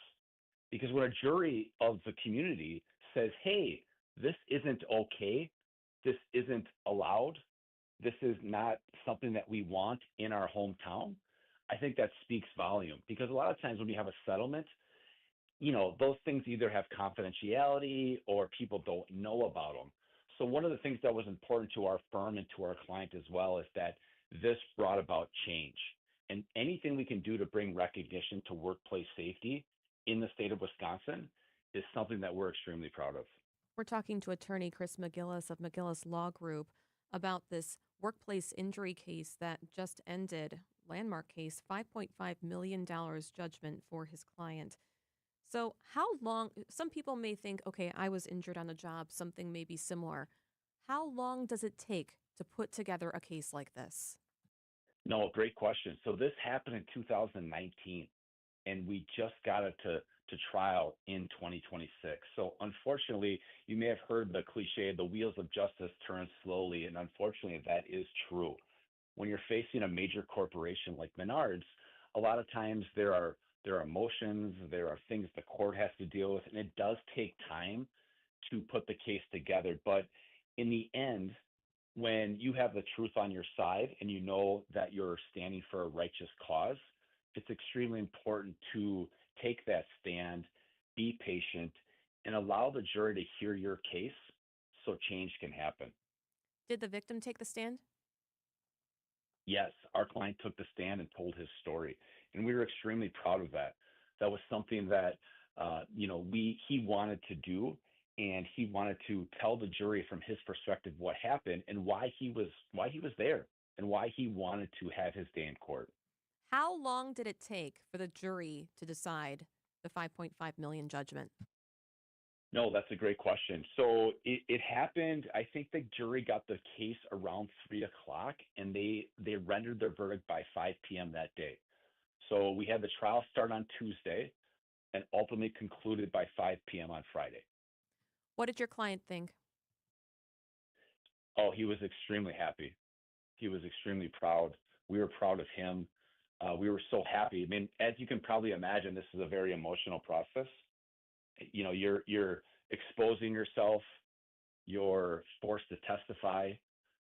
Because when a jury of the community says, hey, this isn't okay, this isn't allowed, this is not something that we want in our hometown, I think that speaks volume. Because a lot of times when you have a settlement, those things either have confidentiality or people don't know about them. So one of the things that was important to our firm and to our client as well is that this brought about change. And anything we can do to bring recognition to workplace safety in the state of Wisconsin is something that we're extremely proud of. We're talking to attorney Chris McGillis of McGillis Law Group about this workplace injury case that just ended, landmark case, $5.5 million judgment for his client. So how long, some people may think, okay, I was injured on the job, something may be similar. How long does it take to put together a case like this? No, great question. So this happened in 2019, and we just got it to trial in 2026. So unfortunately, you may have heard the cliche, the wheels of justice turn slowly, and unfortunately, that is true. When you're facing a major corporation like Menards, a lot of times there are emotions, there are things the court has to deal with, and it does take time to put the case together. But in the end, when you have the truth on your side and you know that you're standing for a righteous cause, it's extremely important to take that stand, be patient, and allow the jury to hear your case so change can happen. Did the victim take the stand? Yes, our client took the stand and told his story, and we were extremely proud of that. That was something that he wanted to do, and he wanted to tell the jury from his perspective what happened and why he was there and why he wanted to have his day in court. How long did it take for the jury to decide the 5.5 million judgment? No, that's a great question. So it happened, I think the jury got the case around 3 o'clock, and they rendered their verdict by 5 p.m. that day. So we had the trial start on Tuesday and ultimately concluded by 5 p.m. on Friday. What did your client think? Oh, he was extremely happy. He was extremely proud. We were proud of him. We were so happy. I mean, as you can probably imagine, this is a very emotional process. You're exposing yourself You're forced to testify.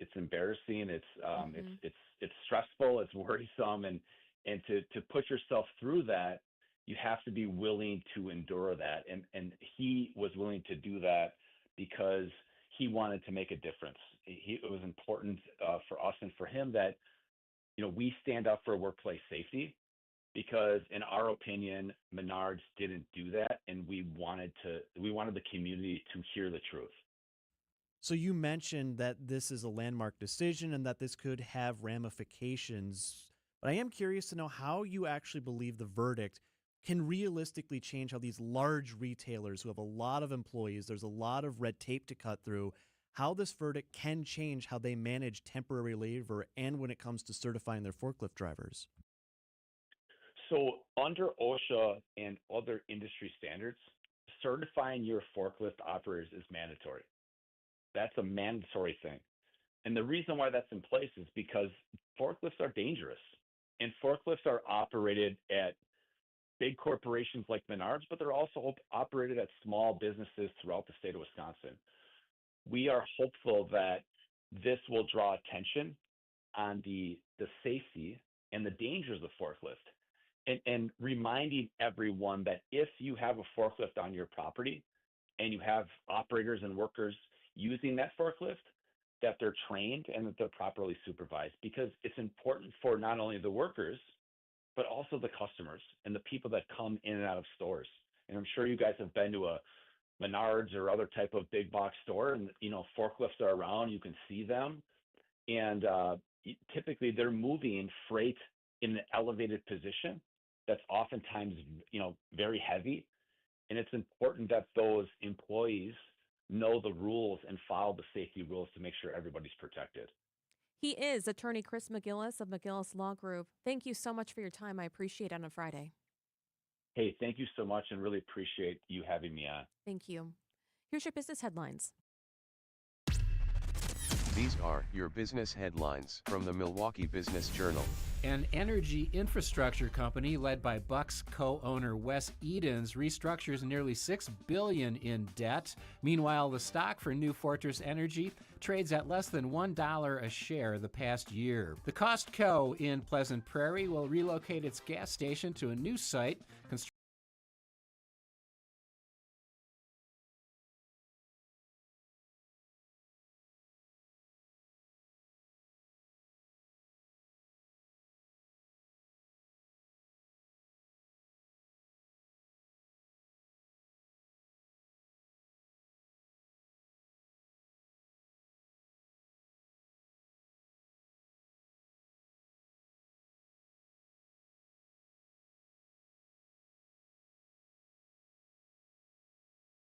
It's embarrassing. It's stressful. It's worrisome, and to put yourself through that, you have to be willing to endure that. And he was willing to do that because he wanted to make a difference. It was important for us and for him that we stand up for workplace safety, because in our opinion, Menards didn't do that, and we wanted the community to hear the truth. So you mentioned that this is a landmark decision and that this could have ramifications. But I am curious to know how you actually believe the verdict can realistically change how these large retailers who have a lot of employees, there's a lot of red tape to cut through, how this verdict can change how they manage temporary labor and when it comes to certifying their forklift drivers. So under OSHA and other industry standards, certifying your forklift operators is mandatory. That's a mandatory thing. And the reason why that's in place is because forklifts are dangerous. And forklifts are operated at big corporations like Menards, but they're also operated at small businesses throughout the state of Wisconsin. We are hopeful that this will draw attention on the safety and the dangers of forklift, and reminding everyone that if you have a forklift on your property and you have operators and workers using that forklift, that they're trained and that they're properly supervised, because it's important for not only the workers, but also the customers and the people that come in and out of stores. And I'm sure you guys have been to a Menards or other type of big box store, and forklifts are around, you can see them. And typically they're moving freight in an elevated position that's oftentimes, very heavy. And it's important that those employees know the rules and follow the safety rules to make sure everybody's protected. He is attorney Chris McGillis of McGillis Law Group. Thank you so much for your time. I appreciate it on a Friday. Hey, thank you so much, and really appreciate you having me on. Thank you. Here's your business headlines. These are your business headlines from the Milwaukee Business Journal. An energy infrastructure company led by Buck's co-owner Wes Edens restructures nearly $6 billion in debt. Meanwhile, the stock for New Fortress Energy trades at less than $1 a share the past year. The Costco in Pleasant Prairie will relocate its gas station to a new site.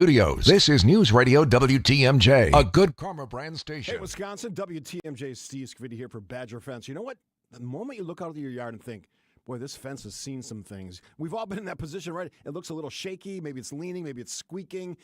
Studios. This is News Radio WTMJ, a Good Karma brand station. Hey, Wisconsin, WTMJ, Steve Scavidi here for Badger Fence. You know what? The moment you look out of your yard and think, boy, this fence has seen some things. We've all been in that position, right? It looks a little shaky. Maybe it's leaning. Maybe it's squeaking.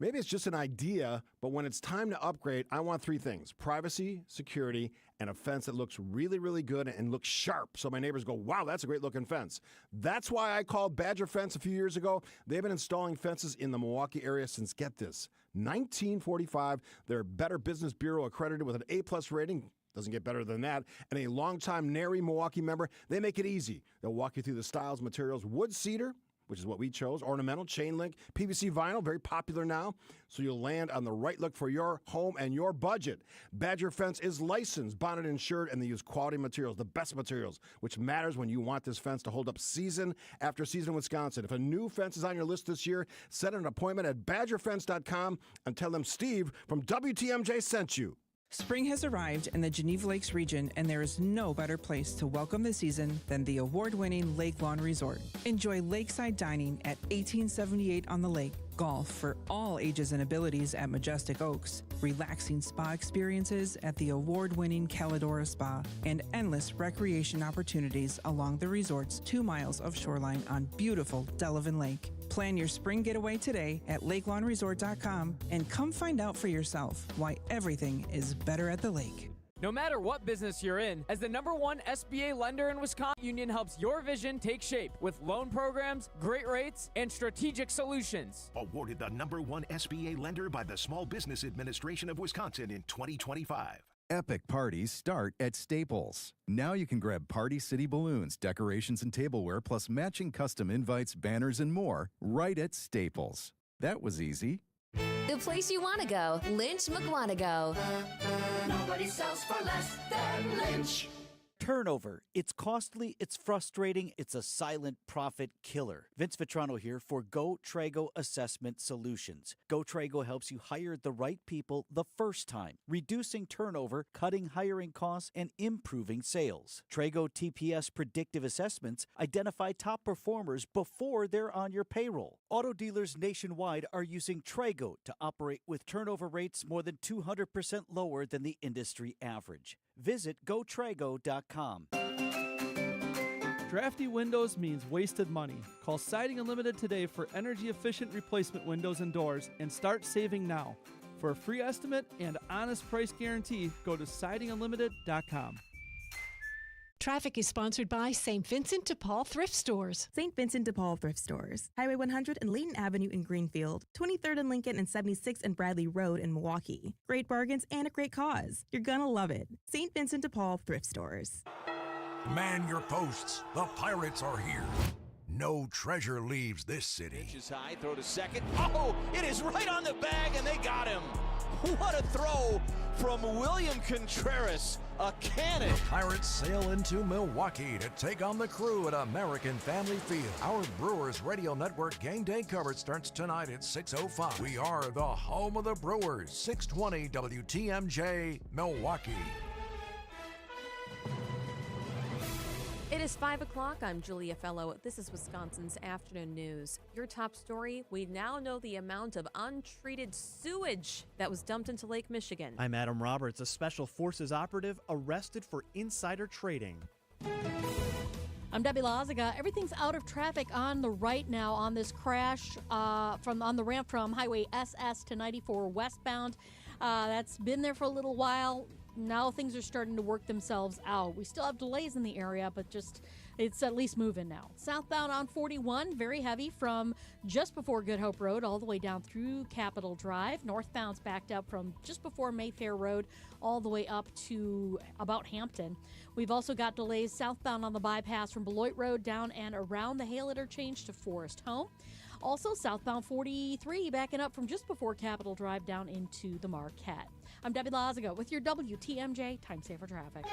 Maybe it's just an idea, but when it's time to upgrade, I want three things: privacy, security, and a fence that looks really, really good and looks sharp. So my neighbors go, wow, that's a great looking fence. That's why I called Badger Fence a few years ago. They've been installing fences in the Milwaukee area since, get this, 1945. They're Better Business Bureau accredited with an A+ rating. Doesn't get better than that. And a longtime NARI Milwaukee member. They make it easy. They'll walk you through the styles, materials, wood cedar, which is what we chose, ornamental, chain link, PVC vinyl, very popular now, so you'll land on the right look for your home and your budget. Badger Fence is licensed, bonded, insured, and they use quality materials, the best materials, which matters when you want this fence to hold up season after season in Wisconsin. If a new fence is on your list this year, set an appointment at badgerfence.com and tell them Steve from WTMJ sent you. Spring has arrived in the Geneva Lakes region, and there is no better place to welcome the season than the award-winning Lake Lawn Resort. Enjoy lakeside dining at 1878 on the lake, golf for all ages and abilities at Majestic Oaks, relaxing spa experiences at the award-winning Calidora Spa, and endless recreation opportunities along the resort's 2 miles of shoreline on beautiful Delavan Lake. Plan your spring getaway today at lakelawnresort.com and come find out for yourself why everything is better at the lake. No matter what business you're in, as the #1 SBA lender in Wisconsin, Union helps your vision take shape with loan programs, great rates, and strategic solutions. Awarded the #1 SBA lender by the Small Business Administration of Wisconsin in 2025. Epic parties start at Staples. Now you can grab Party City balloons, decorations, and tableware, plus matching custom invites, banners, and more right at Staples. That was easy. The place you want to go, Lynch McWanago. Nobody sells for less than Lynch. Turnover. It's costly, it's frustrating, it's a silent profit killer. Vince Vitrano here for Go Trago Assessment Solutions. Go Trago helps you hire the right people the first time, reducing turnover, cutting hiring costs, and improving sales. Trago TPS predictive assessments identify top performers before they're on your payroll. Auto dealers nationwide are using Trago to operate with turnover rates more than 200% lower than the industry average. Visit GoTrago.com. Drafty windows means wasted money. Call Siding Unlimited today for energy-efficient replacement windows and doors and start saving now. For a free estimate and honest price guarantee, go to sidingunlimited.com. Traffic is sponsored by St. Vincent de Paul Thrift Stores. St. Vincent de Paul Thrift Stores. Highway 100 and Layton Avenue in Greenfield. 23rd and Lincoln and 76th and Bradley Road in Milwaukee. Great bargains and a great cause. You're gonna love it. St. Vincent de Paul Thrift Stores. Man your posts. The Pirates are here. No treasure leaves this city. Inches high, throw to second. Oh, it is right on the bag, and they got him. What a throw from William Contreras, a cannon. The Pirates sail into Milwaukee to take on the Crew at American Family Field. Our Brewers Radio Network game day coverage starts tonight at 6:05. We are the home of the Brewers, 620 WTMJ, Milwaukee. It is 5 o'clock. I'm Julia Fellow. This is Wisconsin's Afternoon News. Your top story, we now know the amount of untreated sewage that was dumped into Lake Michigan. I'm Adam Roberts, a Special Forces operative arrested for insider trading. I'm Debbie Lazaga. Everything's out of traffic on the right now on this crash on the ramp from Highway SS to 94 westbound. That's been there for a little while. Now things are starting to work themselves out. We still have delays in the area, but it's at least moving now. Southbound on 41, very heavy from just before Good Hope Road all the way down through Capitol Drive. Northbound's backed up from just before Mayfair Road all the way up to about Hampton. We've also got delays southbound on the bypass from Beloit Road down and around the Hale interchange to Forest Home. Also, southbound 43 backing up from just before Capitol Drive down into the Marquette. I'm Debbie Lazaga with your WTMJ Time Saver Traffic.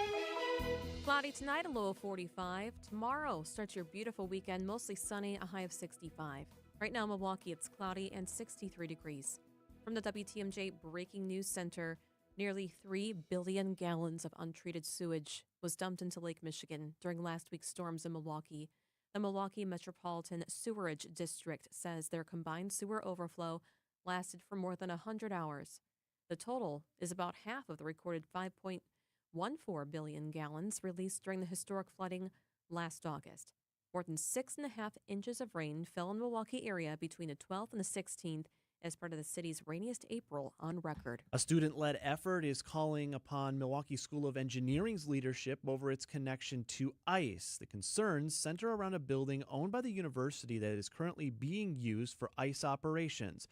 Cloudy tonight, a low of 45. Tomorrow starts your beautiful weekend, mostly sunny, a high of 65. Right now in Milwaukee, it's cloudy and 63 degrees. From the WTMJ Breaking News Center, nearly 3 billion gallons of untreated sewage was dumped into Lake Michigan during last week's storms in Milwaukee. The Milwaukee Metropolitan Sewerage District says their combined sewer overflow lasted for more than 100 hours. The total is about half of the recorded 5.14 billion gallons released during the historic flooding last August. More than 6.5 inches of rain fell in the Milwaukee area between the 12th and the 16th as part of the city's rainiest April on record. A student-led effort is calling upon Milwaukee School of Engineering's leadership over its connection to ICE. The concerns center around a building owned by the university that is currently being used for ICE operations.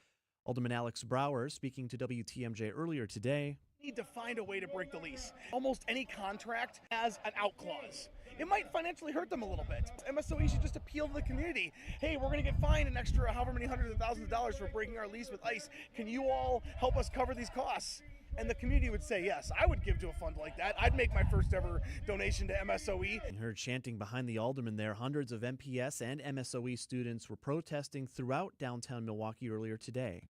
Alderman Alex Brower, speaking to WTMJ earlier today, need to find a way to break the lease. Almost any contract has an out clause. It might financially hurt them a little bit. MSOE should just appeal to the community. Hey, we're going to get fined an extra however many hundreds of thousands of dollars for breaking our lease with ICE. Can you all help us cover these costs? And the community would say yes. I would give to a fund like that. I'd make my first ever donation to MSOE. And heard chanting behind the alderman there. Hundreds of MPS and MSOE students were protesting throughout downtown Milwaukee earlier today.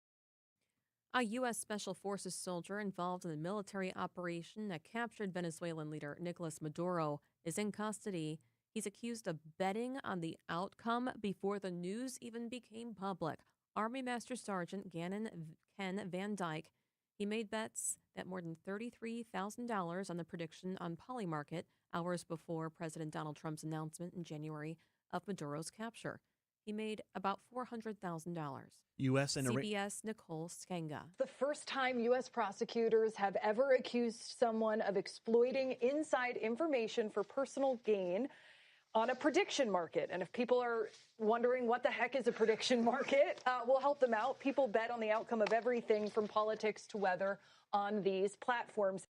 A U.S. Special Forces soldier involved in a military operation that captured Venezuelan leader Nicolas Maduro is in custody. He's accused of betting on the outcome before the news even became public. Army Master Sergeant Ken Van Dyke, he made bets that more than $33,000 on the prediction on Polymarket hours before President Donald Trump's announcement in January of Maduro's capture. He made about $400,000. U.S. and CBS Nicole Skenga. The first time U.S. prosecutors have ever accused someone of exploiting inside information for personal gain on a prediction market. And if people are wondering what the heck is a prediction market, we'll help them out. People bet on the outcome of everything from politics to weather on these platforms.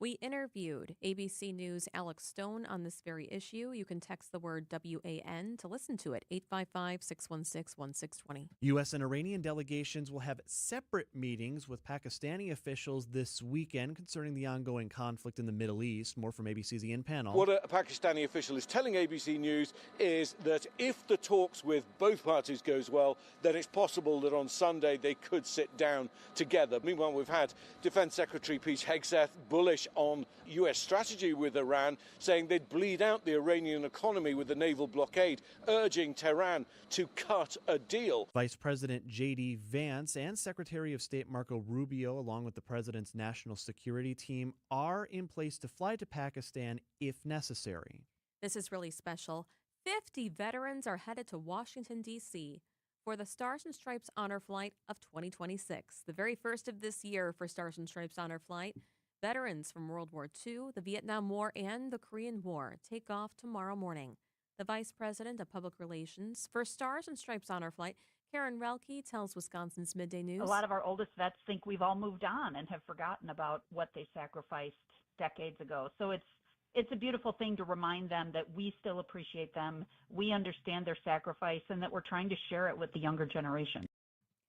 We interviewed ABC News' Alex Stone on this very issue. You can text the word WAN to listen to it, 855-616-1620. U.S. and Iranian delegations will have separate meetings with Pakistani officials this weekend concerning the ongoing conflict in the Middle East. More from ABC's Ian Panel. What a Pakistani official is telling ABC News is that if the talks with both parties goes well, then it's possible that on Sunday they could sit down together. Meanwhile, we've had Defense Secretary Pete Hegseth bullish on U.S. strategy with Iran, saying they'd bleed out the Iranian economy with the naval blockade, urging Tehran to cut a deal. Vice President J.D. Vance and Secretary of State Marco Rubio, along with the president's national security team, are in place to fly to Pakistan if necessary. This is really special. 50 veterans are headed to Washington, D.C. for the Stars and Stripes Honor Flight of 2026, the very first of this year for Stars and Stripes Honor Flight. Veterans from World War II, the Vietnam War, and the Korean War take off tomorrow morning. The Vice President of Public Relations for Stars and Stripes Honor Flight, Karen Relke, tells Wisconsin's Midday News. A lot of our oldest vets think we've all moved on and have forgotten about what they sacrificed decades ago. So it's a beautiful thing to remind them that we still appreciate them, we understand their sacrifice, and that we're trying to share it with the younger generation.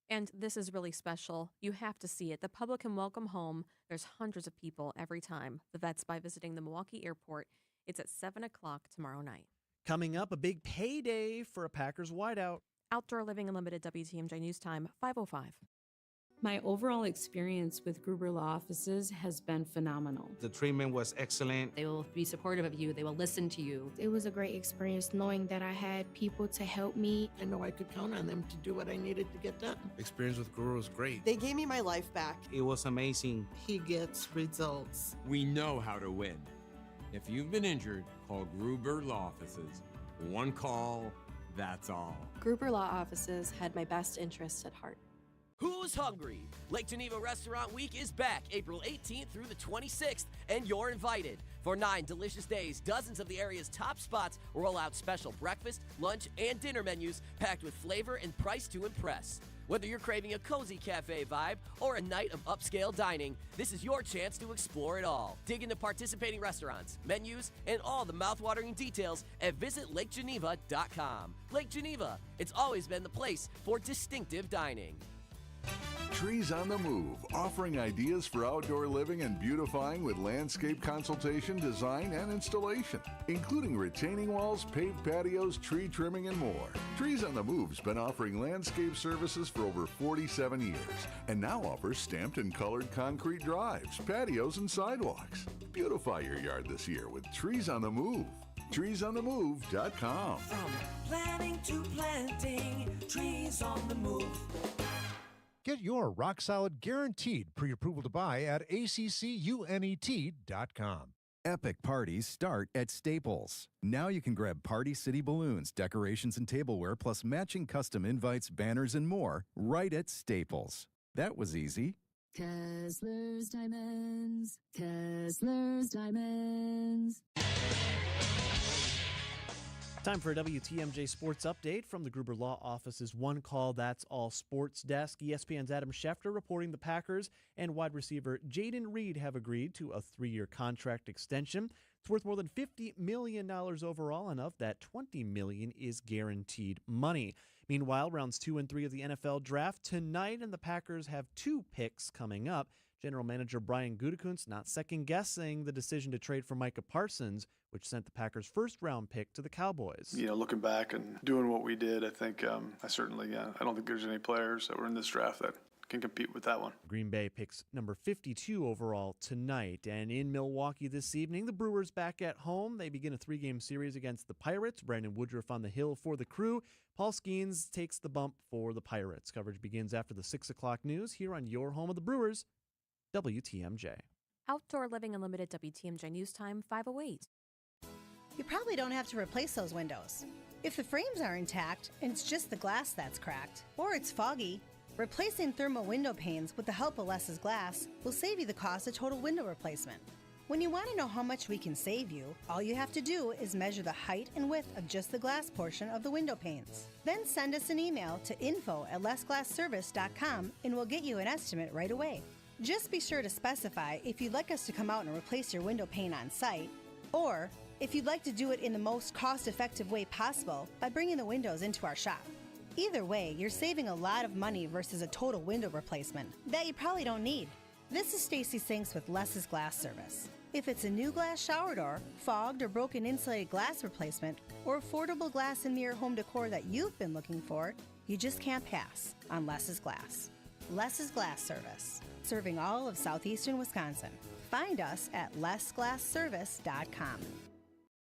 And this is really special. You have to see it. The public can welcome home. There's hundreds of people every time. The vets by visiting the Milwaukee airport. It's at 7 o'clock tomorrow night. Coming up, a big payday for a Packers wideout. Outdoor Living Unlimited WTMJ News Time, 5:05. My overall experience with Gruber Law Offices has been phenomenal. The treatment was excellent. They will be supportive of you. They will listen to you. It was a great experience knowing that I had people to help me. I know I could count on them to do what I needed to get done. Experience with Gruber was great. They gave me my life back. It was amazing. He gets results. We know how to win. If you've been injured, call Gruber Law Offices. One call, that's all. Gruber Law Offices had my best interests at heart. Who's hungry? Lake Geneva Restaurant Week is back April 18th through the 26th, and you're invited. For 9 delicious days, dozens of the area's top spots roll out special breakfast, lunch, and dinner menus packed with flavor and price to impress. Whether you're craving a cozy cafe vibe or a night of upscale dining, this is your chance to explore it all. Dig into participating restaurants, menus, and all the mouthwatering details at visitlakegeneva.com. Lake Geneva, it's always been the place for distinctive dining. Trees on the Move, offering ideas for outdoor living and beautifying with landscape consultation, design, and installation, including retaining walls, paved patios, tree trimming, and more. Trees on the Move's been offering landscape services for over 47 years and now offers stamped and colored concrete drives, patios, and sidewalks. Beautify your yard this year with Trees on the Move. TreesOnTheMove.com. From planning to planting, Trees on the Move. Get your rock-solid guaranteed pre-approval to buy at ACCUNET.com. Epic parties start at Staples. Now you can grab Party City balloons, decorations, and tableware, plus matching custom invites, banners, and more right at Staples. That was easy. Kessler's Diamonds. Kessler's Diamonds. Time for a WTMJ Sports Update from the Gruber Law Office's One Call That's All Sports Desk. ESPN's Adam Schefter reporting the Packers and wide receiver Jaden Reed have agreed to a 3-year contract extension. It's worth more than $50 million overall, and of that, $20 million is guaranteed money. Meanwhile, rounds 2 and 3 of the NFL Draft tonight, and the Packers have 2 picks coming up. General Manager Brian Gutekunst not second-guessing the decision to trade for Micah Parsons, which sent the Packers' first-round pick to the Cowboys. You know, looking back and doing what we did, I think I don't think there's any players that were in this draft that can compete with that one. Green Bay picks number 52 overall tonight. And in Milwaukee this evening, the Brewers back at home. They begin a 3-game series against the Pirates. Brandon Woodruff on the hill for the Crew. Paul Skeens takes the bump for the Pirates. Coverage begins after the 6 o'clock news here on your home of the Brewers, WTMJ. Outdoor Living Unlimited WTMJ News Time, 5:08. You probably don't have to replace those windows. If the frames are intact and it's just the glass that's cracked, or it's foggy, replacing thermal window panes with the help of Less's Glass will save you the cost of total window replacement. When you want to know how much we can save you, all you have to do is measure the height and width of just the glass portion of the window panes. Then send us an email to info@lessglassservice.com and we'll get you an estimate right away. Just be sure to specify if you'd like us to come out and replace your window pane on site, or if you'd like to do it in the most cost-effective way possible by bringing the windows into our shop. Either way, you're saving a lot of money versus a total window replacement that you probably don't need. This is Stacy Sinks with Less's Glass Service. If it's a new glass shower door, fogged or broken insulated glass replacement, or affordable glass and mirror home decor that you've been looking for, you just can't pass on Less's Glass. Less's Glass Service, serving all of southeastern Wisconsin. Find us at lessglassservice.com.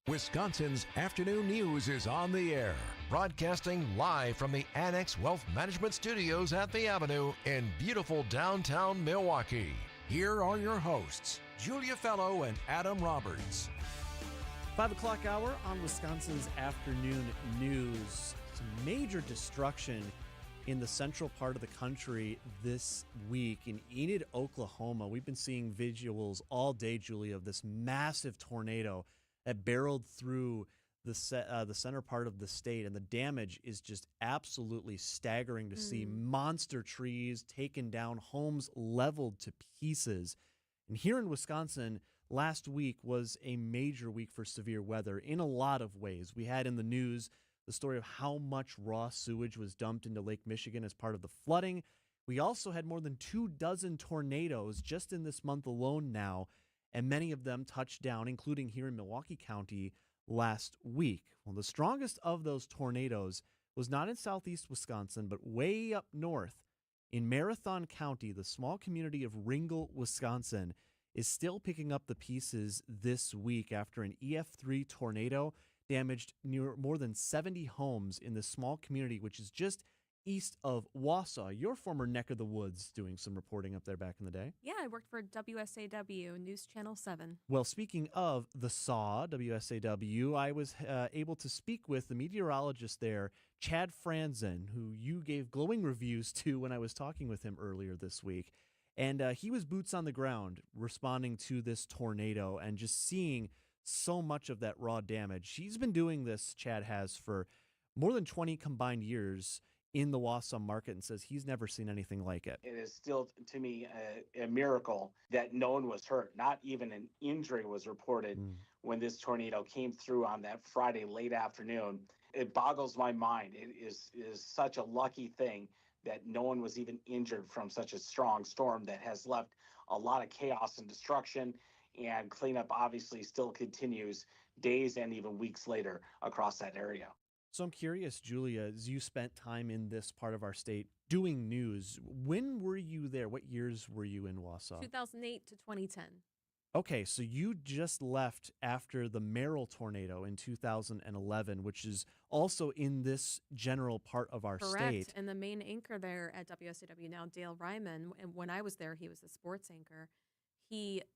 Wisconsin's afternoon news is on the air, broadcasting live from the Annex Wealth Management Studios at the Avenue in beautiful downtown Milwaukee. Here are your hosts, Julia Fellow and Adam Roberts. 5 o'clock hour on Wisconsin's afternoon news. Some major destruction in the central part of the country this week in Enid, Oklahoma. We've been seeing visuals all day, Julia, of this massive tornado that barreled through the center part of the state, and the damage is just absolutely staggering to see. Monster trees taken down, homes leveled to pieces. And here in Wisconsin, last week was a major week for severe weather in a lot of ways. We had in the news the story of how much raw sewage was dumped into Lake Michigan as part of the flooding. We also had more than 24 tornadoes just in this month alone now, and many of them touched down, including here in Milwaukee County last week. Well, the strongest of those tornadoes was not in southeast Wisconsin, but way up north in Marathon County. The small community of Ringel, Wisconsin, is still picking up the pieces this week after an EF3 tornado damaged more than 70 homes in this small community, which is just east of Wausau, your former neck of the woods, doing some reporting up there back in the day. Yeah, I worked for WSAW, News Channel 7. Well, speaking of the SAW, WSAW, I was able to speak with the meteorologist there, Chad Franzen, who you gave glowing reviews to when I was talking with him earlier this week. And he was boots on the ground responding to this tornado and just seeing so much of that raw damage. He's been doing this, Chad has, for more than 20 combined years in the Wausau market, and says he's never seen anything like it. It is still, to me, a miracle that no one was hurt. Not even an injury was reported when this tornado came through on that Friday late afternoon. It boggles my mind. It is such a lucky thing that no one was even injured from such a strong storm that has left a lot of chaos and destruction, and cleanup obviously still continues days and even weeks later across that area. So I'm curious, Julia, as you spent time in this part of our state doing news, when were you there? What years were you in Wausau? 2008 to 2010. Okay, so you just left after the Merrill tornado in 2011, which is also in this general part of our Correct. state. And the main anchor there at WSAW now, Dale Ryman, and when I was there, he was the sports anchor. It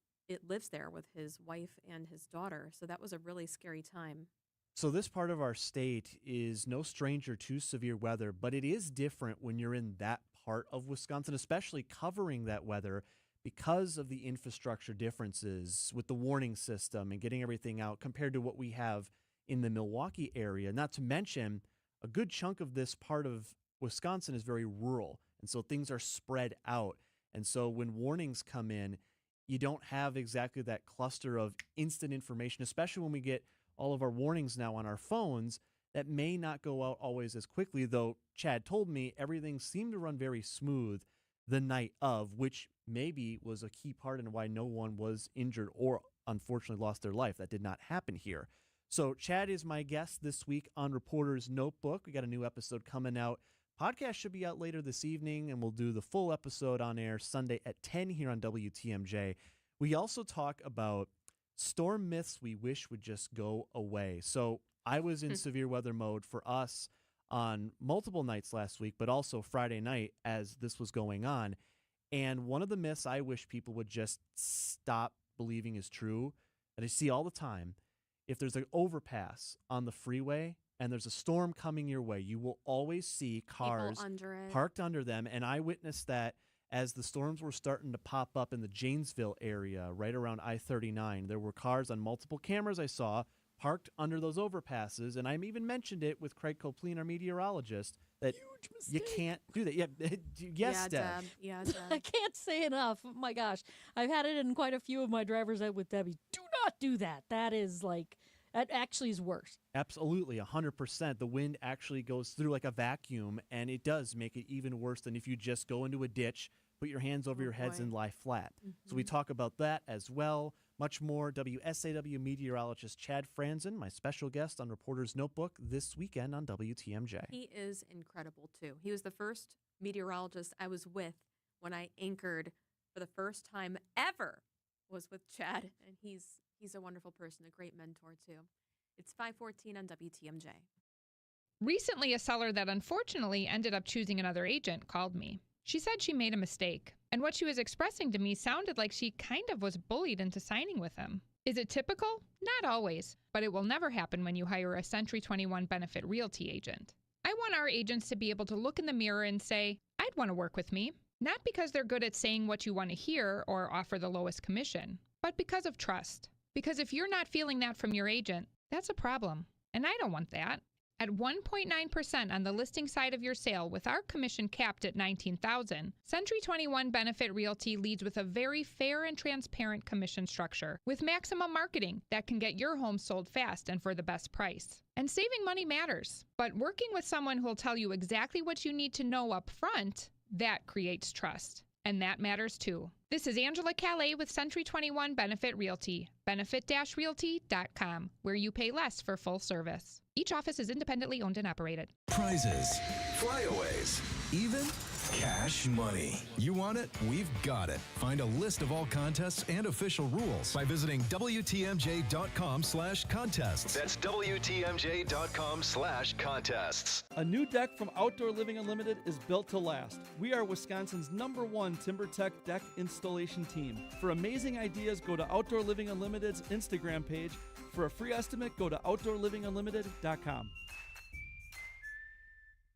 lives there with his wife and his daughter, so that was a really scary time. So this part of our state is no stranger to severe weather, but it is different when you're in that part of Wisconsin, especially covering that weather because of the infrastructure differences with the warning system and getting everything out compared to what we have in the Milwaukee area. Not to mention, a good chunk of this part of Wisconsin is very rural, and so things are spread out. And so when warnings come in, you don't have exactly that cluster of instant information, especially when we get all of our warnings now on our phones that may not go out always as quickly, though Chad told me everything seemed to run very smooth the night of, which maybe was a key part in why no one was injured or unfortunately lost their life. That did not happen here. So Chad is my guest this week on Reporter's Notebook. We got a new episode coming out. Podcast should be out later this evening, and we'll do the full episode on air Sunday at 10 here on WTMJ. We also talk about storm myths we wish would just go away. So I was in severe weather mode for us on multiple nights last week, but also Friday night as this was going on. And one of the myths I wish people would just stop believing is true, that I see all the time, if there's an overpass on the freeway, and there's a storm coming your way, you will always see cars under it. parked under them. And I witnessed that as the storms were starting to pop up in the Janesville area, right around I-39. There were cars on multiple cameras I saw parked under those overpasses. And I even mentioned it with Craig Copleen, our meteorologist, that you can't do that. Yeah, yes, Deb. Yeah, Deb. I can't say enough. Oh my gosh. I've had it in quite a few of my driver's ed with Debbie. Do not do that. That actually is worse. Absolutely, 100%. The wind actually goes through like a vacuum, and it does make it even worse than if you just go into a ditch, put your hands over your heads, and lie flat. So we talk about that as well. Much more. WSAW meteorologist Chad Franzen, my special guest on Reporter's Notebook this weekend on WTMJ. He is incredible, too. He was the first meteorologist I was with when I anchored for the first time ever was with Chad, and he's a wonderful person, a great mentor, too. It's 5:14 on WTMJ. Recently, a seller that unfortunately ended up choosing another agent called me. She said she made a mistake, and what she was expressing to me sounded like she kind of was bullied into signing with him. Is it typical? Not always, but it will never happen when you hire a Century 21 Benefit Realty agent. I want our agents to be able to look in the mirror and say, I'd want to work with me, not because they're good at saying what you want to hear or offer the lowest commission, but because of trust. Because if you're not feeling that from your agent, that's a problem, and I don't want that. At 1.9% on the listing side of your sale with our commission capped at $19,000, Century 21 Benefit Realty leads with a very fair and transparent commission structure with maximum marketing that can get your home sold fast and for the best price. And saving money matters, but working with someone who will tell you exactly what you need to know up front, that creates trust. And that matters too. This is Angela Calais with Century 21 Benefit Realty, benefit-realty.com, where you pay less for full service. Each office is independently owned and operated. Prizes, flyaways, even cash money. You want it? We've got it. Find a list of all contests and official rules by visiting WTMJ.com/contests. That's WTMJ.com/contests. A new deck from Outdoor Living Unlimited is built to last. We are Wisconsin's #1 TimberTech deck installation team. For amazing ideas, go to Outdoor Living Unlimited's Instagram page. For a free estimate, go to OutdoorLivingUnlimited.com.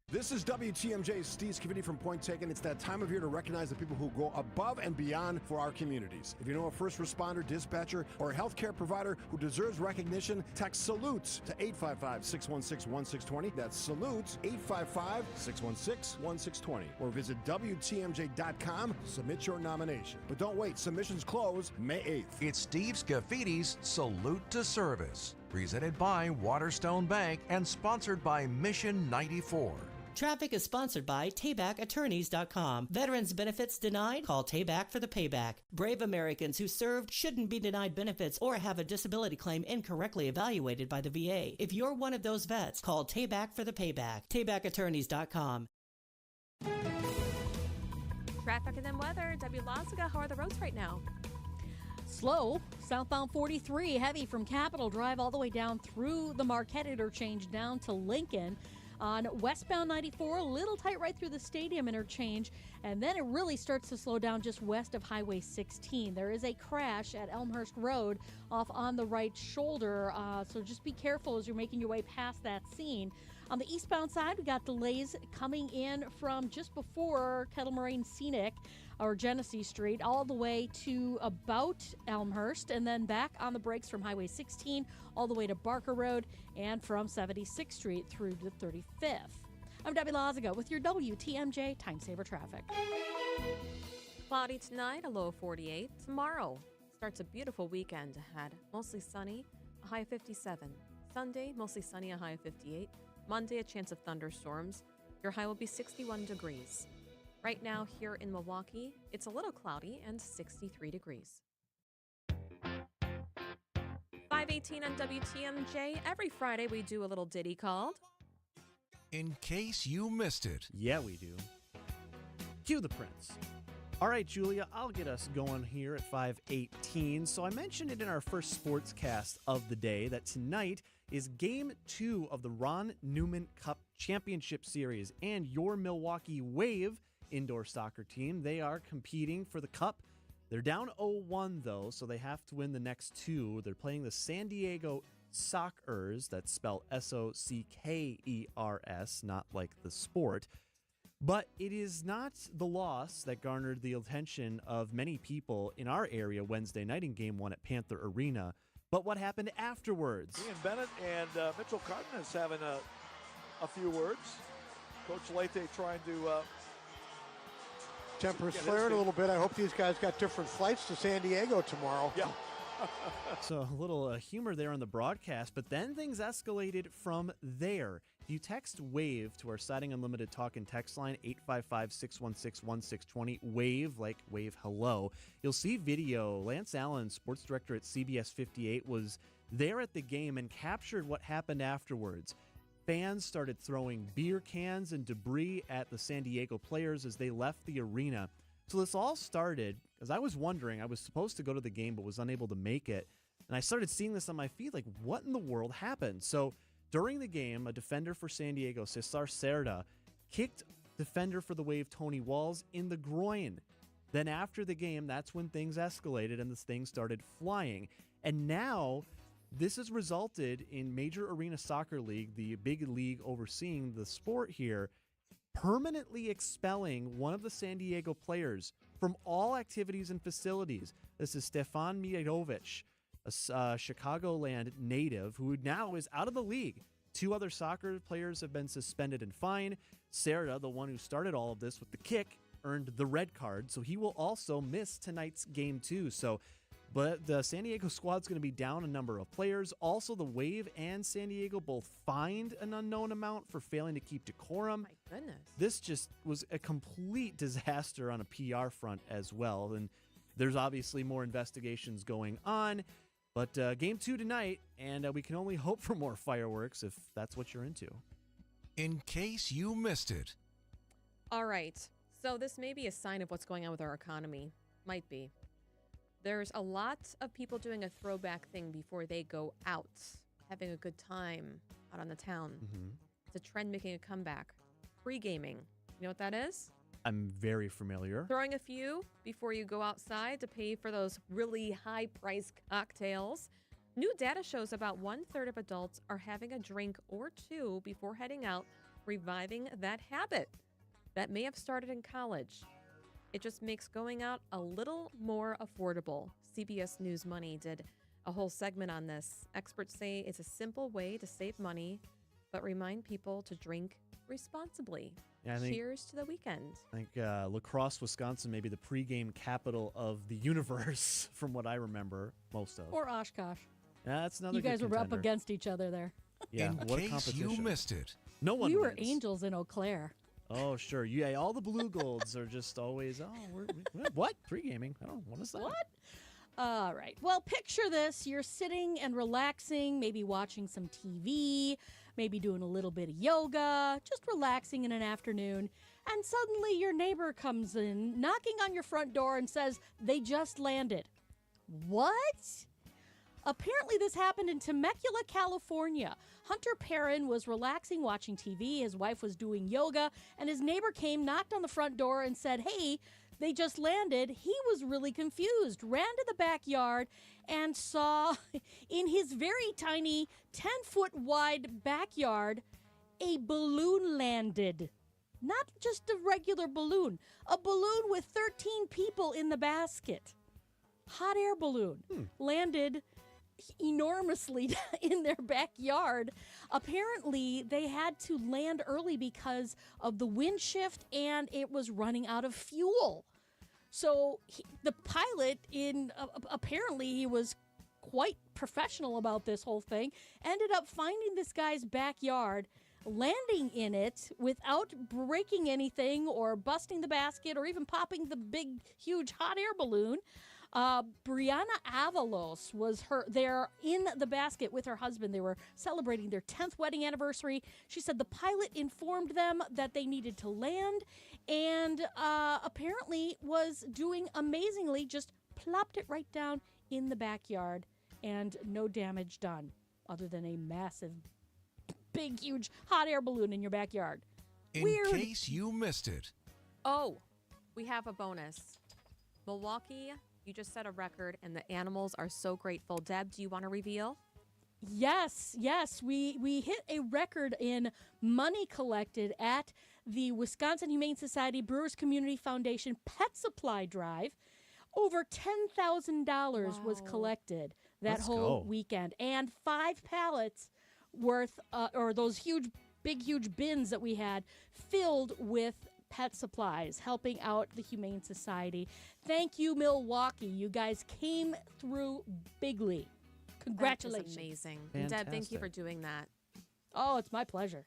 This is WTMJ's Steve Scavini from Point Taken. It's that time of year to recognize the people who go above and beyond for our communities. If you know a first responder, dispatcher, or a healthcare provider who deserves recognition, text SALUTES to 855-616-1620. That's SALUTES, 855-616-1620. Or visit WTMJ.com, submit your nomination. But don't wait, submissions close May 8th. It's Steve Scaffidi's Salute to Service, presented by Waterstone Bank and sponsored by Mission 94. Traffic is sponsored by TaybackAttorneys.com. Veterans benefits denied? Call Tayback for the payback. Brave Americans who served shouldn't be denied benefits or have a disability claim incorrectly evaluated by the VA. If you're one of those vets, call Tayback for the payback. TaybackAttorneys.com. Traffic and then weather. W. Laziga, how are the roads right now? Slow. Southbound 43, heavy from Capitol Drive all the way down through the Marquette interchange down to Lincoln. On westbound 94, a little tight right through the stadium interchange, and then it really starts to slow down just west of Highway 16. There is a crash at Elmhurst Road off on the right shoulder, so just be careful as you're making your way past that scene. On the eastbound side, we got delays coming in from just before Kettle Moraine Scenic or Genesee Street all the way to about Elmhurst, and then back on the brakes from Highway 16 all the way to Barker Road and from 76th Street through to 35th. I'm Debbie Laziga with your WTMJ Time Saver Traffic. Cloudy tonight, a low of 48. Tomorrow starts a beautiful weekend ahead. Mostly sunny, a high of 57. Sunday, mostly sunny, a high of 58. Monday, a chance of thunderstorms. Your high will be 61 degrees. Right now, here in Milwaukee, it's a little cloudy and 63 degrees. 5:18 on WTMJ. Every Friday, we do a little ditty called In Case You Missed It. Yeah, we do. Cue the Prince. All right, Julia, I'll get us going here at 5:18. So I mentioned it in our first sportscast of the day that tonight is Game 2 of the Ron Newman Cup Championship Series, and your Milwaukee Wave indoor soccer team, they are competing for the cup. They're down 0-1, though, so they have to win the next two. They're playing the San Diego Sockers, that's spelled Sockers, not like the sport. But it is not the loss that garnered the attention of many people in our area Wednesday night in Game 1 at Panther Arena, but what happened afterwards. Ian Bennett and Mitchell Cardenas having a few words. Coach Leite trying to Tempers flaring a little bit. I hope these guys got different flights to San Diego tomorrow. Yeah. So a little humor there on the broadcast, but then things escalated from there. If you text WAVE to our Siding Unlimited talk and text line, 855-616-1620, WAVE, like wave hello, you'll see video. Lance Allen, sports director at CBS 58, was there at the game and captured what happened afterwards. Fans started throwing beer cans and debris at the San Diego players as they left the arena. So this all started because I was wondering, I was supposed to go to the game but was unable to make it. And I started seeing this on my feed, like, what in the world happened? So during the game, a defender for San Diego, Cesar Cerda, kicked defender for the Wave, Tony Walls, in the groin. Then after the game, that's when things escalated and this thing started flying. And now this has resulted in Major Arena Soccer League, the big league overseeing the sport here, permanently expelling one of the San Diego players from all activities and facilities. This is Stefan Mirovic, a Chicagoland native who now is out of the league. 2 other soccer players have been suspended and fined. Cerda, the one who started all of this with the kick, earned the red card, so he will also miss tonight's game too. But the San Diego squad's going to be down a number of players. Also, the Wave and San Diego both fined an unknown amount for failing to keep decorum. My goodness. This just was a complete disaster on a PR front as well. And there's obviously more investigations going on. But game 2 tonight, and we can only hope for more fireworks if that's what you're into. In case you missed it. All right. So this may be a sign of what's going on with our economy. Might be. There's a lot of people doing a throwback thing before they go out, having a good time out on the town. Mm-hmm. It's a trend making a comeback. Pre-gaming. You know what that is? I'm very familiar. Throwing a few before you go outside to pay for those really high-priced cocktails. New data shows about 1/3 of adults are having a drink or 2 before heading out, reviving that habit that may have started in college. It just makes going out a little more affordable. CBS News Money did a whole segment on this. Experts say it's a simple way to save money, but remind people to drink responsibly. Yeah, Cheers to the weekend. I think La Crosse, Wisconsin may be the pregame capital of the universe, from what I remember most of. Or Oshkosh. Yeah, that's another You good guys were up contender. against each other there. Yeah, In what a case competition. you missed it. No one We were wins. angels in Eau Claire. Oh, sure. Yeah, all the blue golds are just always, what? Pre-gaming? I don't know. What is that? What? All right. Well, picture this. You're sitting and relaxing, maybe watching some TV, maybe doing a little bit of yoga, just relaxing in an afternoon. And suddenly your neighbor comes in, knocking on your front door and says, they just landed. What? Apparently, this happened in Temecula, California. Hunter Perrin was relaxing watching TV. His wife was doing yoga, and his neighbor came, knocked on the front door, and said, hey, they just landed. He was really confused, ran to the backyard, and saw in his very tiny 10-foot wide backyard a balloon landed. Not just a regular balloon, a balloon with 13 people in the basket. Hot air balloon landed enormously in their backyard. Apparently, they had to land early because of the wind shift and it was running out of fuel. So the pilot, apparently he was quite professional about this whole thing, ended up finding this guy's backyard, landing in it without breaking anything or busting the basket or even popping the big, huge hot air balloon. Brianna Avalos was there in the basket with her husband. They were celebrating their 10th wedding anniversary. She said the pilot informed them that they needed to land and apparently was doing amazingly, just plopped it right down in the backyard and no damage done other than a massive, big, huge hot air balloon in your backyard. In Weird. case you missed it. Oh, we have a bonus. Milwaukee, you just set a record, and the animals are so grateful. Deb, do you want to reveal? Yes. We hit a record in money collected at the Wisconsin Humane Society Brewers Community Foundation Pet Supply Drive. Over $10,000 was collected that whole weekend, and 5 pallets worth, or those huge bins that we had filled with pet supplies, helping out the Humane Society. Thank you, Milwaukee. You guys came through bigly. Congratulations. That is amazing. Fantastic. Deb, thank you for doing that. Oh, it's my pleasure.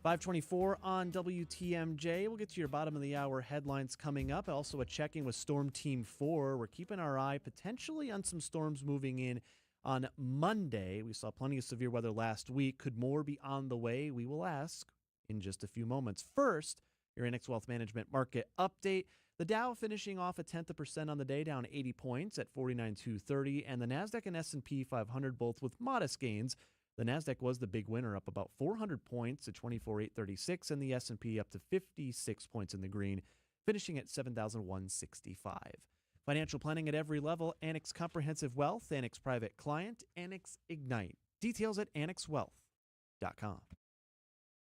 524 on WTMJ. We'll get to your bottom of the hour headlines coming up. Also a check-in with Storm Team 4. We're keeping our eye potentially on some storms moving in on Monday. We saw plenty of severe weather last week. Could more be on the way? We will ask in just a few moments. First, your Annex Wealth Management market update. The Dow finishing off 0.1% on the day, down 80 points at 49,230, and the NASDAQ and S&P 500 both with modest gains. The NASDAQ was the big winner, up about 400 points to 24,836, and the S&P up to 56 points in the green, finishing at 7,165. Financial planning at every level, Annex Comprehensive Wealth, Annex Private Client, Annex Ignite. Details at annexwealth.com.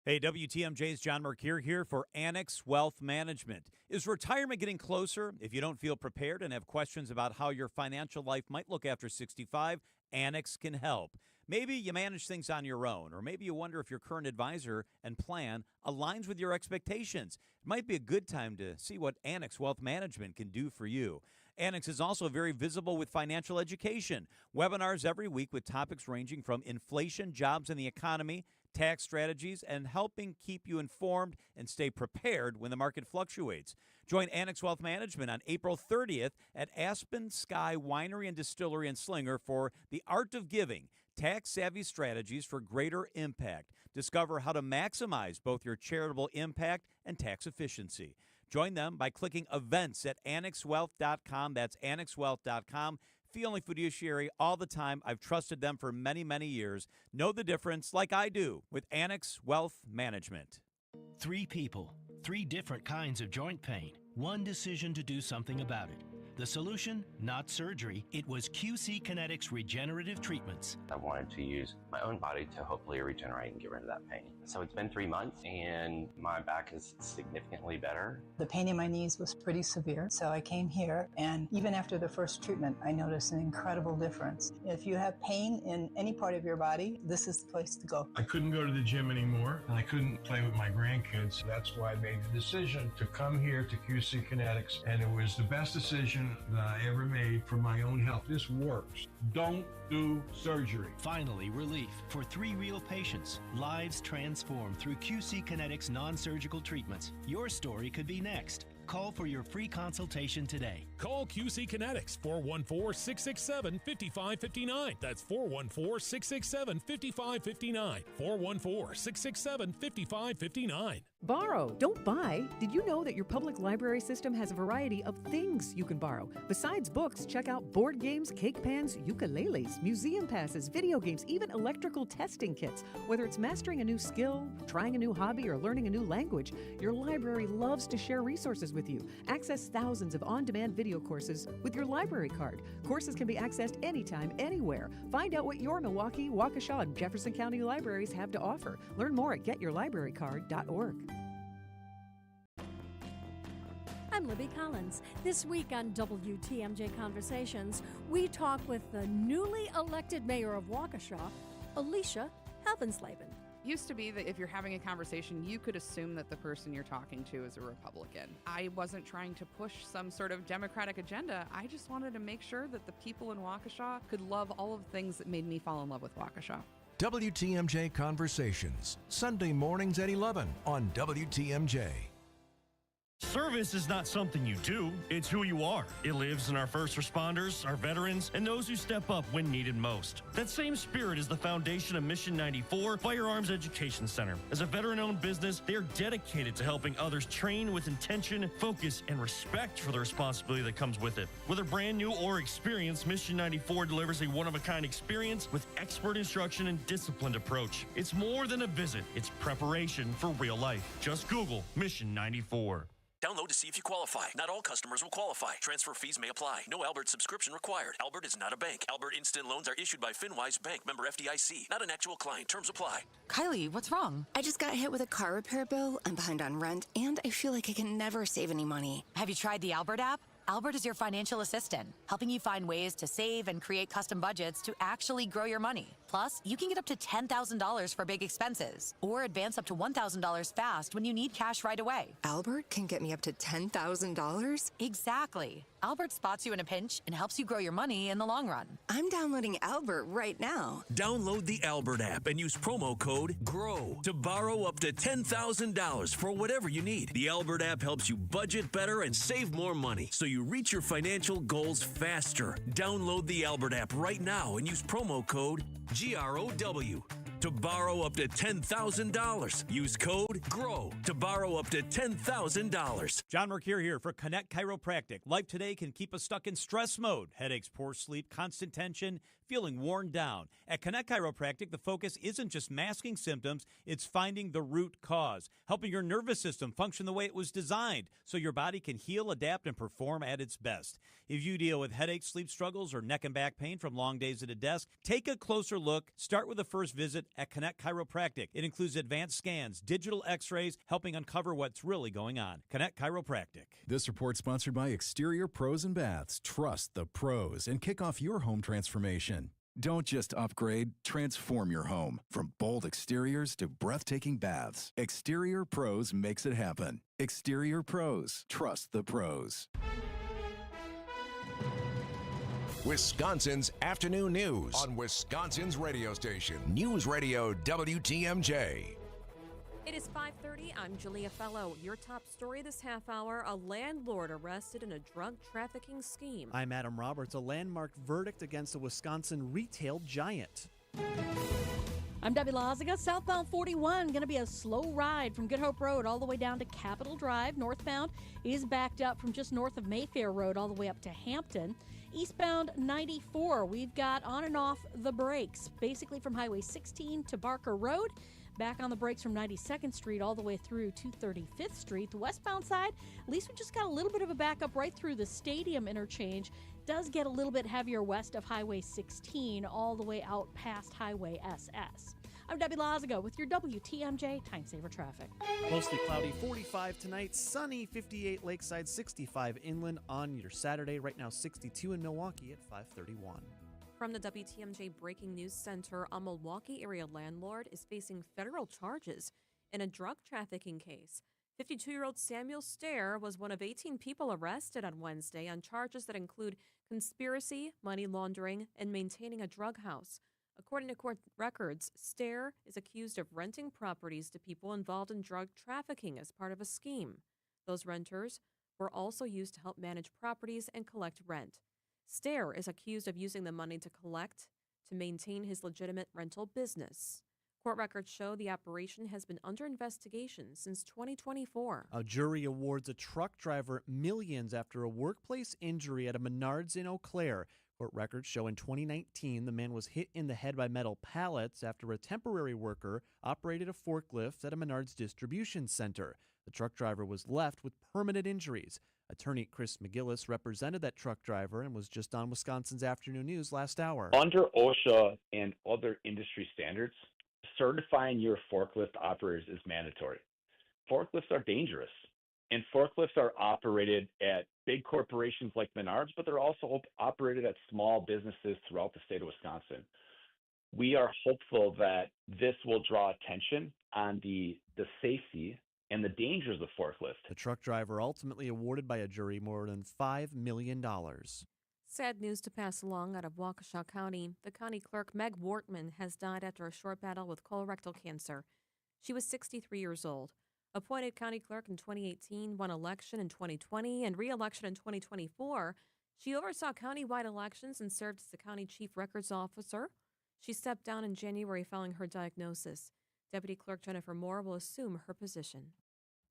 Hey, WTMJ's John Mercure here for Annex Wealth Management. Is retirement getting closer? If you don't feel prepared and have questions about how your financial life might look after 65, Annex can help. Maybe you manage things on your own, or maybe you wonder if your current advisor and plan aligns with your expectations. It might be a good time to see what Annex Wealth Management can do for you. Annex is also very visible with financial education. Webinars every week with topics ranging from inflation, jobs, and the economy, tax strategies, and helping keep you informed and stay prepared when the market fluctuates. Join Annex Wealth Management on April 30th at Aspen Sky Winery and Distillery in Slinger for The Art of Giving, Tax-Savvy Strategies for Greater Impact. Discover how to maximize both your charitable impact and tax efficiency. Join them by clicking events at annexwealth.com. That's annexwealth.com. Fee-only fiduciary all the time. I've trusted them for many, many years. Know the difference like I do with Annex Wealth Management. 3 people, 3 different kinds of joint pain, 1 decision to do something about it. The solution, not surgery. It was QC Kinetics regenerative treatments. I wanted to use my own body to hopefully regenerate and get rid of that pain. So it's been 3 months and my back is significantly better. The pain in my knees was pretty severe, so I came here, and even after the first treatment, I noticed an incredible difference. If you have pain in any part of your body, this is the place to go. I couldn't go to the gym anymore, and I couldn't play with my grandkids. That's why I made the decision to come here to QC Kinetics, and it was the best decision that I ever made for my own health. This works. Don't do surgery. Finally, relief for 3 real patients. Lives transformed through QC Kinetics non-surgical treatments. Your story could be next. Call for your free consultation today. Call QC Kinetics, 414-667-5559. That's 414-667-5559. 414-667-5559. Borrow, don't buy. Did you know that your public library system has a variety of things you can borrow? Besides books, check out board games, cake pans, ukuleles, museum passes, video games, even electrical testing kits. Whether it's mastering a new skill, trying a new hobby, or learning a new language, your library loves to share resources with you. Access thousands of on-demand video courses with your library card. Courses can be accessed anytime, anywhere. Find out what your Milwaukee, Waukesha, and Jefferson County libraries have to offer. Learn more at getyourlibrarycard.org. I'm Libby Collins. This week on WTMJ Conversations, we talk with the newly elected mayor of Waukesha, Alicia Helvensleben. Used to be that if you're having a conversation, you could assume that the person you're talking to is a Republican. I wasn't trying to push some sort of Democratic agenda. I just wanted to make sure that the people in Waukesha could love all of the things that made me fall in love with Waukesha. WTMJ Conversations, Sunday mornings at 11 on WTMJ. Service is not something you do, it's who you are. It lives in our first responders, our veterans, and those who step up when needed most. That same spirit is the foundation of Mission 94 Firearms Education Center. As a veteran-owned business, they are dedicated to helping others train with intention, focus, and respect for the responsibility that comes with it. Whether brand new or experienced, Mission 94 delivers a one-of-a-kind experience with expert instruction and disciplined approach. It's more than a visit, it's preparation for real life. Just Google Mission 94. Download to see if you qualify. Not all customers will qualify. Transfer fees may apply. No Albert subscription required. Albert is not a bank. Albert Instant Loans are issued by FinWise Bank, member FDIC. Not an actual client. Terms apply. Kylie, what's wrong? I just got hit with a car repair bill. I'm behind on rent, and I feel like I can never save any money. Have you tried the Albert app? Albert is your financial assistant, helping you find ways to save and create custom budgets to actually grow your money. Plus, you can get up to $10,000 for big expenses or advance up to $1,000 fast when you need cash right away. Albert can get me up to $10,000? Exactly. Albert spots you in a pinch and helps you grow your money in the long run. I'm downloading Albert right now. Download the Albert app and use promo code GROW to borrow up to $10,000 for whatever you need. The Albert app helps you budget better and save more money so you reach your financial goals faster. Download the Albert app right now and use promo code GROW to borrow up to $10,000. Use code GROW to borrow up to $10,000. John Mercure here for Connect Chiropractic. Life today can keep us stuck in stress mode. Headaches, poor sleep, constant tension, feeling worn down. At Connect Chiropractic, the focus isn't just masking symptoms, it's finding the root cause, helping your nervous system function the way it was designed so your body can heal, adapt, and perform at its best. If you deal with headaches, sleep struggles, or neck and back pain from long days at a desk, take a closer look. Start with a first visit at Connect Chiropractic. It includes advanced scans, digital x-rays, helping uncover what's really going on. Connect Chiropractic. This report sponsored by Exterior Pros and Baths. Trust the pros and kick off your home transformation. Don't just upgrade, transform your home. From bold exteriors to breathtaking baths, Exterior Pros makes it happen. Exterior Pros. Trust the pros. Wisconsin's afternoon news on Wisconsin's radio station, News Radio WTMJ. It is 5:30. I'm Julia Fellow. Your top story this half hour, a landlord arrested in a drug trafficking scheme. I'm Adam Roberts. A landmark verdict against a Wisconsin retail giant. I'm Debbie Laziga. Southbound 41 going to be a slow ride from Good Hope Road all the way down to Capitol Drive. Northbound is backed up from just north of Mayfair Road all the way up to Hampton. Eastbound 94, we've got on and off the brakes, basically from Highway 16 to Barker Road. Back on the brakes from 92nd Street all the way through to 35th Street. The westbound side, at least we just got a little bit of a backup right through the stadium interchange. Does get a little bit heavier west of Highway 16 all the way out past Highway SS. I'm Debbie Laziga with your WTMJ Time Saver Traffic. Mostly cloudy, 45 tonight, sunny, 58 Lakeside, 65 inland on your Saturday. Right now, 62 in Milwaukee at 5:31. From the WTMJ Breaking News Center, a Milwaukee area landlord is facing federal charges in a drug trafficking case. 52-year-old Samuel Stair was one of 18 people arrested on Wednesday on charges that include conspiracy, money laundering, and maintaining a drug house. According to court records, Stair is accused of renting properties to people involved in drug trafficking as part of a scheme. Those renters were also used to help manage properties and collect rent. Stair is accused of using the money to collect to maintain his legitimate rental business. Court records show the operation has been under investigation since 2024. A jury awards a truck driver millions after a workplace injury at a Menards in Eau Claire. Court records show in 2019, the man was hit in the head by metal pallets after a temporary worker operated a forklift at a Menards distribution center. The truck driver was left with permanent injuries. Attorney Chris McGillis represented that truck driver and was just on Wisconsin's Afternoon News last hour. Under OSHA and other industry standards, certifying your forklift operators is mandatory. Forklifts are dangerous, and forklifts are operated at big corporations like Menards, but they're also operated at small businesses throughout the state of Wisconsin. We are hopeful that this will draw attention on the safety and the dangers of forklifts. The truck driver ultimately awarded by a jury more than $5 million. Sad news to pass along out of Waukesha County. The county clerk, Meg Wortman, has died after a short battle with colorectal cancer. She was 63 years old. Appointed county clerk in 2018, won election in 2020, and re-election in 2024. She oversaw county-wide elections and served as the county chief records officer. She stepped down in January following her diagnosis. Deputy Clerk Jennifer Moore will assume her position.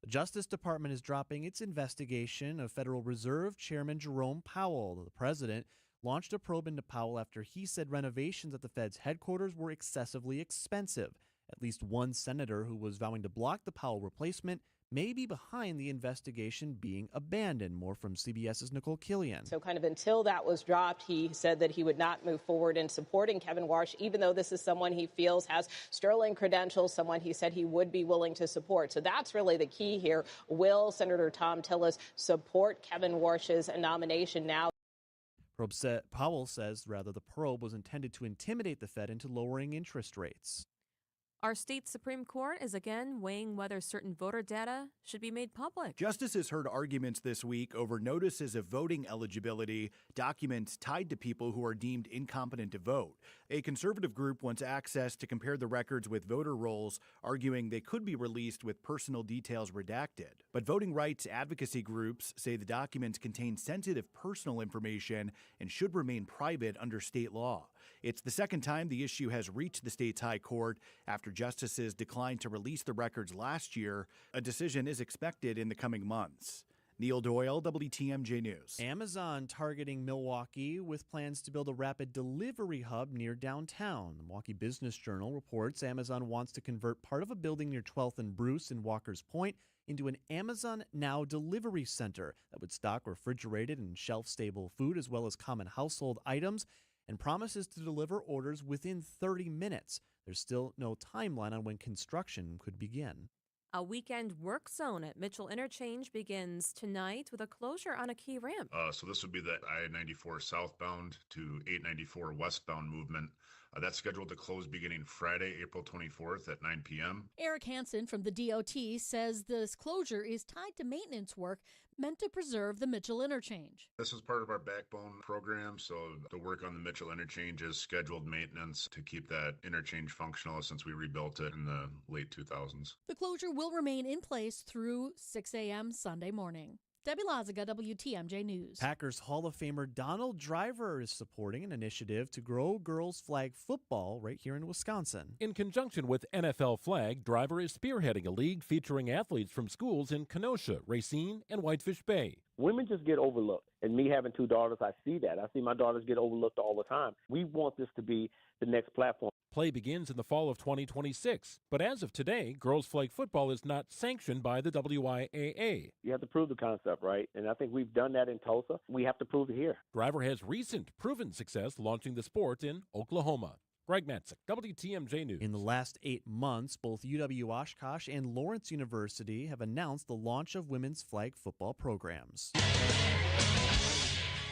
The Justice Department is dropping its investigation of Federal Reserve Chairman Jerome Powell. The president launched a probe into Powell after he said renovations at the Fed's headquarters were excessively expensive. At least one senator who was vowing to block the Powell replacement may be behind the investigation being abandoned. More from CBS's Nicole Killian. So kind of until that was dropped, he said that he would not move forward in supporting Kevin Warsh, even though this is someone he feels has sterling credentials, someone he said he would be willing to support. So that's really the key here. Will Senator Tom Tillis support Kevin Warsh's nomination now? Powell says the probe was intended to intimidate the Fed into lowering interest rates. Our state Supreme Court is again weighing whether certain voter data should be made public. Justices heard arguments this week over notices of voting eligibility, documents tied to people who are deemed incompetent to vote. A conservative group wants access to compare the records with voter rolls, arguing they could be released with personal details redacted. But voting rights advocacy groups say the documents contain sensitive personal information and should remain private under state law. It's the second time the issue has reached the state's high court after justices declined to release the records last year. A decision is expected in the coming months. Neil Doyle, WTMJ News. Amazon targeting Milwaukee with plans to build a rapid delivery hub near downtown. The Milwaukee Business Journal reports Amazon wants to convert part of a building near 12th and Bruce in Walker's Point into an Amazon Now delivery center that would stock refrigerated and shelf-stable food as well as common household items, and promises to deliver orders within 30 minutes. There's still no timeline on when construction could begin. A weekend work zone at Mitchell Interchange begins tonight with a closure on a key ramp. So this would be the I-94 southbound to 894 westbound movement. That's scheduled to close beginning Friday, April 24th at 9 p.m. Eric Hansen from the DOT says this closure is tied to maintenance work meant to preserve the Mitchell Interchange. This is part of our backbone program, so the work on the Mitchell Interchange is scheduled maintenance to keep that interchange functional since we rebuilt it in the late 2000s. The closure will remain in place through 6 a.m. Sunday morning. Debbie Lazaga, WTMJ News. Packers Hall of Famer Donald Driver is supporting an initiative to grow girls flag football right here in Wisconsin. In conjunction with NFL Flag, Driver is spearheading a league featuring athletes from schools in Kenosha, Racine, and Whitefish Bay. Women just get overlooked. And me having two daughters, I see that. I see my daughters get overlooked all the time. We want this to be the next platform. Play begins in the fall of 2026. But as of today, girls flag football is not sanctioned by the WIAA. You have to prove the concept, right? And I think we've done that in Tulsa. We have to prove it here. Driver has recent proven success launching the sport in Oklahoma. Greg Matzik, WTMJ News. In the last 8 months, both UW-Oshkosh and Lawrence University have announced the launch of women's flag football programs.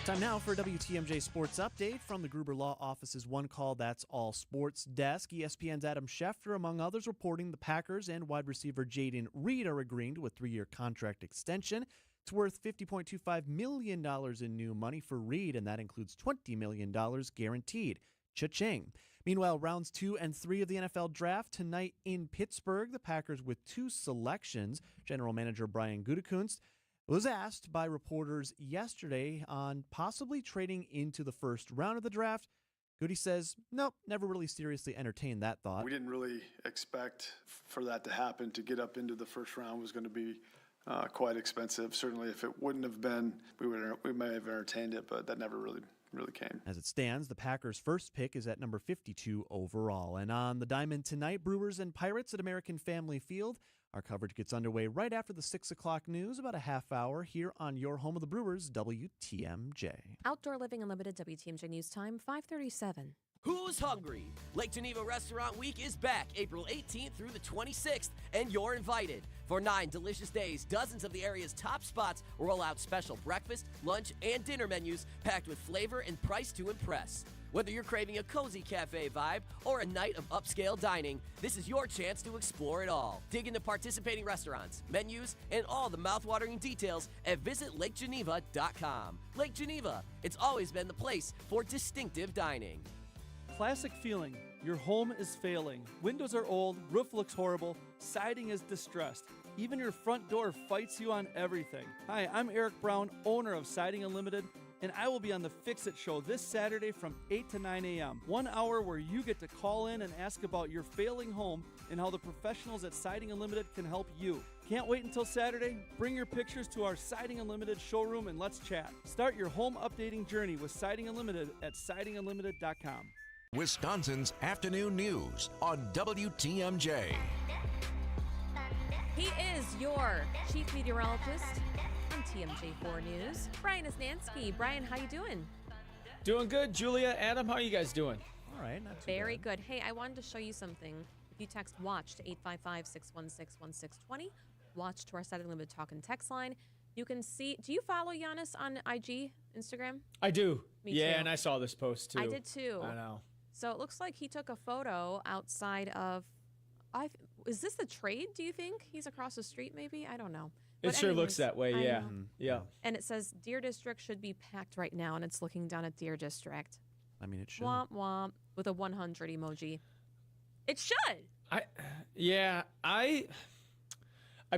Time now for a WTMJ Sports Update from the Gruber Law Office's One Call That's All Sports desk. ESPN's Adam Schefter, among others, reporting the Packers and wide receiver Jaden Reed are agreeing to a 3-year contract extension. It's worth $50.25 million in new money for Reed, and that includes $20 million guaranteed. Cha-ching. Meanwhile, rounds 2 and 3 of the NFL Draft tonight in Pittsburgh. The Packers with 2 selections. General Manager Brian Gutekunst was asked by reporters yesterday on possibly trading into the first round of the draft. Goody says, nope, never really seriously entertained that thought. We didn't really expect for that to happen. To get up into the first round was going to be quite expensive. Certainly, if it wouldn't have been, we may have entertained it, but that never really came. As it stands, the Packers' first pick is at number 52 overall. And on the diamond tonight, Brewers and Pirates at American Family Field. Our coverage gets underway right after the 6 o'clock news, about a half hour here on your home of the Brewers, WTMJ. Outdoor Living Unlimited, WTMJ News Time, 5:37. Who's hungry? Lake Geneva Restaurant Week is back April 18th through the 26th, and you're invited. For 9 delicious days, dozens of the area's top spots roll out special breakfast, lunch, and dinner menus packed with flavor and price to impress. Whether you're craving a cozy cafe vibe or a night of upscale dining, this is your chance to explore it all. Dig into participating restaurants, menus, and all the mouthwatering details at visitlakegeneva.com. Lake Geneva, it's always been the place for distinctive dining. Classic feeling. Your home is failing. Windows are old, roof looks horrible, siding is distressed. Even your front door fights you on everything. Hi, I'm Eric Brown, owner of Siding Unlimited, and I will be on the Fix It Show this Saturday from 8 to 9 a.m. 1 hour where you get to call in and ask about your failing home and how the professionals at Siding Unlimited can help you. Can't wait until Saturday? Bring your pictures to our Siding Unlimited showroom and let's chat. Start your home updating journey with Siding Unlimited at sidingunlimited.com. Wisconsin's afternoon news on WTMJ. He is your chief meteorologist on TMJ4 News. Brian Isnansky. Brian, how you doing? Doing good. Julia, Adam, how are you guys doing? All right, not too Very bad. good. Hey, I wanted to show you something. If you text WATCH to 855-616-1620, WATCH to our Saturday Limited Talk and text line, you can see. Do you follow Giannis on IG, Instagram? I do. Me yeah, too. and I saw this post too. I did too. I know. So it looks like he took a photo outside of. Is this the trade? Do you think he's across the street? Maybe, I don't know. It But sure anyways, looks that way. I Yeah. know. Yeah. And it says Deer District should be packed right now, and it's looking down at Deer District. I mean, it should. Womp womp with a 100 emoji. It should. I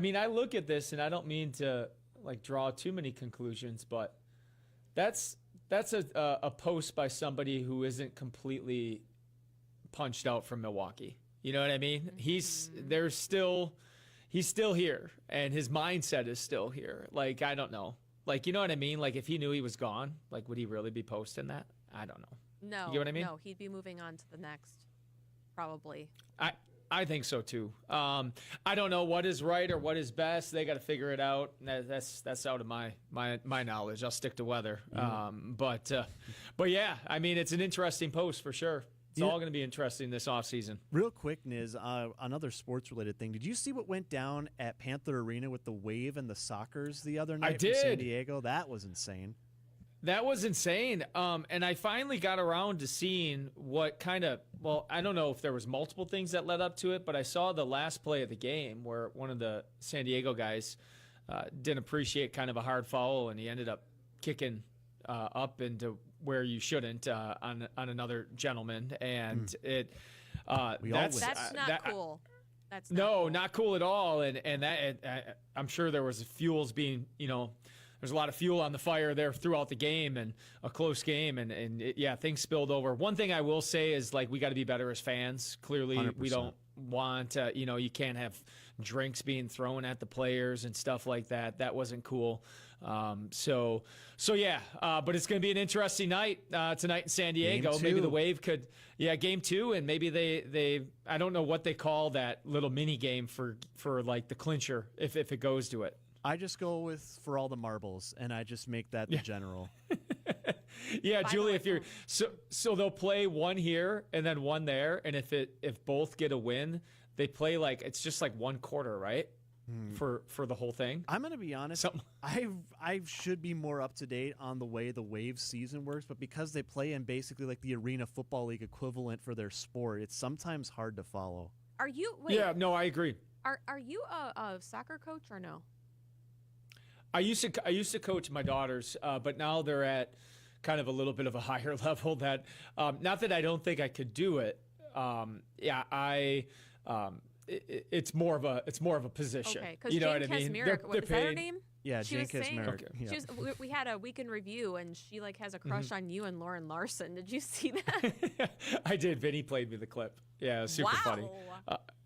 mean, I look at this and I don't mean to like draw too many conclusions, but that's a post by somebody who isn't completely punched out from Milwaukee. You know what I mean? He's still here, and his mindset is still here. Like, I don't know. Like, you know what I mean? Like, if he knew he was gone, like, would he really be posting that? I don't know. No. You get what I mean? No, he'd be moving on to the next, probably. I think so too. I don't know what is right or what is best. They got to figure it out. That's out of my knowledge. I'll stick to weather. But yeah, I mean, it's an interesting post for sure. It's all going to be interesting this offseason. Real quick, Niz, another sports-related thing. Did you see what went down at Panther Arena with the Wave and the Sockers the other night from San Diego? That was insane. That was insane. And I finally got around to seeing what kind of, well, I don't know if there was multiple things that led up to it, but I saw the last play of the game where one of the San Diego guys didn't appreciate kind of a hard foul, and he ended up kicking up into where you shouldn't on another gentleman. And that's not cool. That's not cool at all. And that I'm sure there was fuels being, there's a lot of fuel on the fire there throughout the game, and a close game, and things spilled over. One thing I will say is, like, we got to be better as fans. Clearly, 100%. we don't want you can't have drinks being thrown at the players and stuff like that. That wasn't cool. But it's going to be an interesting night tonight in San Diego. Maybe the Wave could, game 2, and maybe they I don't know what they call that little mini game for like the clincher if it goes to it. I just go with for all the marbles, and I just make that the general. Yeah, Julie, if you're so they'll play one here and then one there, and if both get a win, they play like it's just like one quarter, right? For the whole thing. I'm going to be honest. I should be more up to date on the way the Wave season works, but because they play in basically like the Arena Football League equivalent for their sport, it's sometimes hard to follow. Are you? Wait, yeah, no, I agree. Are you a soccer coach or no? I used to coach my daughters, but now they're at kind of a little bit of a higher level. That not that I don't think I could do it. It's more of a position. Okay, because you know Jane what I mean? Kasmeric, is that her name? Yeah, she Jane was saying, Kasmeric. Yeah. we had a week in review, and she like has a crush on you and Lauren Larson. Did you see that? I did. Vinny played me the clip. Yeah, it was super funny.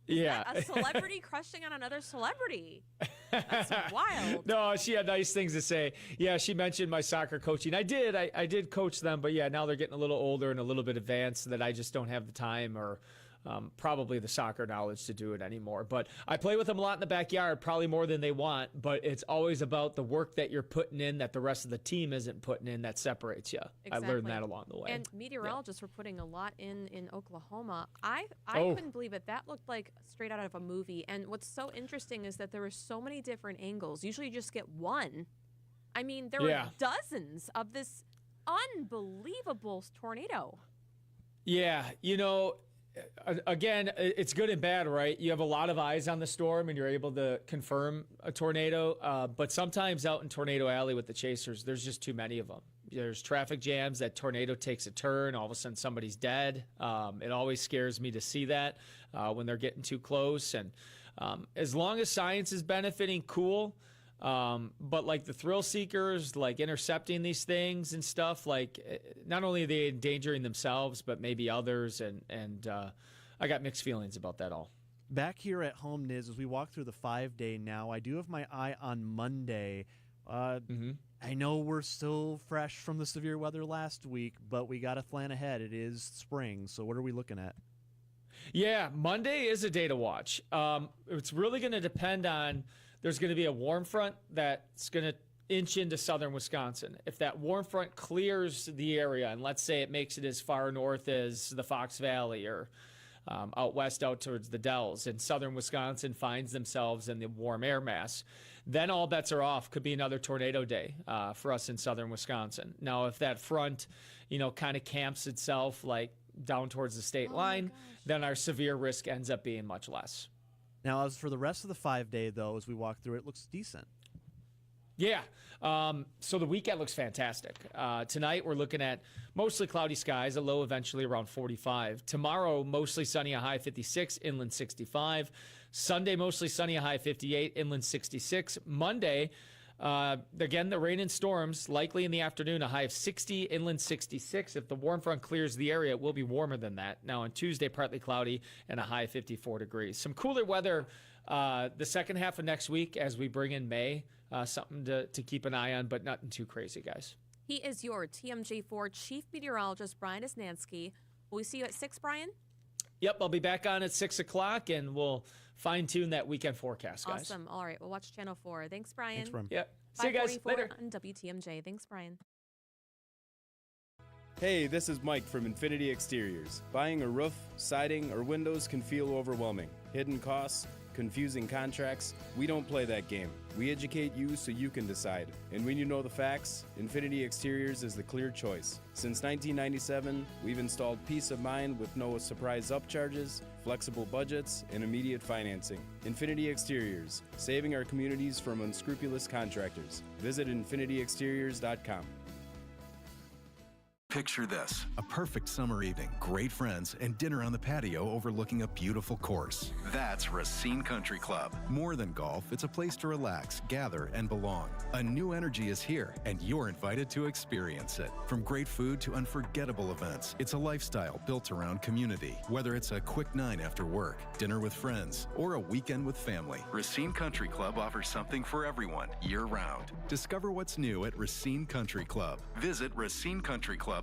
Yeah, a celebrity crushing on another celebrity. That's wild. No, she had nice things to say. Yeah, she mentioned my soccer coaching. I did coach them, but yeah, now they're getting a little older and a little bit advanced that I just don't have the time or probably the soccer knowledge to do it anymore. But I play with them a lot in the backyard, probably more than they want, but it's always about the work that you're putting in that the rest of the team isn't putting in that separates you. Exactly. I learned that along the way. And meteorologists were putting a lot in Oklahoma. I Oh. couldn't believe it. That looked like straight out of a movie. And what's so interesting is that there were so many different angles. Usually you just get one. I mean, there were dozens of this unbelievable tornado. Yeah, again, it's good and bad, right? You have a lot of eyes on the storm and you're able to confirm a tornado. But sometimes out in Tornado Alley with the chasers, there's just too many of them. There's traffic jams. That tornado takes a turn. All of a sudden, somebody's dead. It always scares me to see that when they're getting too close. And as long as science is benefiting, cool. But like the thrill seekers, like intercepting these things and stuff, like not only are they endangering themselves, but maybe others. And I got mixed feelings about that all. Back here at home, Niz, as we walk through the 5-day now, I do have my eye on Monday. I know we're still fresh from the severe weather last week, but we got to plan ahead. It is spring, so what are we looking at? Yeah, Monday is a day to watch. It's really going to depend on there's going to be a warm front that's going to inch into southern Wisconsin. If that warm front clears the area, and let's say it makes it as far north as the Fox Valley or out west out towards the Dells, and southern Wisconsin finds themselves in the warm air mass, then all bets are off. Could be another tornado day for us in southern Wisconsin. Now, if that front, kind of camps itself like down towards the state line, then our severe risk ends up being much less. Now, as for the rest of the 5-day, though, as we walk through it looks decent. Yeah. So the weekend looks fantastic. Tonight, we're looking at mostly cloudy skies, a low eventually around 45. Tomorrow, mostly sunny, a high 56, inland 65. Sunday, mostly sunny, a high 58, inland 66. Monday, again, the rain and storms, likely in the afternoon, a high of 60, inland 66. If the warm front clears the area, it will be warmer than that. Now, on Tuesday, partly cloudy and a high of 54 degrees. Some cooler weather the second half of next week as we bring in May. Something to keep an eye on, but nothing too crazy, guys. He is your TMJ4 Chief Meteorologist, Brian Isnansky. Will we see you at 6, Brian? Yep, I'll be back on at 6 o'clock, and we'll fine-tune that weekend forecast, guys. Awesome. All right, we'll watch Channel 4. Thanks, Brian. Thanks, Brian. Yep. See you guys later. On WTMJ. Thanks, Brian. Hey, this is Mike from Infinity Exteriors. Buying a roof, siding, or windows can feel overwhelming. Hidden costs, confusing contracts. We don't play that game. We educate you so you can decide. And when you know the facts, Infinity Exteriors is the clear choice. Since 1997, we've installed peace of mind with no surprise upcharges, flexible budgets, and immediate financing. Infinity Exteriors, saving our communities from unscrupulous contractors. Visit infinityexteriors.com. Picture this, a perfect summer evening, great friends, and dinner on the patio overlooking a beautiful course. That's Racine Country Club. More than golf, it's a place to relax, gather, and belong. A new energy is here, and you're invited to experience it. From great food to unforgettable events, it's a lifestyle built around community. Whether it's a quick 9 after work, dinner with friends, or a weekend with family, Racine Country Club offers something for everyone, year-round. Discover what's new at Racine Country Club. Visit racinecountryclub.com.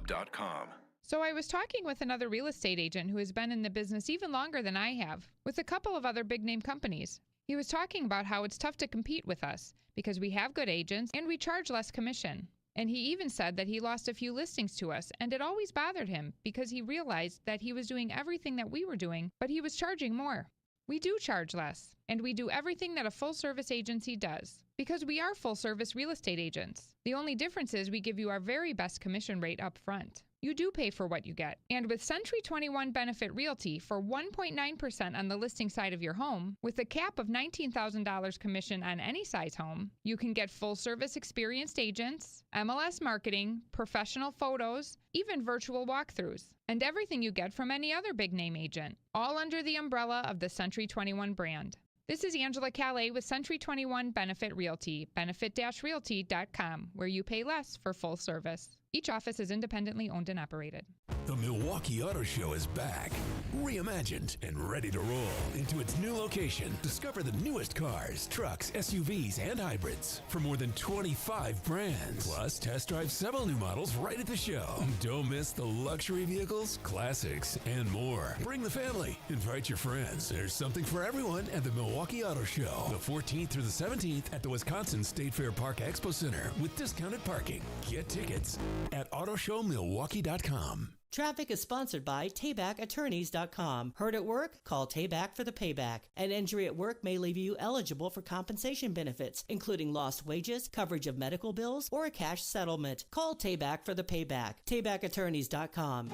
So I was talking with another real estate agent who has been in the business even longer than I have, with a couple of other big name companies. He was talking about how it's tough to compete with us because we have good agents and we charge less commission. And he even said that he lost a few listings to us, and it always bothered him because he realized that he was doing everything that we were doing, but he was charging more. We do charge less, and we do everything that a full-service agency does, because we are full-service real estate agents. The only difference is we give you our very best commission rate up front. You do pay for what you get. And with Century 21 Benefit Realty for 1.9% on the listing side of your home, with a cap of $19,000 commission on any size home, you can get full-service experienced agents, MLS marketing, professional photos, even virtual walkthroughs, and everything you get from any other big-name agent, all under the umbrella of the Century 21 brand. This is Angela Calais with Century 21 Benefit Realty, benefit-realty.com, where you pay less for full service. Each office is independently owned and operated. The Milwaukee Auto Show is back, reimagined and ready to roll into its new location. Discover the newest cars, trucks, SUVs, and hybrids from more than 25 brands. Plus, test drive several new models right at the show. Don't miss the luxury vehicles, classics, and more. Bring the family. Invite your friends. There's something for everyone at the Milwaukee Auto Show. The 14th through the 17th at the Wisconsin State Fair Park Expo Center with discounted parking. Get tickets at autoshowmilwaukee.com. Traffic is sponsored by TaybackAttorneys.com. Hurt at work? Call Tayback for the payback. An injury at work may leave you eligible for compensation benefits, including lost wages, coverage of medical bills, or a cash settlement. Call Tayback for the payback. TaybackAttorneys.com.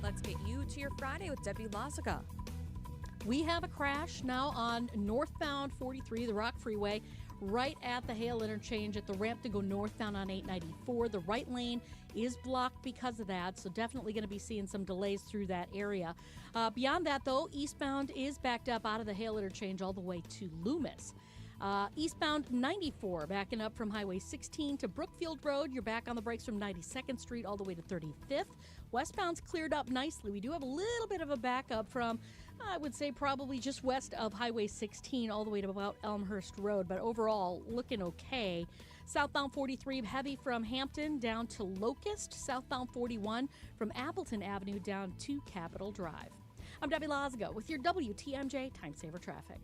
Let's get you to your Friday with Debbie Lazaga. We have a crash now on northbound 43, the Rock Freeway, right at the Hale interchange at the ramp to go northbound on 894. The right lane is blocked because of that, so definitely going to be seeing some delays through that area. Beyond that, though, eastbound is backed up out of the Hale interchange all the way to Loomis. Eastbound 94, backing up from Highway 16 to Brookfield Road. You're back on the brakes from 92nd Street all the way to 35th. Westbound's cleared up nicely. We do have a little bit of a backup from, I would say, probably just west of Highway 16 all the way to about Elmhurst Road, but overall looking okay. Southbound 43 heavy from Hampton down to Locust. Southbound 41 from Appleton Avenue down to Capitol Drive. I'm Debbie Lazaga with your WTMJ Time Saver Traffic.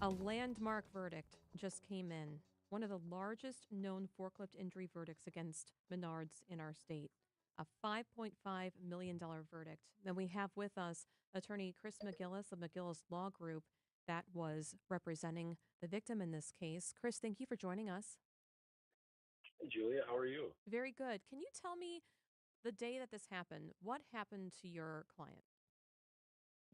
A landmark verdict just came in. One of the largest known forklift injury verdicts against Menards in our state. A $5.5 million verdict. Then we have with us attorney Chris McGillis of McGillis Law Group that was representing the victim in this case. Chris, thank you for joining us. Hey, Julia, how are you? Very good. Can you tell me the day that this happened? What happened to your client?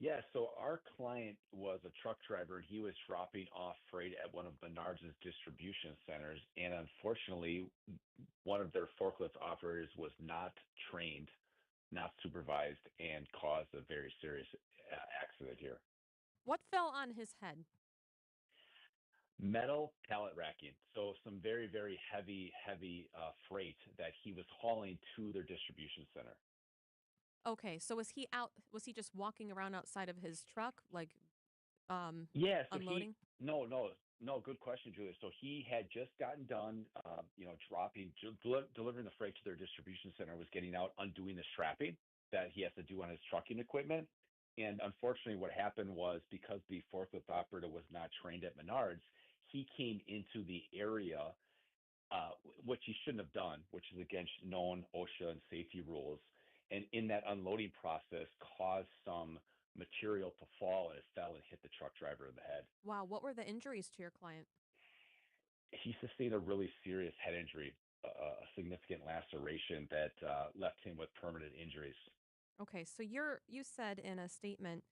Yeah, so our client was a truck driver and he was dropping off freight at one of Menards' distribution centers. And unfortunately, one of their forklift operators was not trained, not supervised, and caused a very serious accident here. What fell on his head? Metal pallet racking. So some very, very heavy freight that he was hauling to their distribution center. Okay, so was he just walking around outside of his truck, like Yeah, so unloading? no, good question, Julia. So he had just gotten done, delivering the freight to their distribution center, was getting out, undoing the strapping that he has to do on his trucking equipment. And unfortunately, what happened was because the forklift operator was not trained at Menards, he came into the area, which he shouldn't have done, which is against known OSHA and safety rules. And in that unloading process, caused some material to fall, and it fell and hit the truck driver in the head. Wow, what were the injuries to your client? He sustained a really serious head injury, a significant laceration that left him with permanent injuries. Okay, so you said in a statement,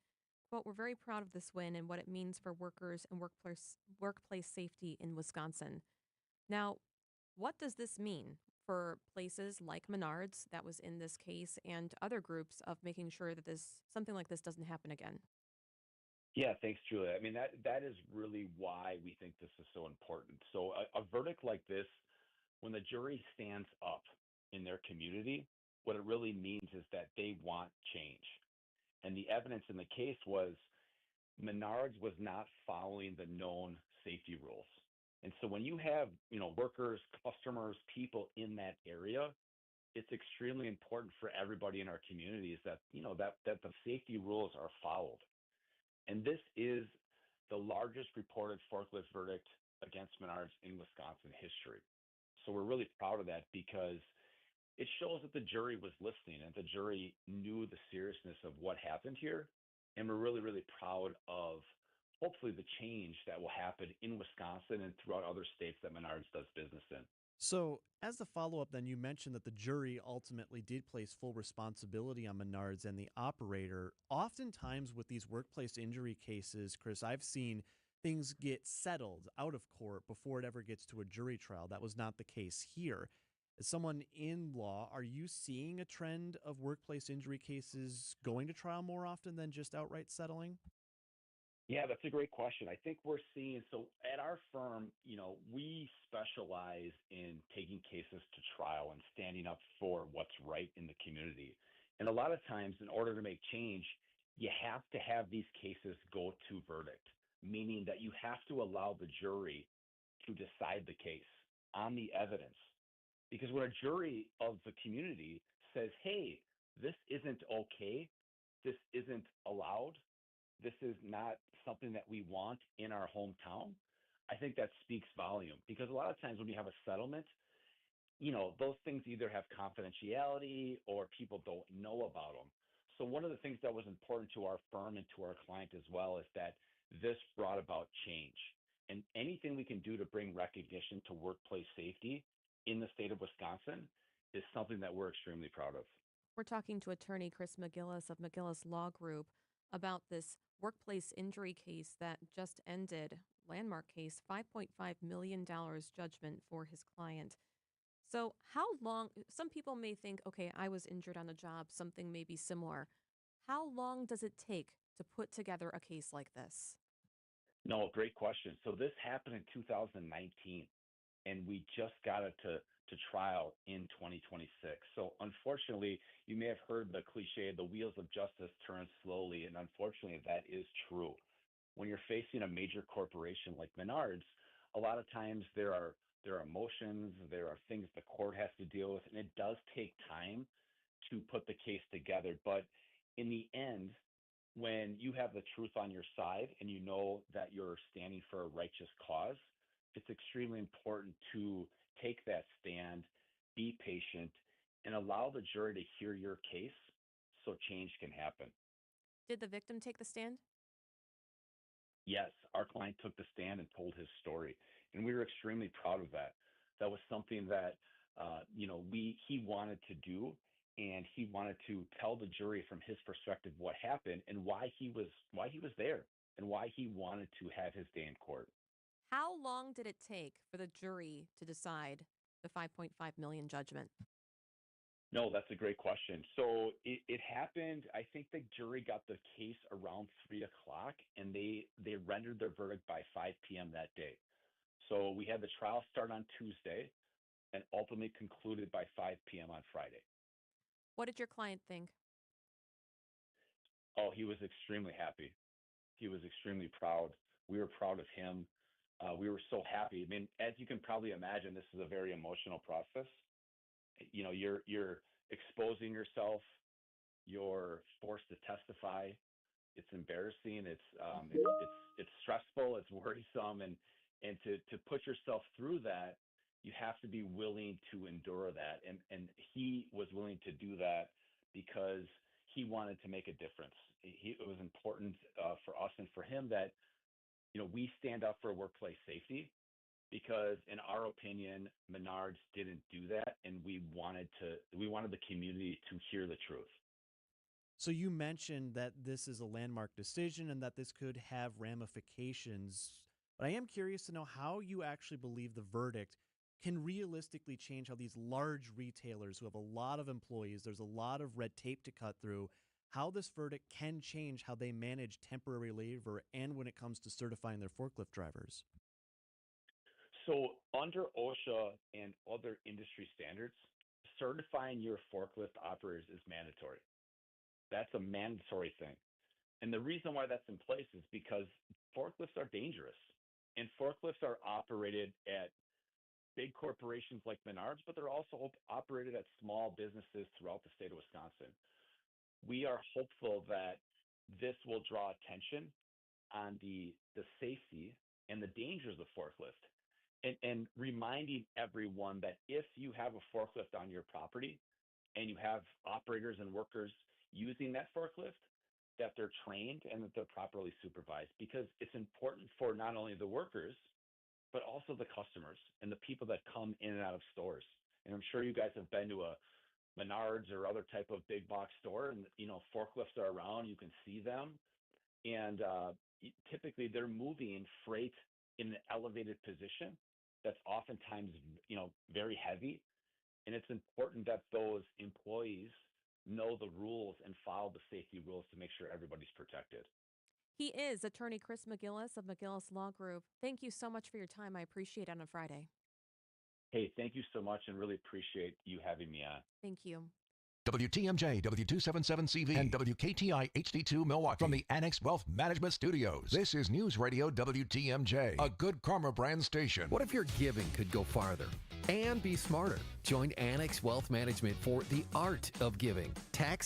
quote, "We're very proud of this win and what it means for workers and workplace safety in Wisconsin." Now, what does this mean for places like Menards that was in this case and other groups of making sure that something like this doesn't happen again? Yeah, thanks, Julia. I mean, that is really why we think this is so important. So a verdict like this, when the jury stands up in their community, what it really means is that they want change. And the evidence in the case was Menards was not following the known safety rules. And so when you have, workers, customers, people in that area, it's extremely important for everybody in our communities that, that the safety rules are followed. And this is the largest reported forklift verdict against Menards in Wisconsin history. So we're really proud of that because it shows that the jury was listening and the jury knew the seriousness of what happened here. And we're really, really proud of hopefully the change that will happen in Wisconsin and throughout other states that Menards does business in. So, as the follow up, then you mentioned that the jury ultimately did place full responsibility on Menards and the operator. Oftentimes, with these workplace injury cases, Chris, I've seen things get settled out of court before it ever gets to a jury trial. That was not the case here. As someone in law, are you seeing a trend of workplace injury cases going to trial more often than just outright settling? Yeah, that's a great question. I think we're seeing, so at our firm, we specialize in taking cases to trial and standing up for what's right in the community. And a lot of times, in order to make change, you have to have these cases go to verdict, meaning that you have to allow the jury to decide the case on the evidence. Because when a jury of the community says, hey, this isn't okay, this isn't allowed, this is not something that we want in our hometown, I think that speaks volume. Because a lot of times when you have a settlement, those things either have confidentiality or people don't know about them. So one of the things that was important to our firm and to our client as well is that this brought about change. And anything we can do to bring recognition to workplace safety in the state of Wisconsin is something that we're extremely proud of. We're talking to attorney Chris McGillis of McGillis Law Group about this workplace injury case that just ended, landmark case, $5.5 million judgment for his client. So how long, some people may think, okay, I was injured on the job, something may be similar. How long does it take to put together a case like this? No, great question. So this happened in 2019, and we just got it to trial in 2026. So unfortunately, you may have heard the cliche, the wheels of justice turn slowly, and unfortunately, that is true. When you're facing a major corporation like Menards, a lot of times there are emotions, there are things the court has to deal with, and it does take time to put the case together. But in the end, when you have the truth on your side and you know that you're standing for a righteous cause, it's extremely important to take that stand, be patient, and allow the jury to hear your case so change can happen. Did the victim take the stand? Yes, our client took the stand and told his story, and we were extremely proud of that. That was something that he wanted to do, and he wanted to tell the jury from his perspective what happened and why he was there and why he wanted to have his day in court. How long did it take for the jury to decide the $5.5 million judgment? No, that's a great question. So it happened, I think the jury got the case around 3 o'clock, and they rendered their verdict by 5 p.m. that day. So we had the trial start on Tuesday and ultimately concluded by 5 p.m. on Friday. What did your client think? Oh, he was extremely happy. He was extremely proud. We were proud of him. We were so happy. I mean, as you can probably imagine, this is a very emotional process. You know, you're exposing yourself. You're forced to testify. It's embarrassing. It's stressful. It's worrisome, and to put yourself through that, you have to be willing to endure that. And he was willing to do that because he wanted to make a difference. It was important for us and for him that we stand up for workplace safety, because in our opinion, Menards didn't do that, and we wanted the community to hear the truth. So you mentioned that this is a landmark decision and that this could have ramifications. But I am curious to know how you actually believe the verdict can realistically change how these large retailers who have a lot of employees, there's a lot of red tape to cut through, how this verdict can change how they manage temporary labor and when it comes to certifying their forklift drivers. So under OSHA and other industry standards, certifying your forklift operators is mandatory. That's a mandatory thing. And the reason why that's in place is because forklifts are dangerous. And forklifts are operated at big corporations like Menards, but they're also operated at small businesses throughout the state of Wisconsin. We are hopeful that this will draw attention on the safety and the dangers of forklift, and reminding everyone that if you have a forklift on your property and you have operators and workers using that forklift, that they're trained and that they're properly supervised, because it's important for not only the workers, but also the customers and the people that come in and out of stores. And I'm sure you guys have been to a Menards or other type of big box store, and forklifts are around, you can see them. And typically they're moving freight in an elevated position that's oftentimes, very heavy. And it's important that those employees know the rules and follow the safety rules to make sure everybody's protected. He is attorney Chris McGillis of McGillis Law Group. Thank you so much for your time. I appreciate it on a Friday. Hey, thank you so much, and really appreciate you having me on. Thank you. WTMJ, W277CV, and WKTI HD2 Milwaukee from the Annex Wealth Management Studios. This is News Radio WTMJ, a good karma brand station. What if your giving could go farther and be smarter? Join Annex Wealth Management for the art of giving. Tax